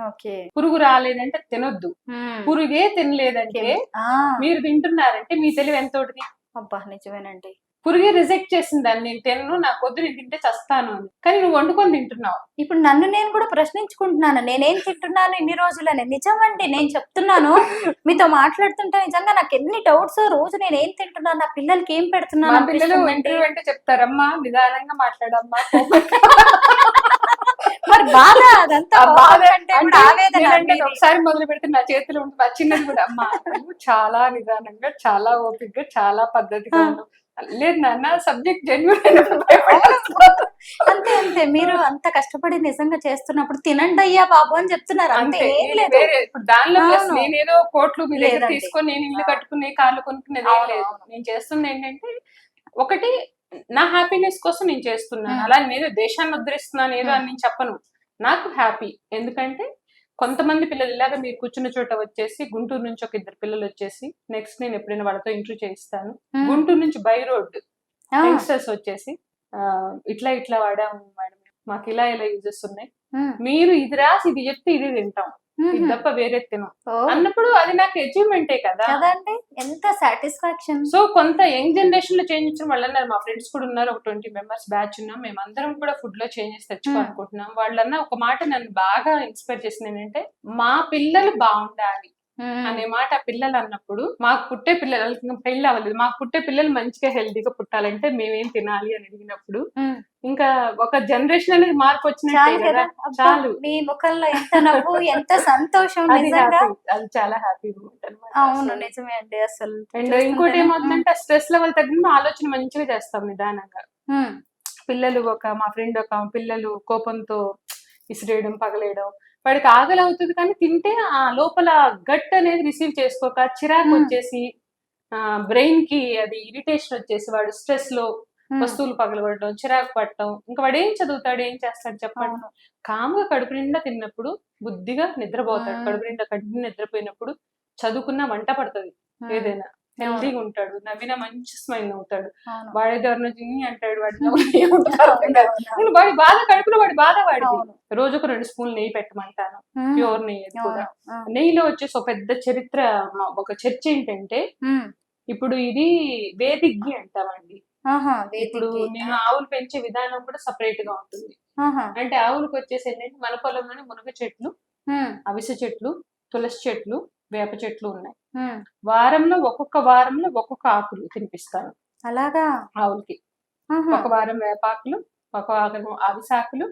పురుగు రాలేదంటే తినొద్దు. పురుగే తినలేదంటే మీరు తింటున్నారంటే మీ తెలివి ఎంతోటిది.
అబ్బా నిజమేనండి.
పురుగే రిజెక్ట్ చేసింది దాన్ని, నేను తినను, నాకు వద్దు, నేను తింటే చస్తాను అని. కానీ నువ్వు వండుకొని తింటున్నావు.
ఇప్పుడు నన్ను నేను కూడా ప్రశ్నించుకుంటున్నాను, నేనేం తింటున్నాను ఇన్ని రోజులని. నిజమండి, నేను చెప్తున్నాను మీతో మాట్లాడుతుంటే నిజంగా నాకు ఎన్ని డౌట్స్. రోజు నేను ఏం తింటున్నాను, నా పిల్లలకి ఏం పెడుతున్నాను.
పిల్లలు ఇంటర్వ్యూ అంటే చెప్తారమ్మా నిదానంగా మాట్లాడమ్మా.
మరి బాధ అదంతా
ఒకసారి మొదలు పెడితే నా చేతులు ఉంటుంది చిన్నది కూడా, అమ్మా చాలా నిదానంగా, చాలా ఓపికగా, చాలా పద్ధతిగా ఉన్నావు. లేదు నాన్న సబ్జెక్ట్ జెన్యూన్.
అంతే అంతే, మీరు అంత కష్టపడి నిజంగా చేస్తున్నప్పుడు తినండి అయ్యా బాబు అని చెప్తున్నారు. అంతే,
ఇప్పుడు దానిలో నేనేదో కోట్లు మీ దగ్గర తీసుకొని నేను ఇల్లు కట్టుకునే కార్లు కొనుక్కునేది ఏం లేదు. నేను చేస్తుంది ఏంటంటే, ఒకటి నా హ్యాపీనెస్ కోసం నేను చేస్తున్నాను. అలా నేను దేశాన్ని ఉద్ధరిస్తున్నాను ఏదో అని నేను చెప్పను. నాకు హ్యాపీ. ఎందుకంటే కొంతమంది పిల్లలు ఇలాగ మీరు కూర్చున్న చోట వచ్చేసి, గుంటూరు నుంచి ఒక 2 పిల్లలు వచ్చేసి, నెక్స్ట్ నేను ఎప్పుడైనా వాళ్ళతో ఇంటర్వ్యూ చేయిస్తాను. గుంటూరు నుంచి బై రోడ్ యంగ్స్టర్స్ వచ్చేసి, ఇట్లా ఇట్లా వాడాము మేడం, మాకు ఇలా ఇలా యూజెస్ ఉన్నాయి, మీరు ఇది రాసి ఇది చెప్తే ఇది తింటాం, ఇది తప్ప వేరే తినం అన్నప్పుడు అది నాకు అచీవ్మెంటే కదా.
ఎంత సాటిస్ఫాక్షన్.
సో కొంత యంగ్ జనరేషన్ లో చేంజ్ వచ్చిన వాళ్ళు అన్నారు, మా ఫ్రెండ్స్ కూడా ఉన్నారు, ఒక 20 మెంబర్స్ బ్యాచ్ ఉన్నాం, మేమందరం కూడా ఫుడ్ లో చేంజెస్ తెచ్చుకోవాలనుకుంటున్నాం. వాళ్ళన్నా ఒక మాట నన్ను బాగా ఇన్స్పైర్ చేసింది ఏంటంటే, మా పిల్లలు బాగుండాలి అనే మాట. పిల్లలు అన్నప్పుడు మాకు పుట్టే పిల్లలు పెళ్లి అవ్వలేదు, మాకు పుట్టే పిల్లలు మంచిగా హెల్తీగా పుట్టాలంటే మేమేం తినాలి అని అడిగినప్పుడు ఇంకా ఒక జనరేషన్ అనేది మార్పు వచ్చినట్టే కదా. చాలు.
మీ ముఖంలో ఎంత నవ్వు, ఎంత సంతోషం.
అది చాలా హ్యాపీగా ఉంటుంది.
అవును నిజమే అండి. అసలు
అండ్ ఇంకోటి ఏమవుతుందంటే, స్ట్రెస్ లెవెల్ తగ్గిన ఆలోచన మంచిగా చేస్తాం నిదానంగా. పిల్లలు మా ఫ్రెండ్ పిల్లలు కోపంతో విసిరేయడం, పగలేయడం, వాడికి ఆకలి అవుతుంది కానీ తింటే ఆ లోపల గట్ అనేది రిసీవ్ చేసుకోక చిరాకు వచ్చేసి, బ్రెయిన్ కి అది ఇరిటేషన్ వచ్చేసి, వాడు స్ట్రెస్ లో వస్తువులు పగలబడడం, చిరాకు పట్టడం, ఇంకా వాడు ఏం చదువుతాడు, ఏం చేస్తాడు చెప్పండి. కామ్గా కడుపు నిండా తిన్నప్పుడు బుద్ధిగా నిద్రపోతాడు. కడుపు నిండా నిద్రపోయినప్పుడు చదువుకున్న వంట పడుతుంది, ఏదైనా హెల్తీగా ఉంటాడు, నవ్విన మంచి స్మైల్ అవుతాడు. వాడి ఎవరిని అంటాడు, వాడి బాధ కడుపులో వాడి బాధ వాడికి. రోజుకు 2 స్పూన్లు నెయ్యి పెట్టమంటాను, ప్యూర్ నెయ్యి కూడా. నెయ్యిలో వచ్చేసి ఒక పెద్ద చరిత్ర, ఒక చర్చ ఏంటంటే, ఇప్పుడు ఇది వేదిక్ ఘీ అంటామండి. ఇప్పుడు నేను ఆవులు పెంచే విధానం కూడా సపరేట్ గా ఉంటుంది. అంటే ఆవులకు వచ్చేసి ఏంటంటే, మన పొలంలోనే మునగ చెట్లు, అవిసె చెట్లు, తులసి చెట్లు, వేప చెట్లు ఉన్నాయి. వారంలో ఒక్కొక్క ఆకులు తినిపిస్తాను అలాగా ఆవులకి. ఒక వారం వేపాకులు, ఒక వారం అవిసాకులు,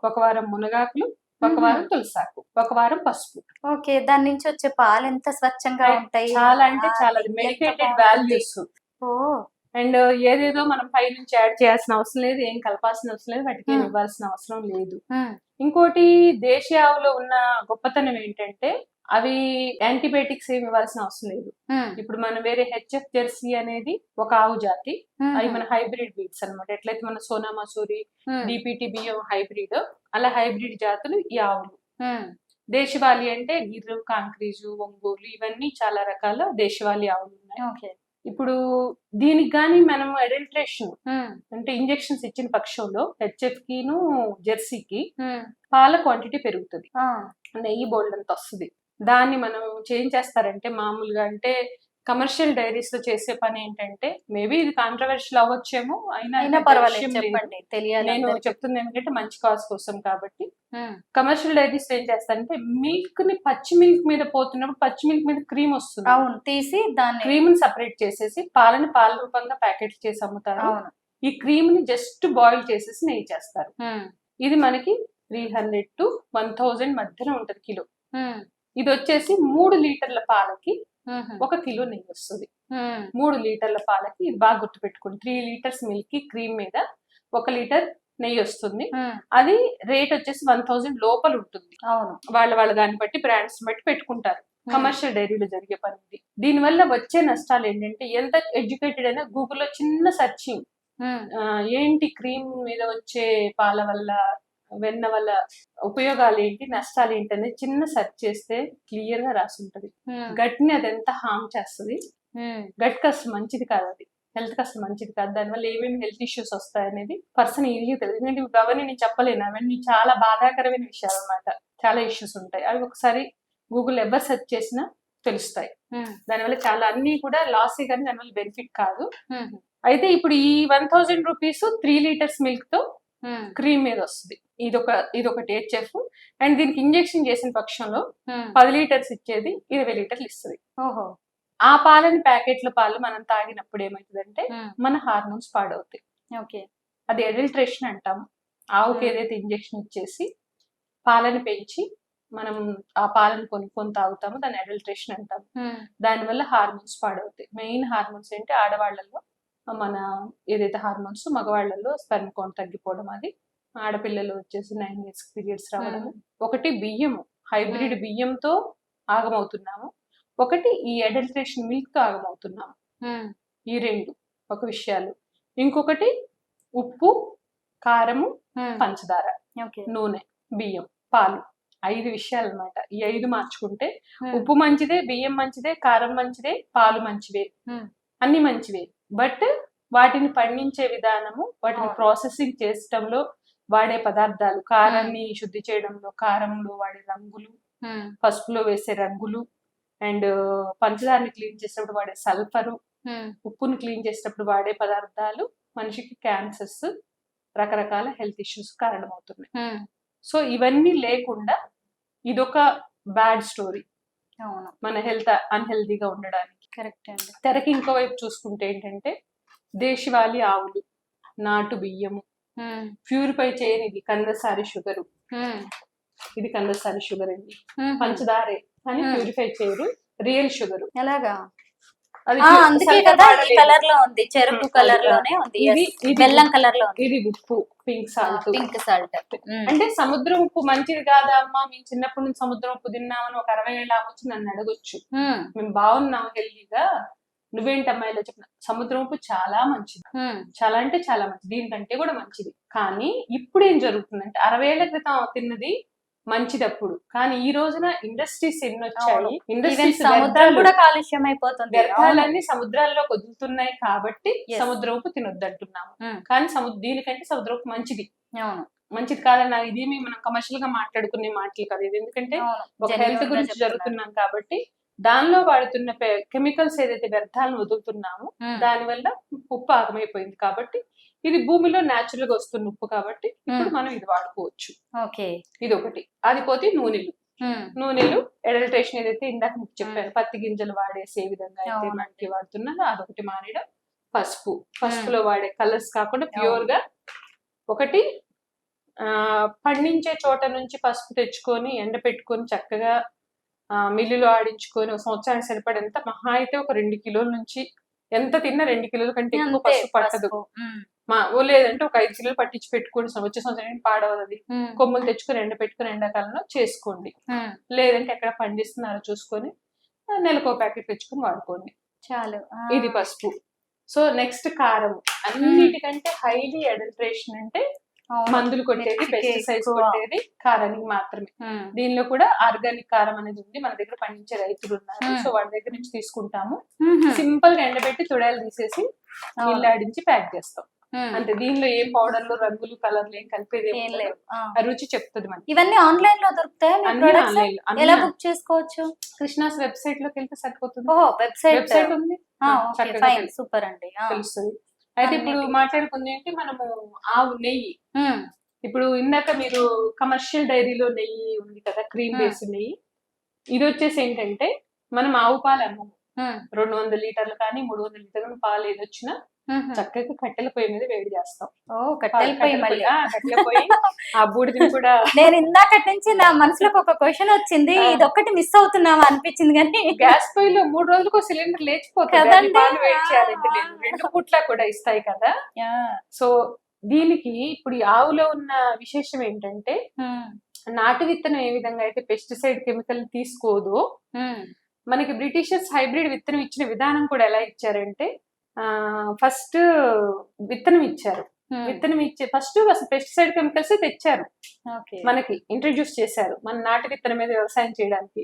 ఒక వారం మునగాకులు, ఒక వారం తులసాకు, ఒక వారం పసుపు.
ఓకే, దాని నుంచి వచ్చే పాలు ఎంత స్వచ్ఛంగా ఉంటాయి.
చాలా అంటే చాలా మెడికేటెడ్ వాల్యూస్. అండ్ ఏదేదో మనం పై నుంచి యాడ్ చేయాల్సిన అవసరం లేదు, ఏం కలపాల్సిన అవసరం లేదు, వాటికి ఏం ఇవ్వాల్సిన అవసరం లేదు. ఇంకోటి దేశీయ ఆవులో ఉన్న గొప్పతనం ఏంటంటే, అవి యాంటీబయాటిక్స్ ఏమి ఇవ్వాల్సిన అవసరం లేదు. ఇప్పుడు మనం వేరే హెచ్ఎఫ్ జెర్సీ అనేది ఒక ఆవు జాతి, అవి మన హైబ్రిడ్ బీట్స్ అన్నమాట. ఎట్లయితే మన సోనా మసూరి, డిపిటి బియ్యం హైబ్రిడ్, అలా హైబ్రిడ్ జాతులు ఈ ఆవులు. దేశవాళీ అంటే గిర్రు, కాంక్రీజు, ఒంగోలు, ఇవన్నీ చాలా రకాల దేశవాళీ ఆవులు ఉన్నాయి. ఇప్పుడు దీనికి గాని మనం అడల్ట్రేషన్ అంటే ఇంజెక్షన్స్ ఇచ్చిన పక్షంలో హెచ్ఎఫ్ కిను జెర్సీకి పాల క్వాంటిటీ పెరుగుతుంది, నెయ్యి బోల్డ్ అంత వస్తుంది. దాన్ని మనం చేంజ్ చేస్తారంటే మామూలుగా అంటే కమర్షియల్ డైరీస్ లో చేసే పని ఏంటంటే, మేబీ ఇది కాంట్రవర్షియల్ అవ్వచ్చేమో, అయినా పర్వాలేదు చెప్పండి, తెలియాలి. నేను చెప్తుంది ఏంటంటే మంచి కాజ్ కోసం కాబట్టి. కమర్షియల్ డైరీస్ ఏం చేస్తారంటే మిల్క్ ని పచ్చి మిల్క్ మీద పోతున్నప్పుడు పచ్చి మిల్క్ మీద క్రీమ్ వస్తుంది,
అవును, తీసి దాన్ని
క్రీమ్ ని సపరేట్ చేసేసి పాలని పాల రూపంగా ప్యాకెట్ చేసి అమ్ముతారు. ఈ క్రీమ్ ని జస్ట్ బాయిల్ చేసేసి నెయ్యి చేస్తారు. ఇది మనకి 300 to 1000 మధ్యలో ఉంటది కిలో. ఇది వచ్చేసి 3 లీటర్ల పాలకి 1 కిలో నెయ్యి వస్తుంది. 3 లీటర్ల పాలకి, ఇది బాగా గుర్తు పెట్టుకోండి, 3 లీటర్స్ మిల్క్ కి క్రీమ్ మీద 1 లీటర్ నెయ్యి వస్తుంది. అది రేట్ వచ్చేసి 1000 లోపల ఉంటుంది. వాళ్ళ దాన్ని బట్టి బ్రాండ్స్ బట్టి పెట్టుకుంటారు. కమర్షియల్ డైరీలో జరిగే పని ఇది. దీని వల్ల వచ్చే నష్టాలు ఏంటంటే, ఎంత ఎడ్యుకేటెడ్ అయినా గూగుల్లో చిన్న సర్చింగ్ ఏంటి క్రీమ్ మీద వచ్చే పాల వల్ల, వెన్న వల్ల ఉపయోగాలు ఏంటి, నష్టాలు ఏంటి అనేది చిన్న సెర్చ్ చేస్తే క్లియర్ గా రాసి ఉంటది. గట్ ని అది ఎంత హార్మ్ చేస్తుంది, గట్ కి అసలు మంచిది కాదు, అది హెల్త్ కి అసలు మంచిది కాదు. దానివల్ల ఏమేమి హెల్త్ ఇష్యూస్ వస్తాయి అనేది పర్సన్ ఈజీగా తెలియదు. ఎందుకంటే అవన్నీ నేను చెప్పలేను, అవన్నీ చాలా బాధాకరమైన విషయాలు అన్నమాట. చాలా ఇష్యూస్ ఉంటాయి, అవి ఒకసారి గూగుల్ ఎవరు సెర్చ్ చేసినా తెలుస్తాయి. దానివల్ల చాలా అన్ని కూడా లాసే కానీ దానివల్ల బెనిఫిట్ కాదు. అయితే ఇప్పుడు ఈ 1000 రూపీస్ 3 లీటర్స్ మిల్క్ తో క్రీమ్ మీద వస్తుంది. ఇదొకటి హెచ్ఎఫ్. అండ్ దీనికి ఇంజెక్షన్ చేసిన పక్షంలో 10 లీటర్స్ ఇచ్చేది 20 లీటర్లు ఇస్తుంది. ఆ పాలని ప్యాకెట్ల పాలు మనం తాగినప్పుడు ఏమవుతుందంటే మన హార్మోన్స్ పాడవుతాయి. అది అడల్ట్రేషన్ అంటాము. ఆవుకి ఏదైతే ఇంజెక్షన్ ఇచ్చేసి పాలని పెంచి మనం ఆ పాలను కొనుక్కొని తాగుతామో దాన్ని అడల్ట్రేషన్ అంటాము. దానివల్ల హార్మోన్స్ పాడవుతాయి. మెయిన్ హార్మోన్స్ ఏంటి, ఆడవాళ్లలో మన ఏదైతే హార్మోన్స్, మగవాళ్లలో స్పెర్మ్ కౌంట్ తగ్గిపోవడం, అది ఆడపిల్లలు వచ్చేసి 9 years పీరియడ్స్ రావడం. ఒకటి బియ్యము, హైబ్రిడ్ బియ్యంతో ఆగమవుతున్నాము, ఒకటి ఈ అడల్ట్రేషన్ మిల్క్ తో ఆగమవుతున్నాము. ఈ రెండు ఒక విషయాలు. ఇంకొకటి ఉప్పు, కారము, పంచదార, నూనె, బియ్యం, పాలు, 5 విషయాలు అన్నమాట. ఈ 5 మార్చుకుంటే ఉప్పు మంచిదే, బియ్యం మంచిదే, కారం మంచిదే, పాలు మంచివే, అన్ని మంచివే. బట్ వాటిని పండించే విధానము, వాటిని ప్రాసెసింగ్ చేసడంలో వాడే పదార్థాలు, కారాన్ని శుద్ధి చేయడంలో కారంలో వాడే రంగులు, పసుపులో వేసే రంగులు, అండ్ పంచదారని క్లీన్ చేసేటప్పుడు వాడే సల్ఫరు, ఉప్పుని క్లీన్ చేసేటప్పుడు వాడే పదార్థాలు మనిషికి క్యాన్సర్స్, రకరకాల హెల్త్ ఇష్యూస్ కారణమవుతున్నాయి. సో ఇవన్నీ లేకుండా ఇదొక బ్యాడ్ స్టోరీ మన హెల్త్ అన్హెల్దీగా ఉండడానికి.
కరెక్ట్ అండి.
తెరకి ఇంకోవైపు చూసుకుంటే ఏంటంటే, దేశవాళీ ఆవులు, నాటు బియ్యము, ప్యూరిఫై చేయని ఇది కందసారి షుగరు, ఇది కందసారి షుగర్ అండి, పంచదారే కానీ ప్యూరిఫై చేయరు, రియల్ షుగర్.
ఎలాగా? అందుకే కదా ఈ కలర్ లో ఉంది, చెరుకు కలర్ లోనే ఉంది, బెల్లం కలర్ లో ఉంది.
ఇది ఉప్పు, పింక్ సాల్ట్.
పింక్ సాల్ట్
అంటే సముద్రం ఉప్పు మంచిది కాదా అమ్మా, మేము చిన్నప్పటి నుంచి సముద్రం ఉప్పు తిన్నామని ఒక 60 ఏళ్ళ వచ్చి నన్ను అడగొచ్చు. మేము బాగున్నాం హెల్దీగా, నువ్వేంటమ్మా ఇలా చెప్పిన. సముద్రం ఉప్పు చాలా మంచిది, చాలా అంటే చాలా మంచిది, దీనికంటే కూడా మంచిది. కానీ ఇప్పుడు ఏం జరుగుతుందంటే 60 ఏళ్ల క్రితం తిన్నది మంచిది అప్పుడు, కానీ ఈ రోజున ఇండస్ట్రీస్ ఎన్ని వచ్చాయి, ఇండస్ట్రీస్
కూడా కాలుష్యం అయిపోతుంది,
వ్యర్థాలన్నీ సముద్రాల్లో వదులుతున్నాయి కాబట్టి సముద్ర ఉప్పు తినొద్దంటున్నాము. కానీ దీనికంటే సముద్ర ఉప్పు మంచిది. మంచిది కాదన్న ఇదేమి మనం కమర్షియల్ గా మాట్లాడుకునే మాటలు కాదు ఇది, ఎందుకంటే ఒక హెల్త్ గురించి జరుగుతున్నాం కాబట్టి దానిలో వాడుతున్న కెమికల్స్ ఏదైతే వ్యర్థాలను వదులుతున్నామో దానివల్ల ఉప్పు ఆగమైపోయింది. కాబట్టి ఇది భూమిలో న్యాచురల్ గా వస్తున్న ఉప్పు కాబట్టి ఇప్పుడు మనం ఇది వాడుకోవచ్చు. ఇది ఒకటి. అది పోతే నూనెలు అడల్ట్రేషన్ ఏదైతే ఇందాక మీకు చెప్పాను, పత్తి గింజలు వాడేసి ఏ విధంగా అయితే మనకి వాడుతున్నారో అదొకటి మానేయడం. పసుపులో వాడే కలర్స్ కాకుండా ప్యూర్ గా ఒకటి పండించే చోట నుంచి పసుపు తెచ్చుకొని ఎండ పెట్టుకొని చక్కగా మిల్లులో ఆడించుకొని ఒక సంవత్సరానికి సరిపడేంత, మహా అయితే ఒక 2 కిలోల నుంచి, ఎంత తిన్నా 2 కిలోల కంటే ఎక్కువ పసుపు పట్టదు. లేదంటే ఒక 5 కిలోలు పట్టించి పెట్టుకోండి, వచ్చే సంవత్సరం పాడవదు అది. కొమ్ములు తెచ్చుకొని పెట్టుకుని ఎండాకాలంలో చేసుకోండి. లేదంటే ఎక్కడ పండిస్తున్నారో చూసుకొని నెలకు ఒక ప్యాకెట్ తెచ్చుకొని వాడుకోండి
చాలు.
ఇది పసుపు. సో నెక్స్ట్ కారం. అన్నిటికంటే హైలీ అడల్ట్రేషన్ అంటే మందులు కొట్టేది, పెస్టిసైడ్స్ కొట్టేది కారానికి మాత్రమే. దీనిలో కూడా ఆర్గానిక్ కారం అనేది ఉంది, మన దగ్గర పండించే రైతులు ఉన్నారు. సో వాళ్ళ దగ్గర నుంచి తీసుకుంటాము. సింపుల్ గా ఎండబెట్టి తొడాలు తీసేసి నీళ్ళాడించి ప్యాక్ చేస్తాం అంటే. దీనిలో ఏం పౌడర్లు, రంగులు, కలర్లు ఏం కలిపేది ఏం లేదు. రుచి చెప్తుంది మనకి.
ఇవన్నీ ఆన్లైన్ లో దొరుకుతాయి. ఎలా బుక్ చేసుకోవచ్చు?
కృష్ణాస్ వెబ్సైట్ లోకి వెళ్తే సరిపోతుంది.
వెబ్సైట్
ఉంది,
సూపర్ అండి,
తెలుస్తుంది. అయితే ఇప్పుడు మాట్లాడుకుంది ఏంటి, మనము ఆవు నెయ్యి. ఇప్పుడు ఇందాక మీరు కమర్షియల్ డైరీలో నెయ్యి ఉంది కదా, క్రీమ్ బేస్డ్ నెయ్యి. ఇది వచ్చేసి ఏంటంటే మనం ఆవు పాలు అమ్మము. 200 లీటర్లు కానీ 300 లీటర్లు పాలు ఏదొచ్చినా చక్కగా కట్టెల పొయ్యి మీద వేడి చేస్తాం. కట్టెల పొయ్యి ఆ బూడిదని కూడా. నేను ఇందాకటి నుంచి నా మనసులోకి ఒక క్వశ్చన్ వచ్చింది, ఇది ఒక్కటి మిస్ అవుతున్నావా అనిపించింది. కానీ గ్యాస్ పొయ్యిలో 3 రోజులకు సిలిండర్ లేచిపోతుంది, పాలు వేడి చేయాలంటే లేదు, 2 పూట్ల కూడా ఇస్తాయి కదా. సో దీనికి ఇప్పుడు ఈ ఆవులో ఉన్న విశేషం ఏంటంటే, నాటు విత్తనం ఏ విధంగా అయితే పెస్టిసైడ్ కెమికల్ తీసుకోదో, మనకి బ్రిటిషర్స్ హైబ్రిడ్ విత్తనం ఇచ్చిన విధానం కూడా ఎలా ఇచ్చారంటే, ఫస్ట్ విత్తనం ఇచ్చారు. విత్తనం ఇచ్చే ఫస్ట్ అసలు పెస్టిసైడ్ కెమికల్స్ తెచ్చారు, మనకి ఇంట్రడ్యూస్ చేశారు మన నాటు విత్తనం మీద వ్యవసాయం చేయడానికి.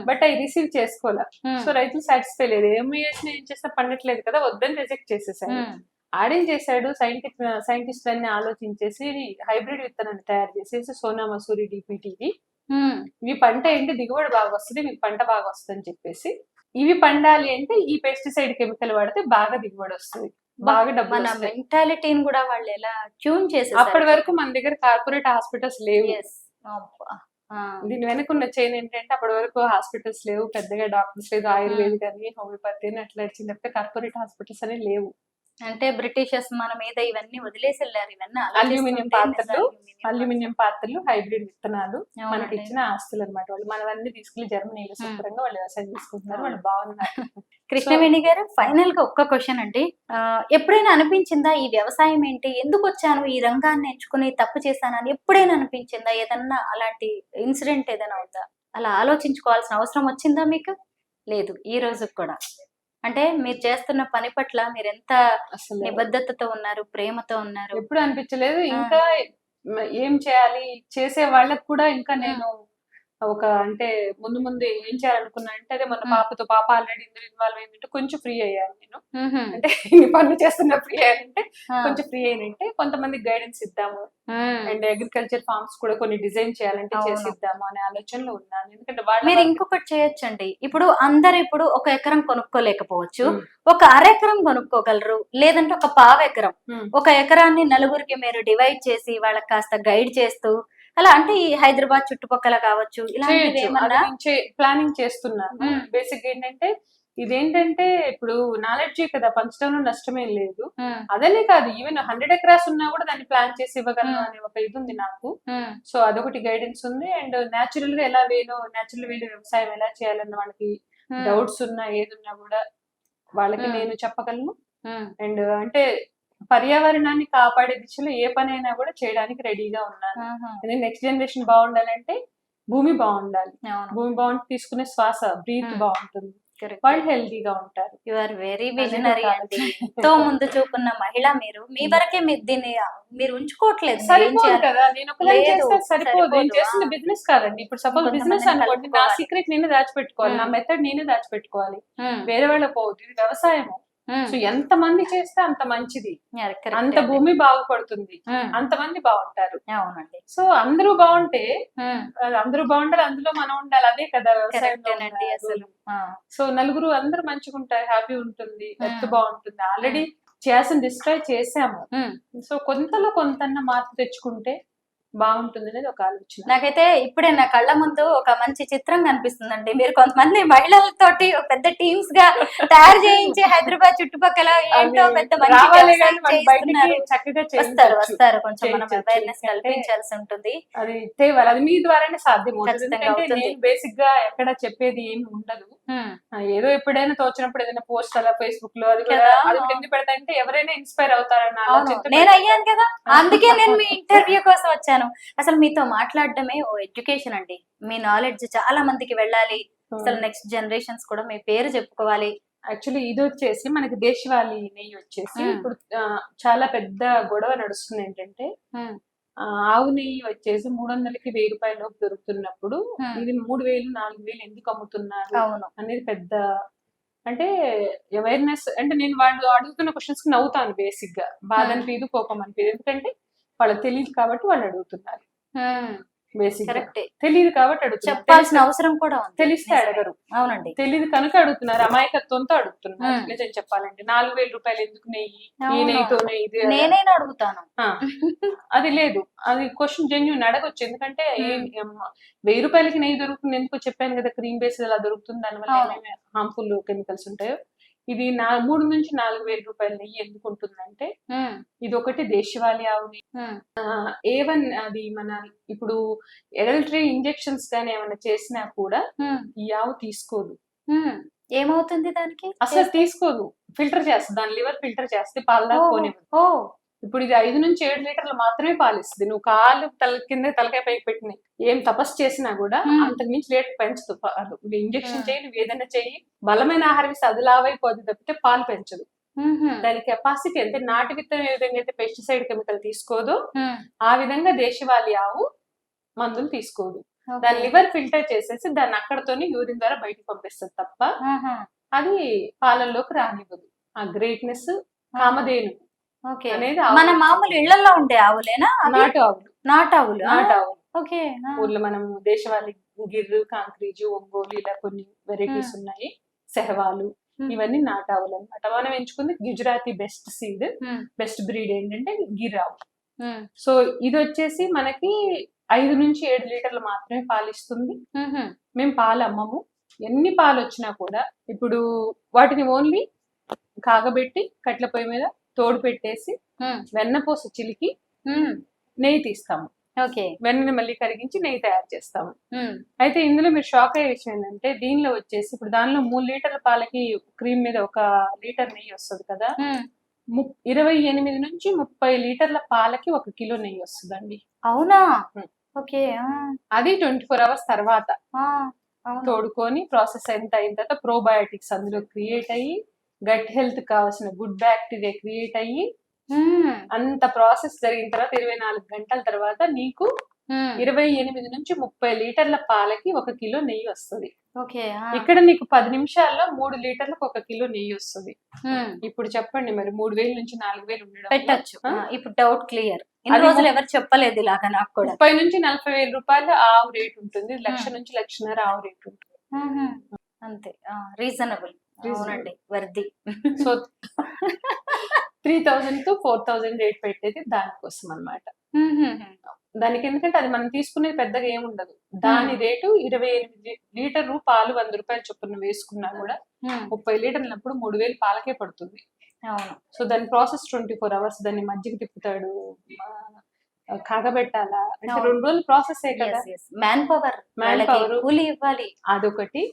బట్ అవి రిసీవ్ చేసుకోలే. సో రైతులు సాటిస్ఫై లేదు, ఏం చేసినా పండట్లేదు కదా, వద్దని రిజెక్ట్ చేసేసారు. ఆడేం చేశాడు, సైంటిస్ట్ అన్ని ఆలోచించేసి హైబ్రిడ్ విత్తనాన్ని తయారు చేసేసి సోనా మసూరి, డిపిటివి, ఇవి పంట ఏంటి దిగుబడి బాగా వస్తుంది, మీకు పంట బాగా వస్తుంది అని చెప్పేసి, ఇవి పండాలి అంటే ఈ పెస్టిసైడ్ కెమికల్ వాడితే బాగా దిగుబడి వస్తుంది, బాగా డబ్బు. మన మెంటాలిటీని కూడా వాళ్ళు ఎలా ట్యూన్ చేసి, అప్పటి వరకు మన దగ్గర కార్పొరేట్ హాస్పిటల్స్ లేవు. దీని వెనక ఉన్న చైన్ ఏంటంటే, అప్పటి వరకు హాస్పిటల్స్ లేవు, పెద్దగా డాక్టర్స్ లేదు, ఆయుర్వేదిక్ అని, హోమియోపతి అని అట్లా వచ్చింది తప్పితే కార్పొరేట్ హాస్పిటల్స్ అనేవి లేవు. అంటే బ్రిటిషర్స్ మన మీద ఇవన్నీ వదిలేసి వెళ్ళారు. ఇవన్నీ అల్యూమినియం పాత్రలు, హైబ్రిడ్ విత్తనాలు మనకి ఇచ్చిన ఆస్తులు అనమాట. వాళ్ళు మనవన్నీ తీసుకెళ్లి జర్మనీలో శుభ్రంగా వాళ్ళు వ్యవసాయం చేసుకుంటున్నారు, వాళ్ళు బాగున్నారు. కృష్ణవేణి గారు, ఫైనల్ గా ఒక్క క్వశ్చన్ అండి, ఎప్పుడైనా అనిపించిందా ఈ వ్యవసాయం ఏంటి, ఎందుకు వచ్చాను ఈ రంగాన్ని ఎంచుకుని, తప్పు చేశానని ఎప్పుడైనా అనిపించిందా? ఏదన్నా అలాంటి ఇన్సిడెంట్ ఏదైనా ఉందా? అలా ఆలోచించుకోవాల్సిన అవసరం వచ్చిందా మీకు? లేదు, ఈ రోజు కూడా. అంటే మీరు చేస్తున్న పని పట్ల మీరు ఎంత నిబద్ధతతో ఉన్నారు, ప్రేమతో ఉన్నారు. ఎప్పుడు అనిపించలేదు. ఇంకా ఏం చేయాలి, చేసే వాళ్ళకు కూడా ఇంకా నేను ఒక అంటే ముందు ఏం చేయాలనుకున్నా అంటే, అదే మన పాప ఆల్రెడీ ఇందులో ఇన్వాల్వ్ అయిందంటే కొంచెం ఫ్రీ అయ్యాను నేను. అంటే ఇన్ని పనులు చేస్తున్నా ఫ్రీ అయ్యానంటే, కొంచెం ఫ్రీ అయినంటే కొంతమందికి గైడెన్స్ ఇద్దాము, అండ్ అగ్రికల్చర్ ఫార్మ్స్ కూడా కొన్ని డిజైన్ చేయాలంటే చేసిద్దాము అనే ఆలోచనలో ఉన్నాను. ఎందుకంటే మీరు ఇంకొకటి చేయొచ్చండి, ఇప్పుడు అందరు ఒక ఎకరం కొనుక్కోలేకపోవచ్చు, ఒక అరెకరం కొనుక్కోగలరు, లేదంటే ఒక పావెకరం, ఒక ఎకరాన్ని నలుగురికి మీరు డివైడ్ చేసి వాళ్ళకి కాస్త గైడ్ చేస్తూ, అలా అంటే ఈ హైదరాబాద్ చుట్టుపక్కల కావచ్చు, ఇలాంటివి ప్లానింగ్ చేస్తున్నాను. బేసిక్ ఏంటంటే, ఇదేంటంటే ఇప్పుడు నాలెడ్జ్ కదా, పంచడంలో నష్టమేం లేదు. అదనే కాదు, ఈవెన్ 100 ఎకరాస్ ఉన్నా కూడా దాన్ని ప్లాన్ చేసి ఇవ్వగలను అనే ఒక ఇది ఉంది నాకు. సో అదొకటి గైడెన్స్ ఉంది. అండ్ న్యాచురల్ గా న్యాచురల్ వేలో వ్యవసాయం ఎలా చేయాలన్న వాళ్ళకి డౌట్స్ ఉన్నా ఏదున్నా కూడా వాళ్ళకి నేను చెప్పగలను. అండ్ అంటే పర్యావరణాన్ని కాపాడే దిశలో ఏ పనైనా కూడా చేయడానికి రెడీగా ఉన్నాను. నెక్స్ట్ జనరేషన్ బాగుండాలంటే భూమి బాగుండాలి, భూమి బాగుంటే తీసుకునే శ్వాస, బ్రీత్ బాగుంటుంది, వాళ్ళు హెల్తీగా ఉంటారు. యు ఆర్ వెరీ విజనరీ అండి. ఎంతో ముందు చూపున్న మహిళ మీరు. మీ వరకే దీన్ని మీరు ఉంచుకోవట్లేదు. సరిపోదు కదా, నేను ఒకవేళ చేస్తే సరిపోదు. నేను చేస్తున్న బిజినెస్ కాదండి. ఇప్పుడు సపోజ్ బిజినెస్ అనుకోండి, నా సీక్రెట్ నేనే దాచిపెట్టుకోవాలి, నా మెథడ్ నేనే దాచిపెట్టుకోవాలి, వేరే వాళ్ళ పోవద్దు. ఇది వ్యవసాయము. సో ఎంత మంది చేస్తే అంత మంచిది, అంత భూమి బాగుపడుతుంది, అంతమంది బాగుంటారు. అవునండి. సో అందరూ బాగుంటే అందరూ బాగుండాలి, అందులో మనం ఉండాలి, అదే కదా వ్యవసాయం అసలు. సో నలుగురు అందరూ మంచిగా ఉంటారు, హ్యాపీ ఉంటుంది, ఎత్తు బాగుంటుంది. ఆల్రెడీ చేయాల్సిన డిస్ట్రాయ్ చేసాము. సో కొంతలో కొంతన్న మార్పు తెచ్చుకుంటే బాగుంటుంది అనేది ఒక ఆలోచన. నాకైతే ఇప్పుడే నా కళ్ళ ముందు ఒక మంచి చిత్రం కనిపిస్తుందండి. మీరు కొంతమంది మహిళలతోటి పెద్ద టీమ్స్ గా తయారు చేయించి హైదరాబాద్ చుట్టుపక్కల ఏంటో పెద్ద చక్కగా వస్తారు. కొంచెం మనం అవేర్నెస్ కల్పించాల్సి ఉంటుంది. అది మీ ద్వారానే సాధ్యం. బేసిక్ గా ఎక్కడ చెప్పేది ఏమి ఉండదు. ఏదో ఎప్పుడైనా తోచినప్పుడు ఏదైనా పోస్ట్ అలా ఫేస్బుక్ లో అది కూడా
కదా.
అది కూడా ఎందుకు పెడతా అంటే ఎవరైనా ఇన్స్పైర్ అవుతారన్న
అవును,
ఆలోచనతో
నేను
పెడతా.
అయ్యాను కదా, అందుకే నేను మీ ఇంటర్వ్యూ కోసం వచ్చాను. అసలు మీతో మాట్లాడడమే ఓ ఎడ్యుకేషన్ అండి. మీ నాలెడ్జ్ చాలా మందికి వెళ్ళాలి, అసలు నెక్స్ట్ జనరేషన్స్ కూడా మీ పేరు చెప్పుకోవాలి.
యాక్చువల్లీ ఇది వచ్చేసి మనకి దేశవాళీ నెయ్యి వచ్చేసి ఇప్పుడు చాలా పెద్ద గొడవ నడుస్తుంది ఏంటంటే ఆవు నెయ్యి వచ్చేసి 300కి 1000 రూపాయల లోపు దొరుకుతున్నప్పుడు ఇది 3000 4000 ఎందుకు అమ్ముతున్నారు
అవును.
అనేది పెద్ద అంటే అవేర్నెస్. అంటే నేను వాళ్ళు అడుగుతున్న క్వశ్చన్స్ కి నవ్వుతాను బేసిక్ గా, బాధ అనిపించదు, కోపం అనిపించదు, ఎందుకంటే వాళ్ళకి తెలియదు కాబట్టి వాళ్ళు అడుగుతున్నారు. బేసిక్
కరెక్టే,
తెలియదు కాబట్టి అడుగుతున్నారు,
చెప్పాల్సిన అవసరం కూడా ఉంది.
తెలిస్తే అడగరు.
అవునండి.
తెలియదు కనుక అడుగుతున్నారు, అమాయకత్వంతో అడుగుతున్నారు. నిజం చెప్పాలంటే 4000 రూపాయలు ఎందుకు నెయ్యి, ఈ నెయ్యితో నెయ్యి
నేనైనా అడుగుతాను.
అది లేదు, అది క్వశ్చన్ జెన్యూన్ అడగొచ్చు. ఎందుకంటే 1000 రూపాయలకి నెయ్యి దొరుకుతుంది ఎందుకు చెప్పాను కదా, క్రీమ్ బేస్ అలా దొరుకుతుంది, దానివల్ల ఏమేమి హార్మ్ఫుల్ కెమికల్స్ ఉంటాయో. ఇది 3 నుంచి 4000 రూపాయల నెయ్యి ఎందుకు ఉంటుందంటే ఇది ఒకటి దేశవాళీ ఆవు నెయ్యి. A1 అది మన ఇప్పుడు ఎడల్టరీ ఇంజెక్షన్స్ గానీ ఏమైనా చేసినా కూడా ఈ ఆవు తీసుకోదు.
ఏమవుతుంది దానికి?
అసలు తీసుకోదు, ఫిల్టర్ చేస్తుంది, దాని లివర్ ఫిల్టర్ చేస్తే పాలు దాకా పోనివ్వదు. ఇప్పుడు ఇది 5 నుంచి 7 లీటర్లు మాత్రమే పాలిస్తుంది. నువ్వు కాలు కింద తలకాయ పైకి పెట్టిన ఏం తపస్సు చేసినా కూడా అంతకు మించి లీటర్ పెంచదు పాలు. ఇంజెక్షన్ చేయి, నువ్వు ఏదైనా చెయ్యి, బలమైన ఆహారం ఇస్తే అది లావైపోతుంది తప్పితే పాలు పెంచదు. దాని కెపాసిటీ అంటే నాటు విత్తనం ఏ విధంగా అయితే పెస్టిసైడ్ కెమికల్ తీసుకోదు, ఆ విధంగా దేశవాళీ ఆవు మందులు తీసుకోదు. దాని లివర్ ఫిల్టర్ చేసేసి దాన్ని అక్కడతోనే యూరిన్ ద్వారా బయటకు పంపిస్తుంది తప్ప అది పాలల్లోకి రానివ్వదు. ఆ గ్రేట్నెస్ కామధేను అనేది.
మన మామూలు ఇళ్లలో ఉండే ఆవులేనా?
నాటు ఆవులు.
నాటు ఆవులు.
ఊర్లో మనం దేశవాళీ, గిర్రు, కాంక్రీజు, ఒంగోలు ఇలా కొన్ని వెరైటీస్ ఉన్నాయి, సెహవాలు, ఇవన్నీ నాటావులు అనమాట. మనం ఎంచుకుంది Gujarati best seed, best breed ఏంటంటే గిర్రావు. సో ఇది వచ్చేసి మనకి 5 నుంచి 7 లీటర్లు మాత్రమే పాలిస్తుంది. మేము పాలు అమ్మము. ఎన్ని పాలు వచ్చినా కూడా ఇప్పుడు వాటిని ఓన్లీ కాగబెట్టి కట్ల పొయ్యి మీద తోడు పెట్టేసి వెన్నపూస చిలికి నెయ్యి తీస్తాము. వెన్నని మళ్ళీ కరిగించి నెయ్యి తయారు చేస్తాము. అయితే ఇందులో మీరు షాక్ అయ్యే విషయం ఏంటంటే దీనిలో వచ్చేసి ఇప్పుడు దానిలో 3 లీటర్ల పాలకి క్రీమ్ మీద 1 లీటర్ నెయ్యి వస్తుంది కదా, 28 నుంచి 30 లీటర్ల పాలకి 1 కిలో నెయ్యి వస్తుందండి.
అవునా?
అది 24 hours తర్వాత తోడుకొని ప్రాసెస్ అయిన తర్వాత ప్రోబయోటిక్స్ అందులో క్రియేట్ అయ్యి గట్ హెల్త్ కావాల్సిన గుడ్ బ్యాక్టీరియా క్రియేట్ అయ్యి అంత ప్రాసెస్ జరిగిన తర్వాత 24 గంటల తర్వాత నీకు 28 నుంచి 30 లీటర్ల పాలకి 1 కిలో నెయ్యి వస్తుంది. ఇక్కడ నీకు 10 నిమిషాల్లో 3 లీటర్లకు 1 కిలో నెయ్యి వస్తుంది. ఇప్పుడు చెప్పండి మరి 3000 నుంచి 4000 ఉండడం
పెట్టచ్చు. ఇప్పుడు డౌట్ క్లియర్. ఇన్ని రోజులు ఎవరు చెప్పలేదు ఇలాగా నాకు కూడా.
30 నుంచి 40,000 రూపాయలు ఆవు రేట్ ఉంటుంది, 1,00,000 నుంచి 1,50,000 ఆవు రేట్ ఉంటుంది.
అంతే, రీజనబుల్. అవునండి, వర్ది.
సో 3,000 to 4,000 రేట్ పెట్టేది దానికోసం అన్నమాట. దానికి ఎందుకంటే అది మనం తీసుకునేది పెద్దగా ఏముండదు. దాని రేటు 28 లీటర్లు పాలు 100 రూపాయలు చొప్పున వేసుకున్నా కూడా 30 లీటర్లప్పుడు 3,000 పాలకే పడుతుంది. సో దాని ప్రాసెస్ 24 hours. దాన్ని మజ్జిగ తిప్పుతాడు, కాగబెట్టాలా అంటే 2 రోజులు ప్రాసెస్ కదా,
మ్యాన్ పవర్ ఇవ్వాలి.
అదొకటి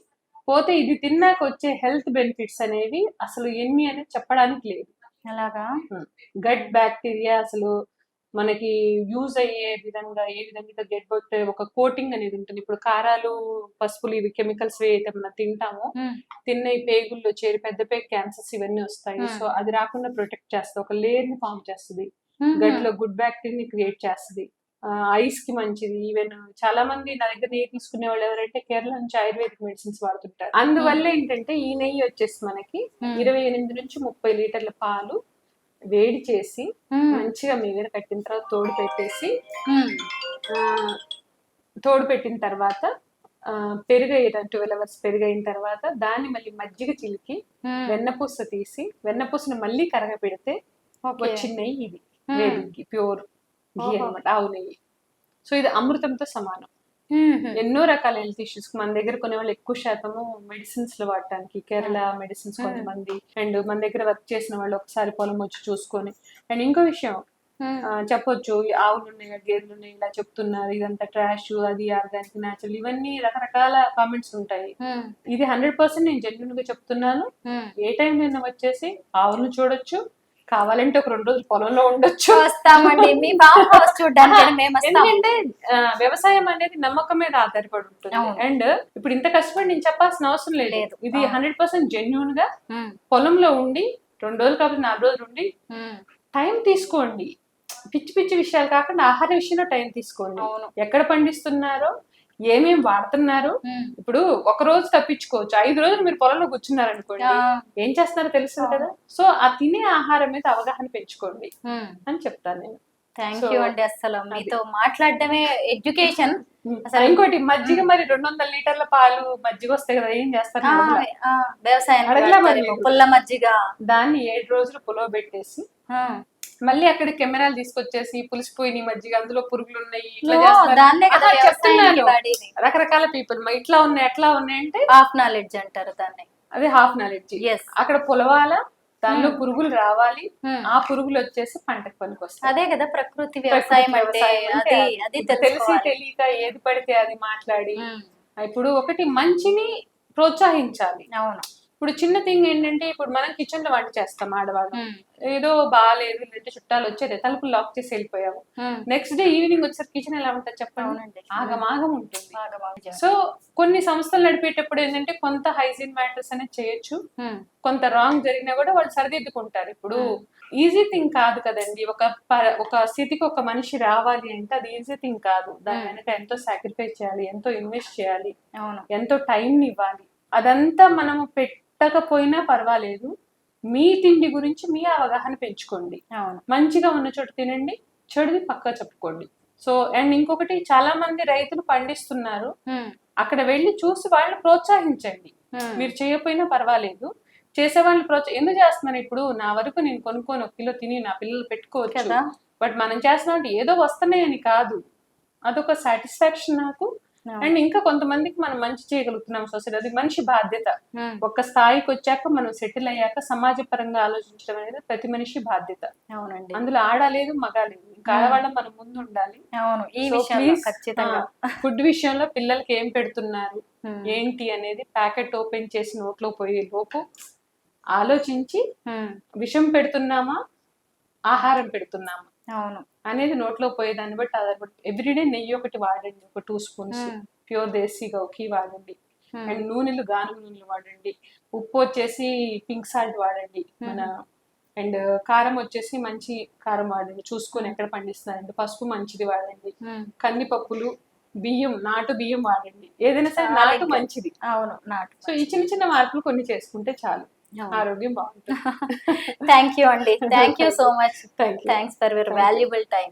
పోతే ఇది తిన్నాక వచ్చే హెల్త్ బెనిఫిట్స్ అనేవి అసలు ఎన్ని అనేది చెప్పడానికి లేదు.
అలాగా
గట్ బ్యాక్టీరియా అసలు మనకి యూజ్ అయ్యే విధంగా ఏ విధంగా గెట్ కొట్టే ఒక కోటింగ్ అనేది ఉంటుంది. ఇప్పుడు కారాలు, పసుపులు, ఇవి కెమికల్స్ అయితే మనం తింటామో తిన్న ఈ పేగుల్లో చేరి పెద్ద పేగు క్యాన్సర్స్ ఇవన్నీ వస్తాయి. సో అది రాకుండా ప్రొటెక్ట్ చేస్తుంది, ఒక లేయర్ ని ఫామ్ చేస్తుంది, గట్ లో గుడ్ బ్యాక్టీరియా ని క్రియేట్ చేస్తుంది, ఐస్ కి మంచిది. ఈవెన్ చాలా మంది నా దగ్గర నెయ్యి తీసుకునే వాళ్ళు ఎవరైతే కేరళ నుంచి ఆయుర్వేదిక్ మెడిసిన్స్ వాడుతుంటారు. అందువల్ల ఏంటంటే ఈ నెయ్యి వచ్చేసి మనకి 28 నుంచి 30 లీటర్ల పాలు వేడి చేసి మంచిగా మీగడ కట్టిన తర్వాత తోడు పెట్టిన తర్వాత పెరుగు 12 hours పెరుగైన తర్వాత దాన్ని మళ్ళీ మజ్జిగ చిలికి వెన్నపూస తీసి వెన్నపూసను మళ్ళీ కరగపెడితే వచ్చిన నెయ్యి ఇది వేడికి ప్యూర్ ఘీ అనమాట, ఆవు నెయ్యి. సో ఇది అమృతంతో సమానం. ఎన్నో రకాల హెల్త్ ఇష్యూస్ మన దగ్గర కొనే వాళ్ళు ఎక్కువ శాతము మెడిసిన్స్ లో వాడటానికి, కేరళ మెడిసిన్స్ కొంతమంది, అండ్ మన దగ్గర వర్క్ చేసిన వాళ్ళు ఒకసారి పొలం వచ్చి చూసుకొని. అండ్ ఇంకో విషయం, చెప్పొచ్చు ఈ ఆవులు ఉన్నాయి గేదెలు ఉన్నాయి ఇలా చెప్తున్నారు, ఇదంతా ట్రాష్, అది ఆర్గానిక్ న్యాచురల్, ఇవన్నీ రకరకాల కామెంట్స్ ఉంటాయి. ఇది 100% నేను జెన్యున్ గా చెప్తున్నాను. ఏ టైం నిన్న వచ్చేసి ఆవులను చూడొచ్చు, కావాలంటే ఒక 2 రోజులు పొలంలో ఉండొచ్చు.
వస్తామండి మీ ఫామ్ హౌస్ చూడడానికి మేము వస్తాం.
ఎందుకంటే వ్యవసాయం అనేది నమ్మకం మీద ఆధారపడి ఉంటుంది. అండ్ ఇప్పుడు ఇంత కష్టపడి నేను చెప్పాల్సిన అవసరం లేదు. ఇది 100% జెన్యున్ గా పొలంలో ఉండి 2 రోజులు కాబట్టి 4 రోజులు ఉండి టైం తీసుకోండి. పిచ్చి పిచ్చి విషయాలు కాకుండా ఆహార విషయంలో టైం తీసుకోండి. ఎక్కడ పండిస్తున్నారో, ఏమేమి వాడుతున్నారు. ఇప్పుడు ఒక రోజు తప్పించుకోవచ్చు, 5 రోజులు మీరు పొలంలో కూర్చున్నారు అనుకోండి, ఏం చేస్తున్నారో తెలుస్తుంది కదా. సో ఆ తినే ఆహారం మీద అవగాహన పెంచుకోండి అని చెప్తాను నేను.
థ్యాంక్ యూ అండి. అసలు మీతో మాట్లాడటమే ఎడ్యుకేషన్.
ఇంకోటి మజ్జిగ, మరి 200 లీటర్ల పాలు మజ్జిగ వస్తాయి కదా, ఏం చేస్తారు?
వ్యవసాయం పుల్ల మజ్జిగ,
దాన్ని 7 రోజులు పులవబెట్టేసి మళ్ళీ అక్కడ కెమెరాలు తీసుకొచ్చేసి పులిసిపోయిన మజ్జిగ, అందులో పురుగులు ఉన్నాయి, చెప్తున్నారు రకరకాల పీపుల్. ఇట్లా ఉన్నాయి అట్లా ఉన్నాయి అంటే
హాఫ్ నాలెడ్జ్ అంటారు దాన్ని.
అదే హాఫ్ నాలెడ్జ్. అక్కడ పులవాలా, దానిలో పురుగులు రావాలి, ఆ పురుగులు వచ్చేసి పంటకు పనికి వస్తాయి.
అదే కదా ప్రకృతి వ్యవసాయం అంటే. అది
తెలిసి తెలియక ఏది పడితే అది మాట్లాడి, ఇప్పుడు ఒకటి మంచిని ప్రోత్సహించాలి.
అవును.
ఇప్పుడు చిన్న థింగ్ ఏంటంటే, ఇప్పుడు మనం కిచెన్ లో వంట చేస్తాం ఆడవాళ్ళు, ఏదో బాగాలేదు లేదంటే చుట్టాలు వచ్చేది తలుపులు లాక్ చేసి వెళ్ళిపోయాము, నెక్స్ట్ డే ఈవినింగ్ వచ్చేసరికి కిచెన్ ఎలా ఉంటుంది చెప్పండి, ఆగమాగం ఉంటుంది. సో కొన్ని సంస్థలు నడిపేటప్పుడు ఏంటంటే కొంత హైజీన్ మ్యాటర్స్ అనేది చేయొచ్చు, కొంత రాంగ్ జరిగినా కూడా వాళ్ళు సరిదిద్దుకుంటారు. ఇప్పుడు ఈజీ థింగ్ కాదు కదండి. ఒక స్థితికి ఒక మనిషి రావాలి అంటే అది ఈజీ థింగ్ కాదు. దాని వెనక ఎంతో సాక్రిఫైస్ చేయాలి, ఎంతో ఇన్వెస్ట్ చేయాలి, ఎంతో టైం ఇవ్వాలి. అదంతా మనము పెట్టకపోయినా పర్వాలేదు, మీ తిండి గురించి మీ అవగాహన పెంచుకోండి. మంచిగా ఉన్న చోట తినండి, చెడుది పక్కా చెప్పుకోండి. సో అండ్ ఇంకొకటి, చాలా మంది రైతులు పండిస్తున్నారు, అక్కడ వెళ్ళి చూసి వాళ్ళని ప్రోత్సహించండి. మీరు చేయకపోయినా పర్వాలేదు, చేసే వాళ్ళని ఎందుకు చేస్తున్నాను. ఇప్పుడు నా వరకు నేను కొనుక్కొని 1 కిలో తిని నా పిల్లలు పెట్టుకోవచ్చు, బట్ మనం చేస్తున్నాం ఏదో వస్తున్నాయని కాదు, అదొక సాటిస్ఫాక్షన్ నాకు. అండ్ ఇంకా కొంతమందికి మనం మంచి చేయగలుగుతున్నాం సొసైటీ, అది మనిషి బాధ్యత. ఒక స్థాయికి వచ్చాక మనం సెటిల్ అయ్యాక సమాజ పరంగా ఆలోచించడం అనేది ప్రతి మనిషి బాధ్యత. అవునండి, అందులో ఆడలేదు మగాలేదు, ఇంకా ఆడవాళ్ళం మనం ముందు ఉండాలి. అవును, ఈ విషయంలో ఖచ్చితంగా. ఫుడ్ విషయంలో పిల్లలకి ఏం పెడుతున్నారు ఏంటి అనేది ప్యాకెట్ ఓపెన్ చేసి నోట్లో పోయే లోపు ఆలోచించి, విషం పెడుతున్నామా ఆహారం పెడుతున్నామా అవును అనేది నోట్లో పోయేదాన్ని బట్టి ఆధారపడి ఎవ్రీడే నెయ్యి ఒకటి వాడండి, ఒక 2 స్పూన్స్ ప్యూర్ దేశీ గౌకి వాడండి. అండ్ నూనెలు గానుగ నూనెలు వాడండి. ఉప్పు వచ్చేసి పింక్ సాల్ట్ వాడండి మన. అండ్ కారం వచ్చేసి మంచి కారం వాడండి, చూసుకొని ఎక్కడ పండిస్తారండి. పసుపు మంచిది వాడండి. కందిపప్పులు, బియ్యం, నాటు బియ్యం వాడండి. ఏదైనా సరే నాటు మంచిది. అవును, నాటు. సో ఈ చిన్న చిన్న మార్పులు కొన్ని చేసుకుంటే చాలు, ఆరోగ్యం బాగుంటుంది.
థ్యాంక్ యూ అండి. Thank you so much. Thanks for your valuable time.